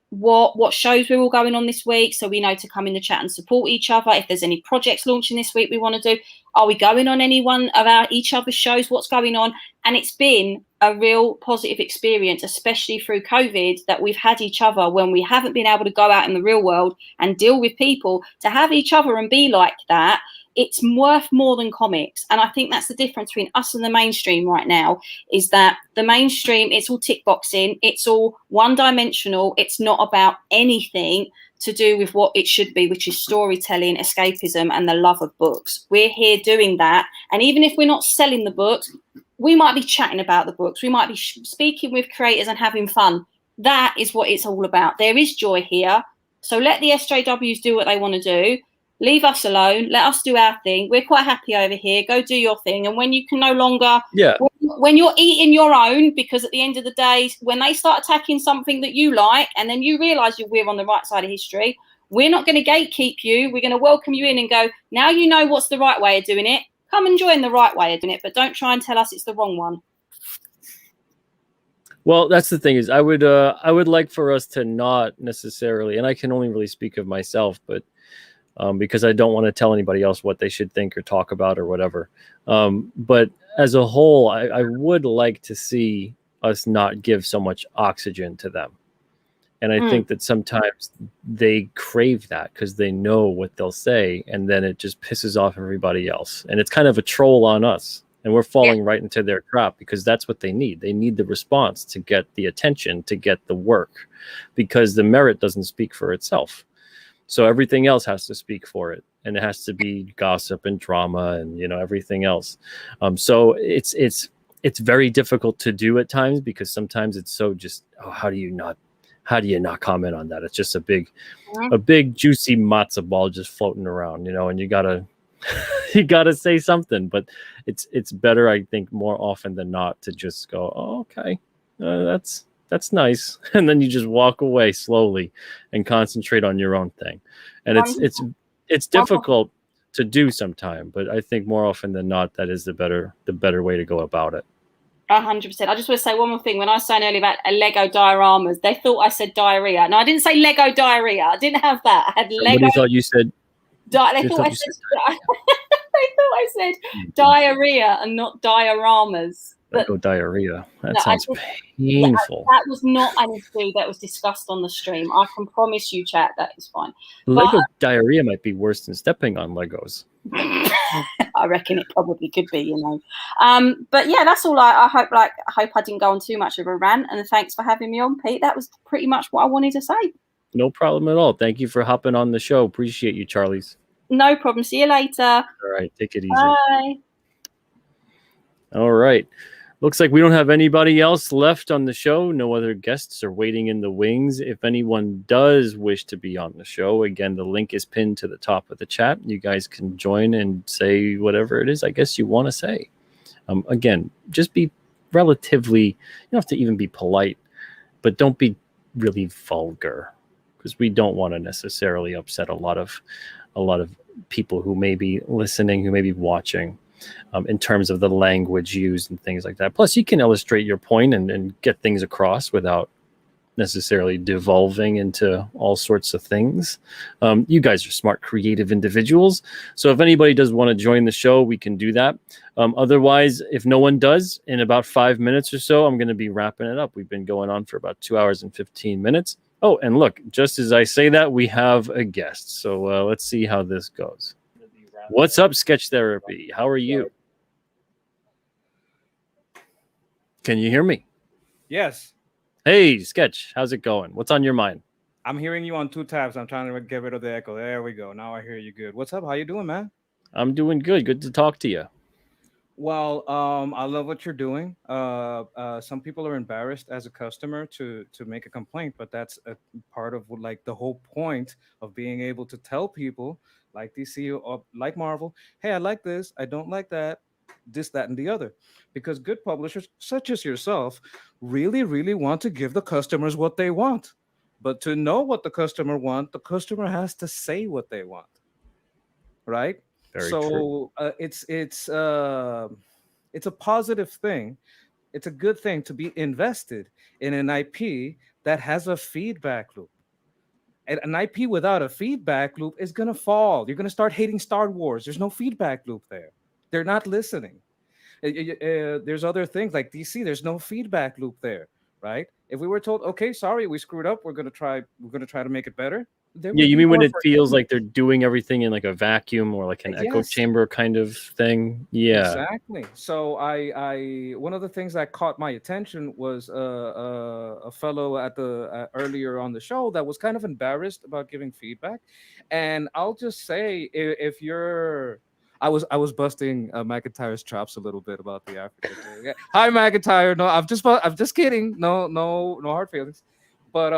what shows we're all going on this week, so we know to come in the chat and support each other. If there's any projects launching this week we want to do, are we going on any one of each other's shows, what's going on? And it's been a real positive experience, especially through COVID, that we've had each other when we haven't been able to go out in the real world and deal with people. To have each other and be like that, it's worth more than comics. And I think that's the difference between us and the mainstream right now, is that the mainstream, it's all tick boxing, it's all one dimensional, it's not about anything to do with what it should be, which is storytelling, escapism, and the love of books. We're here doing that. And even if we're not selling the books, we might be chatting about the books. We might be speaking with creators and having fun. That is what it's all about. There is joy here. So let the SJWs do what they want to do. Leave us alone. Let us do our thing. We're quite happy over here. Go do your thing. And when you can no longer, when you're eating your own, because at the end of the day, when they start attacking something that you like, and then you realise we're on the right side of history, we're not going to gatekeep you. We're going to welcome you in and go, now you know what's the right way of doing it. Come and join the right way of doing it, but don't try and tell us it's the wrong one. Well, that's the thing is, I would like for us to not necessarily, and I can only really speak of myself, but because I don't want to tell anybody else what they should think or talk about or whatever. But as a whole, I would like to see us not give so much oxygen to them. And I think that sometimes they crave that because they know what they'll say, and then it just pisses off everybody else. And it's kind of a troll on us. And we're falling right into their trap, because that's what they need. They need the response to get the attention, to get the work, because the merit doesn't speak for itself. So everything else has to speak for it, and it has to be gossip and drama and everything else. So it's very difficult to do at times, because sometimes it's so just, how do you not comment on that? It's just a big juicy matzo ball just floating around, and you gotta say something. But it's better, I think, more often than not, to just go, oh, okay, that's nice, and then you just walk away slowly and concentrate on your own thing. And it's difficult to do sometimes, but I think more often than not, that is the better way to go about it. 100%. I just want to say one more thing. When I was saying earlier about Lego dioramas, they thought I said diarrhea. No, I didn't say Lego diarrhea. I didn't have that. I had Lego. Somebody thought you said. They thought I said. They thought I said diarrhea and not dioramas. Lego diarrhea. That sounds painful. That was not an issue that was discussed on the stream. I can promise you, chat, that is fine. Lego diarrhea might be worse than stepping on Legos. I reckon it probably could be, But yeah, that's all. I hope I didn't go on too much of a rant. And thanks for having me on, Pete. That was pretty much what I wanted to say. No problem at all. Thank you for hopping on the show. Appreciate you, Charlies. No problem. See you later. All right. Take it easy. Bye. All right. Looks like we don't have anybody else left on the show. No other guests are waiting in the wings. If anyone does wish to be on the show, again, the link is pinned to the top of the chat. You guys can join and say whatever it is I guess you want to say. Again, just be relatively, you don't have to even be polite, but don't be really vulgar, because we don't want to necessarily upset a lot of people who may be listening, who may be watching, in terms of the language used and things like that. Plus, you can illustrate your point and get things across without necessarily devolving into all sorts of things. You guys are smart, creative individuals. So if anybody does want to join the show, we can do that. Otherwise, if no one does, in about 5 minutes or so, I'm going to be wrapping it up. We've been going on for about 2 hours and 15 minutes. Oh, and look, just as I say that, we have a guest. So let's see how this goes. What's up, Sketch Therapy? How are you? Can you hear me? Yes. Hey, Sketch, how's it going? What's on your mind? I'm hearing you on 2 tabs. I'm trying to get rid of the echo. There we go. Now I hear you good. What's up? How you doing, man? I'm doing good. Good to talk to you. Well, I love what you're doing. Some people are embarrassed as a customer to make a complaint, but that's a part of like the whole point of being able to tell people like DC or like Marvel, hey, I like this, I don't like that, this, that, and the other. Because good publishers, such as yourself, really, really want to give the customers what they want. But to know what the customer wants, the customer has to say what they want, right? Very true. So it's a positive thing. It's a good thing to be invested in an IP that has a feedback loop. And an IP without a feedback loop is gonna fall. You're gonna start hating Star Wars. There's no feedback loop there. They're not listening. There's other things like DC. There's no feedback loop there, right? If we were told, okay, sorry, we screwed up. We're gonna try to make it better. There Yeah, would you be mean when more it feels forgiveness. like they're doing everything in like a vacuum or like an echo Yes. chamber kind of thing? Yeah. Exactly. So I one of the things that caught my attention was a fellow at the earlier on the show that was kind of embarrassed about giving feedback, and I'll just say if you're I was busting McIntyre's chops a little bit about the African thing. Yeah. Hi McIntyre. No, I'm just kidding. No hard feelings. But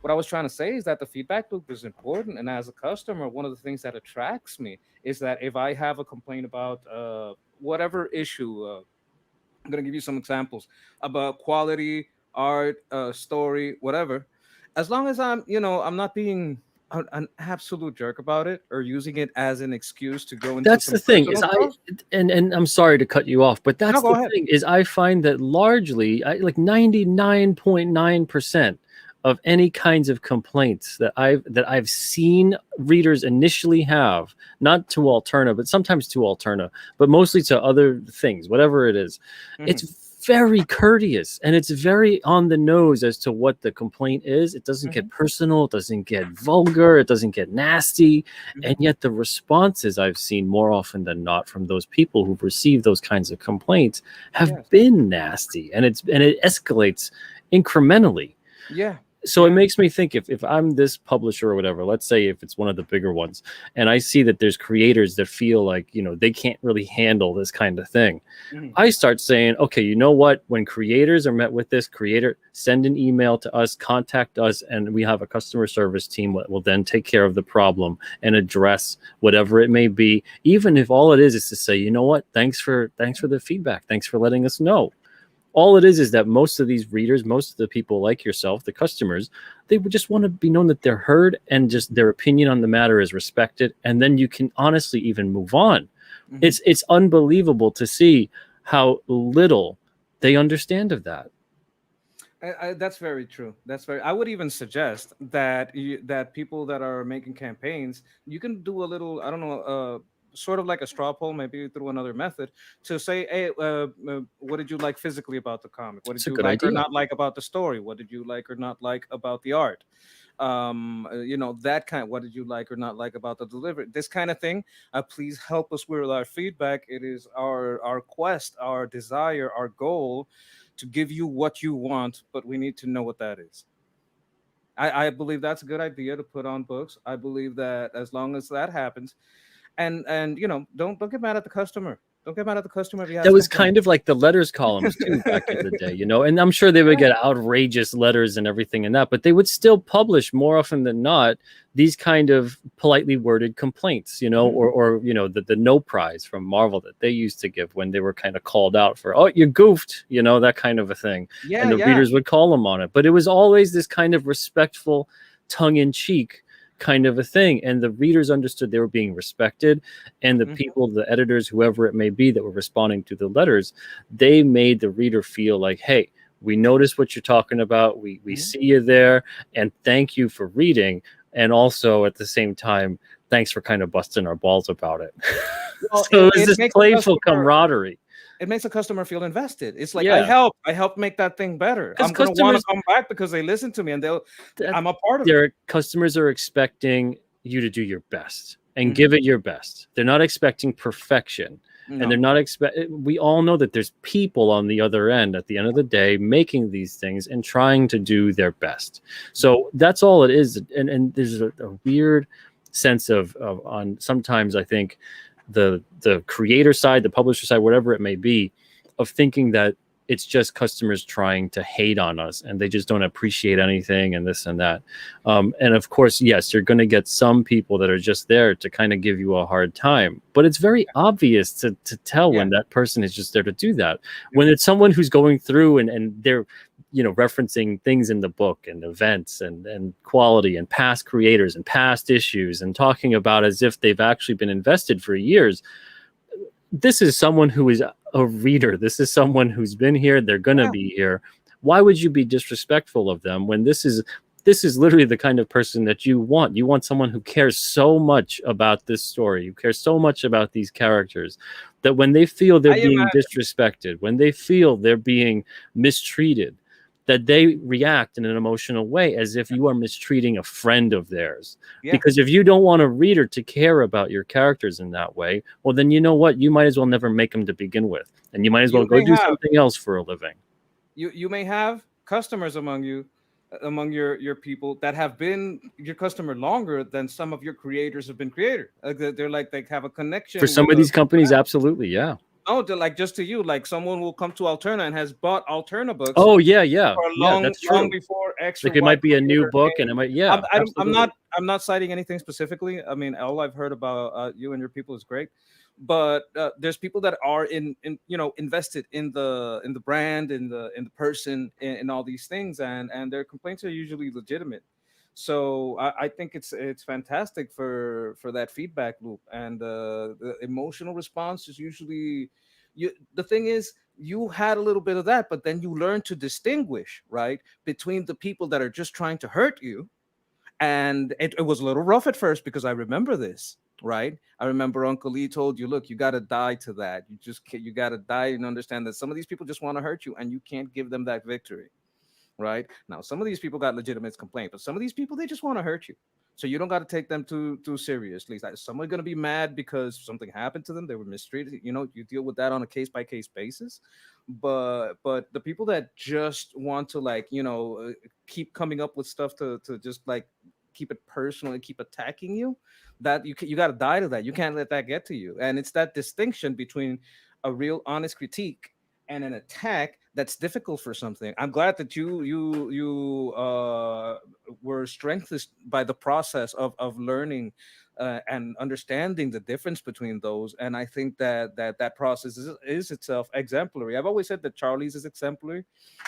what I was trying to say is that the feedback loop is important, and as a customer, one of the things that attracts me is that if I have a complaint about whatever issue, I'm gonna give you some examples about quality, art, story, whatever. As long as I'm not being an absolute jerk about it or using it as an excuse to go into That's some the thing is personal stuff. and I'm sorry to cut you off, but No, that's go the ahead. thing is I find that largely like 99.9% of any kinds of complaints that I've seen readers initially have, not to Alterna, but sometimes to Alterna, but mostly to other things, whatever it is, it's very courteous and it's very on the nose as to what the complaint is. It doesn't get personal, it doesn't get vulgar, it doesn't get nasty. And yet the responses I've seen more often than not from those people who've received those kinds of complaints have been nasty, and it escalates incrementally. Yeah. So it makes me think if I'm this publisher or whatever, let's say if it's one of the bigger ones, and I see that there's creators that feel like, they can't really handle this kind of thing. I start saying, okay, you know what? When creators are met with this, creator, send an email to us, contact us, and we have a customer service team that will then take care of the problem and address whatever it may be. Even if all it is to say, you know what? Thanks for the feedback. Thanks for letting us know. All it is that most of these readers, most of the people like yourself, the customers, they would just want to be known that they're heard and just their opinion on the matter is respected. And then you can honestly even move on. It's unbelievable to see how little they understand of that. That's very true. I would even suggest that that people that are making campaigns, you can do a little, I don't know, sort of like a straw poll, maybe through another method, to say, hey, what did you like physically about the comic? What did It's a you good like or idea. not like about the story? What did you like or not like about the art? That kind. What did you like or not like about the delivery? This kind of thing. Please help us with our feedback. It is our quest, our desire, our goal to give you what you want, but we need to know what that is. I believe that's a good idea to put on books. I believe that as long as that happens, and don't get mad at the customer. Don't get mad at the customer if he has That was complaints. kind of like the letters columns too back in the day, and I'm sure they would get outrageous letters and everything in that, but they would still publish more often than not these kind of politely worded complaints, or the no prize from Marvel that they used to give when they were kind of called out for, oh, you goofed, that kind of a thing. Yeah, and the readers would call them on it, but it was always this kind of respectful, tongue-in-cheek kind of a thing, and the readers understood they were being respected, and the people, the editors, whoever it may be that were responding to the letters, they made the reader feel like, hey, we notice what you're talking about, we see you there, and thank you for reading, and also at the same time, thanks for kind of busting our balls about it. Well, So it was this makes playful camaraderie. It makes a customer feel invested. It's like, Yeah. I helped make that thing better. I'm going to want customers- to come back because they listen to me and I'm a part of it. Their customers are expecting you to do your best and give it your best. They're not expecting perfection. No. And they're not we all know that there's people on the other end at the end of the day making these things and trying to do their best. So that's all it is. And there's a weird sense of on sometimes I think the creator side, the publisher side, whatever it may be, of thinking that it's just customers trying to hate on us and they just don't appreciate anything and this and that. And of course, yes, you're going to get some people that are just there to kind of give you a hard time, but it's very obvious to tell when that person is just there to do that. When it's someone who's going through and they're, referencing things in the book and events and quality and past creators and past issues and talking about as if they've actually been invested for years. This is someone who is a reader. This is someone who's been here. They're going to be here. Why would you be disrespectful of them when this is literally the kind of person that you want? You want someone who cares so much about this story, who cares so much about these characters, that when they feel they're being disrespected, when they feel they're being mistreated, that they react in an emotional way as if you are mistreating a friend of theirs. Yeah. Because if you don't want a reader to care about your characters in that way, well, then you know what? You might as well never make them to begin with. And you might as well go do something else for a living. You may have customers among your people that have been your customer longer than some of your creators have been creator. They're like, they have a connection. For some of these companies, absolutely, yeah. Oh, like just to you, like someone will come to Alterna and has bought Alterna books. Oh yeah. For that's true. Long before X. Like it might be a new book, and it might I'm not citing anything specifically. I mean, all I've heard about you and your people is great, but there's people that are invested in the brand, in the person, in all these things, and their complaints are usually legitimate. So I think it's fantastic for that feedback loop, and the emotional response is usually the thing is you had a little bit of that, but then you learn to distinguish between the people that are just trying to hurt you, and it was a little rough at first because I remember this. Right, I remember Uncle Lee told you, look, you got to die to that. You got to die and understand that some of these people just want to hurt you, and you can't give them that victory. Right now, some of these people got legitimate complaints, but some of these people, they just want to hurt you. So you don't got to take them too seriously. Like, someone's going to be mad because something happened to them, they were mistreated. You deal with that on a case-by-case basis. But the people that just want to keep coming up with stuff to just keep it personal and keep attacking you, that you got to die to that. You can't let that get to you. And it's that distinction between a real honest critique and an attack that's difficult for something. I'm glad that you were strengthened by the process of learning and understanding the difference between those. And I think that process is itself exemplary. I've always said that Charlie's is exemplary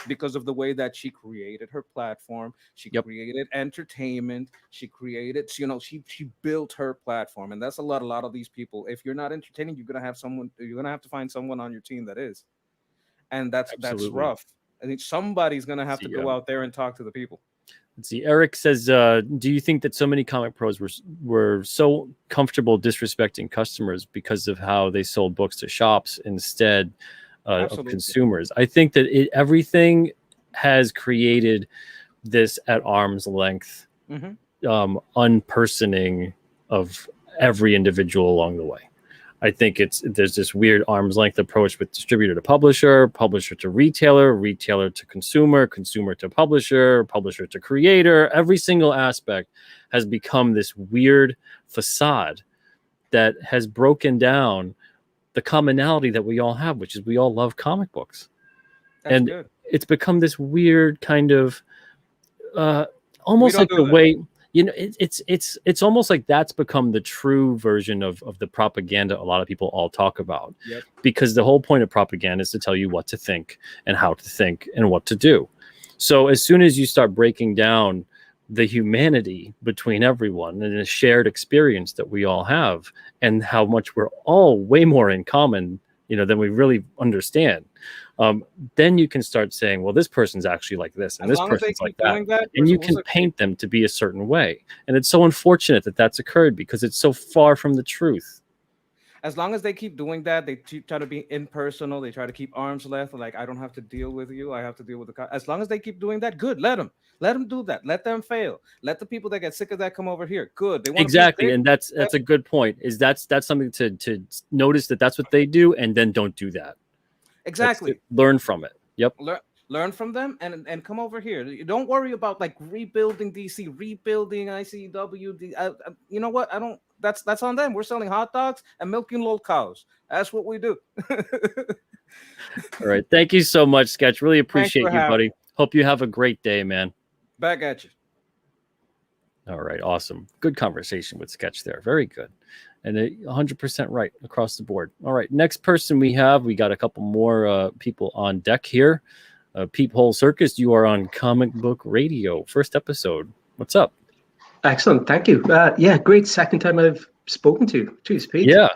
because of the way that she created her platform. She created entertainment. She created, she built her platform. And that's a lot of these people. If you're not entertaining, you're going to have to find someone on your team that is. And that's rough. I think somebody's going to have to go out there and talk to the people. Let's see. Eric says, do you think that so many comic pros were so comfortable disrespecting customers because of how they sold books to shops instead of consumers? I think that everything has created this at arm's length unpersoning of every individual along the way. I think there's this weird arm's length approach with distributor to publisher, publisher to retailer, retailer to consumer, consumer to publisher, publisher to creator. Every single aspect has become this weird facade that has broken down the commonality that we all have, which is we all love comic books. That's And good. it's become this weird kind of almost don't like do the that. way, you know, it's almost like that's become the true version of the propaganda a lot of people all talk about. Yep. Because the whole point of propaganda is to tell you what to think and how to think and what to do. So as soon as you start breaking down the humanity between everyone and a shared experience that we all have, and how much we're all way more in common, you know, than we really understand, then you can start saying, well, this person's actually like this and As this long as they person's like keep that, doing that, and you can paint them to be a certain way. And it's so unfortunate that that's occurred, because it's so far from the truth. As long as they keep doing that, they try to be impersonal. They try to keep arms length. Like, I don't have to deal with you. I have to deal with the. As long as they keep doing that, good. Let them do that. Let them fail. Let the people that get sick of that come over here. Good. They want Exactly, and that's a good point. Is that's something to notice, that that's what they do, and then don't do that. Exactly. Learn from it. Yep. Learn from them and come over here. You don't worry about like rebuilding DC, rebuilding ICW. You know what? I don't. That's on them. We're selling hot dogs and milking little cows. That's what we do. All right. Thank you so much, Sketch. Really appreciate you, buddy. Hope you have a great day, man. Back at you. All right. Awesome. Good conversation with Sketch there. Very good. And 100% right across the board. All right. Next person we got a couple more people on deck here. Peephole Circus, you are on Comic Book Radio. First episode. What's up? Excellent. Thank you. Yeah, great. Second time I've spoken to you, Pete. Yeah.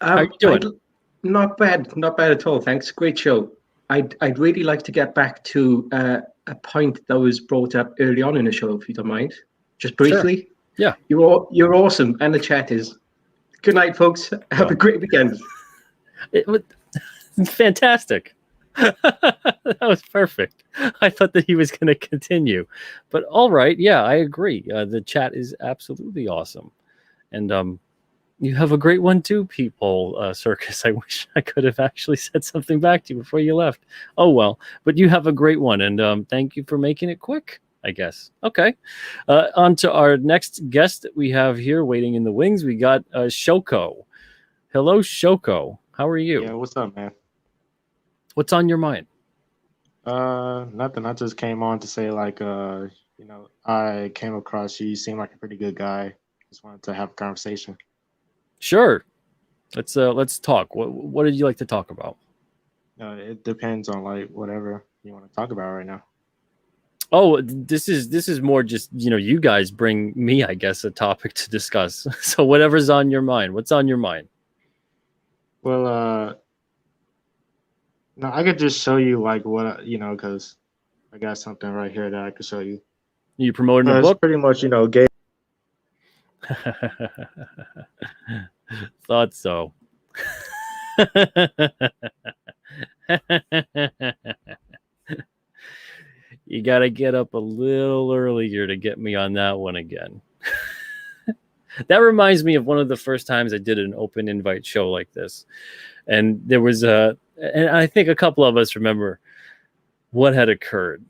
How you doing? Not bad. Not bad at all. Thanks. Great show. I'd really like to get back to a point that was brought up early on in the show, if you don't mind. Just briefly. Sure. Yeah. You're awesome. And the chat is. Good night, folks. Have a great weekend. It was fantastic. That was perfect. I thought that he was going to continue, but all right. Yeah, I agree. The chat is absolutely awesome. And you have a great one too, Peephole Circus. I wish I could have actually said something back to you before you left. Oh, well, but you have a great one. And thank you for making it quick, I guess. Okay. On to our next guest that we have here waiting in the wings. We got Shoko. Hello, Shoko. How are you? Yeah, what's up, man? What's on your mind? Nothing. I just came on to say, like, you know, I came across you. You seem like a pretty good guy. Just wanted to have a conversation. Sure. Let's talk. What did you like to talk about? It depends on like whatever you want to talk about right now. Oh, this is more just, you know, you guys bring me, I guess, a topic to discuss. So whatever's on your mind. What's on your mind? Well, no, I could just show you like what you know, because I got something right here that I could show you. You promoting a It's book? pretty much, you know, gay. Thought so. You got to get up a little earlier to get me on that one again. That reminds me of one of the first times I did an open invite show like this. And there was and I think a couple of us remember what had occurred.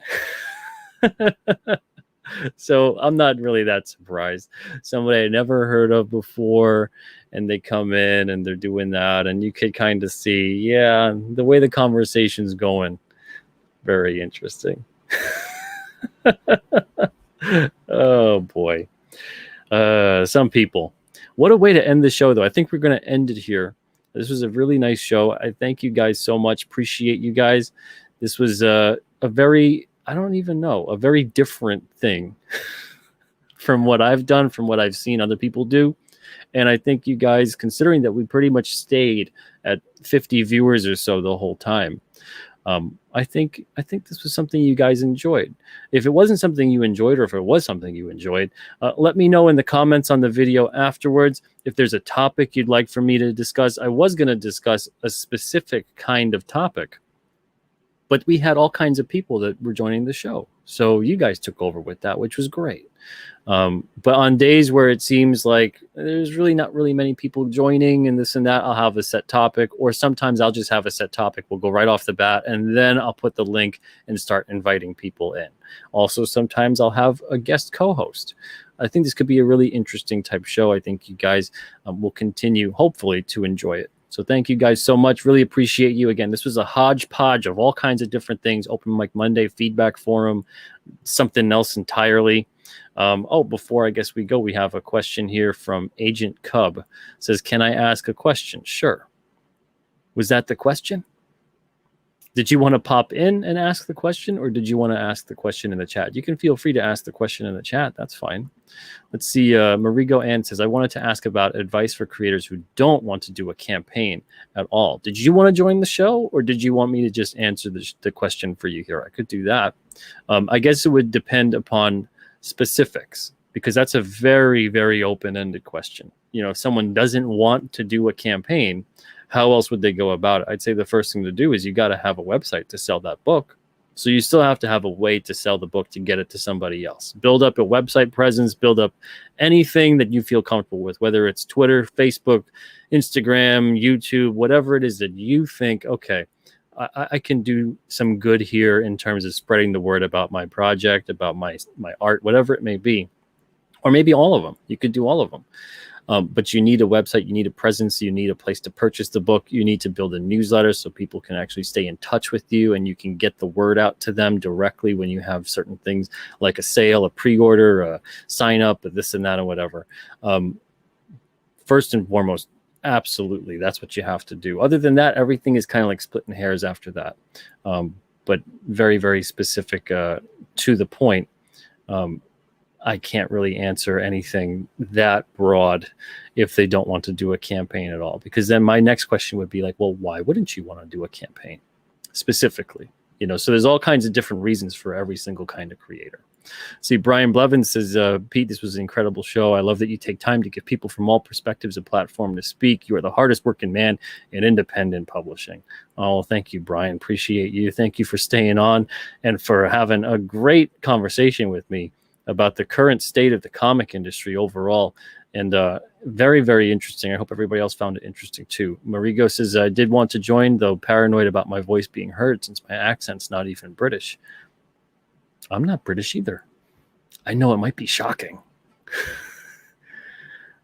So I'm not really that surprised. Somebody I never heard of before, and they come in and they're doing that, and you could kind of see, yeah, the way the conversation's going, very interesting. Oh boy. Some people. What a way to end the show, though. I think we're going to end it here. This was a really nice show. I thank you guys so much. Appreciate you guys. This was a very, I don't even know, a very different thing from what I've done, from what I've seen other people do. And I think you guys, considering that we pretty much stayed at 50 viewers or so the whole time, I think this was something you guys enjoyed. If it wasn't something you enjoyed, or if it was something you enjoyed, let me know in the comments on the video afterwards. If there's a topic you'd like for me to discuss, I was going to discuss a specific kind of topic, but we had all kinds of people that were joining the show. So you guys took over with that, which was great. But on days where it seems like there's really not really many people joining and this and that, I'll have a set topic, or sometimes I'll just have a set topic. We'll go right off the bat, and then I'll put the link and start inviting people in. Also, sometimes I'll have a guest co-host. I think this could be a really interesting type show. I think you guys will continue, hopefully, to enjoy it. So thank you guys so much. Really appreciate you. Again, this was a hodgepodge of all kinds of different things. Open Mic Monday, feedback forum, something else entirely. Before I guess we go, we have a question here from Agent Cub. It says, can I ask a question? Sure. Was that the question? Did you want to pop in and ask the question, or did you want to ask the question in the chat? You can feel free to ask the question in the chat. That's fine. Let's see. Marigo Ann says, I wanted to ask about advice for creators who don't want to do a campaign at all. Did you want to join the show, or did you want me to just answer the question for you here? I could do that. I guess it would depend upon specifics, because that's a very, very open-ended question. You know, if someone doesn't want to do a campaign, how else would they go about it? I'd say the first thing to do is you got to have a website to sell that book. So you still have to have a way to sell the book to get it to somebody else. Build up a website presence, build up anything that you feel comfortable with, whether it's Twitter, Facebook, Instagram, YouTube, whatever it is that you think, okay, I can do some good here in terms of spreading the word about my project, about my art, whatever it may be. Or maybe all of them. You could do all of them. But you need a website, you need a presence, you need a place to purchase the book, you need to build a newsletter so people can actually stay in touch with you and you can get the word out to them directly when you have certain things like a sale, a pre-order, a sign up, this and that and whatever. First and foremost, absolutely, that's what you have to do. Other than that, everything is kind of like splitting hairs after that. But very, very specific to the point. I can't really answer anything that broad if they don't want to do a campaign at all, because then my next question would be like, well, why wouldn't you want to do a campaign specifically? You know, so there's all kinds of different reasons for every single kind of creator. See, Brian Blevins says, Pete, this was an incredible show. I love that you take time to give people from all perspectives a platform to speak. You are the hardest working man in independent publishing. Oh, thank you, Brian. Appreciate you. Thank you for staying on and for having a great conversation with me about the current state of the comic industry overall. And very, very interesting. I hope everybody else found it interesting too. Marigo says, I did want to join, though paranoid about my voice being heard since my accent's not even British. I'm not British either. I know it might be shocking.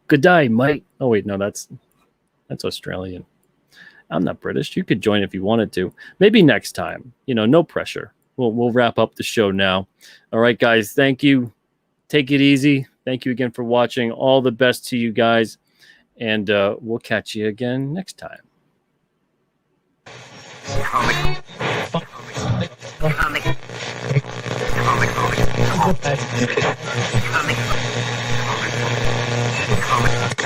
Good day, mate. Oh, wait, no, that's Australian. I'm not British. You could join if you wanted to. Maybe next time. You know, no pressure. We'll wrap up the show now. All right, guys. Thank you. Take it easy. Thank you again for watching. All the best to you guys. And we'll catch you again next time. Comic.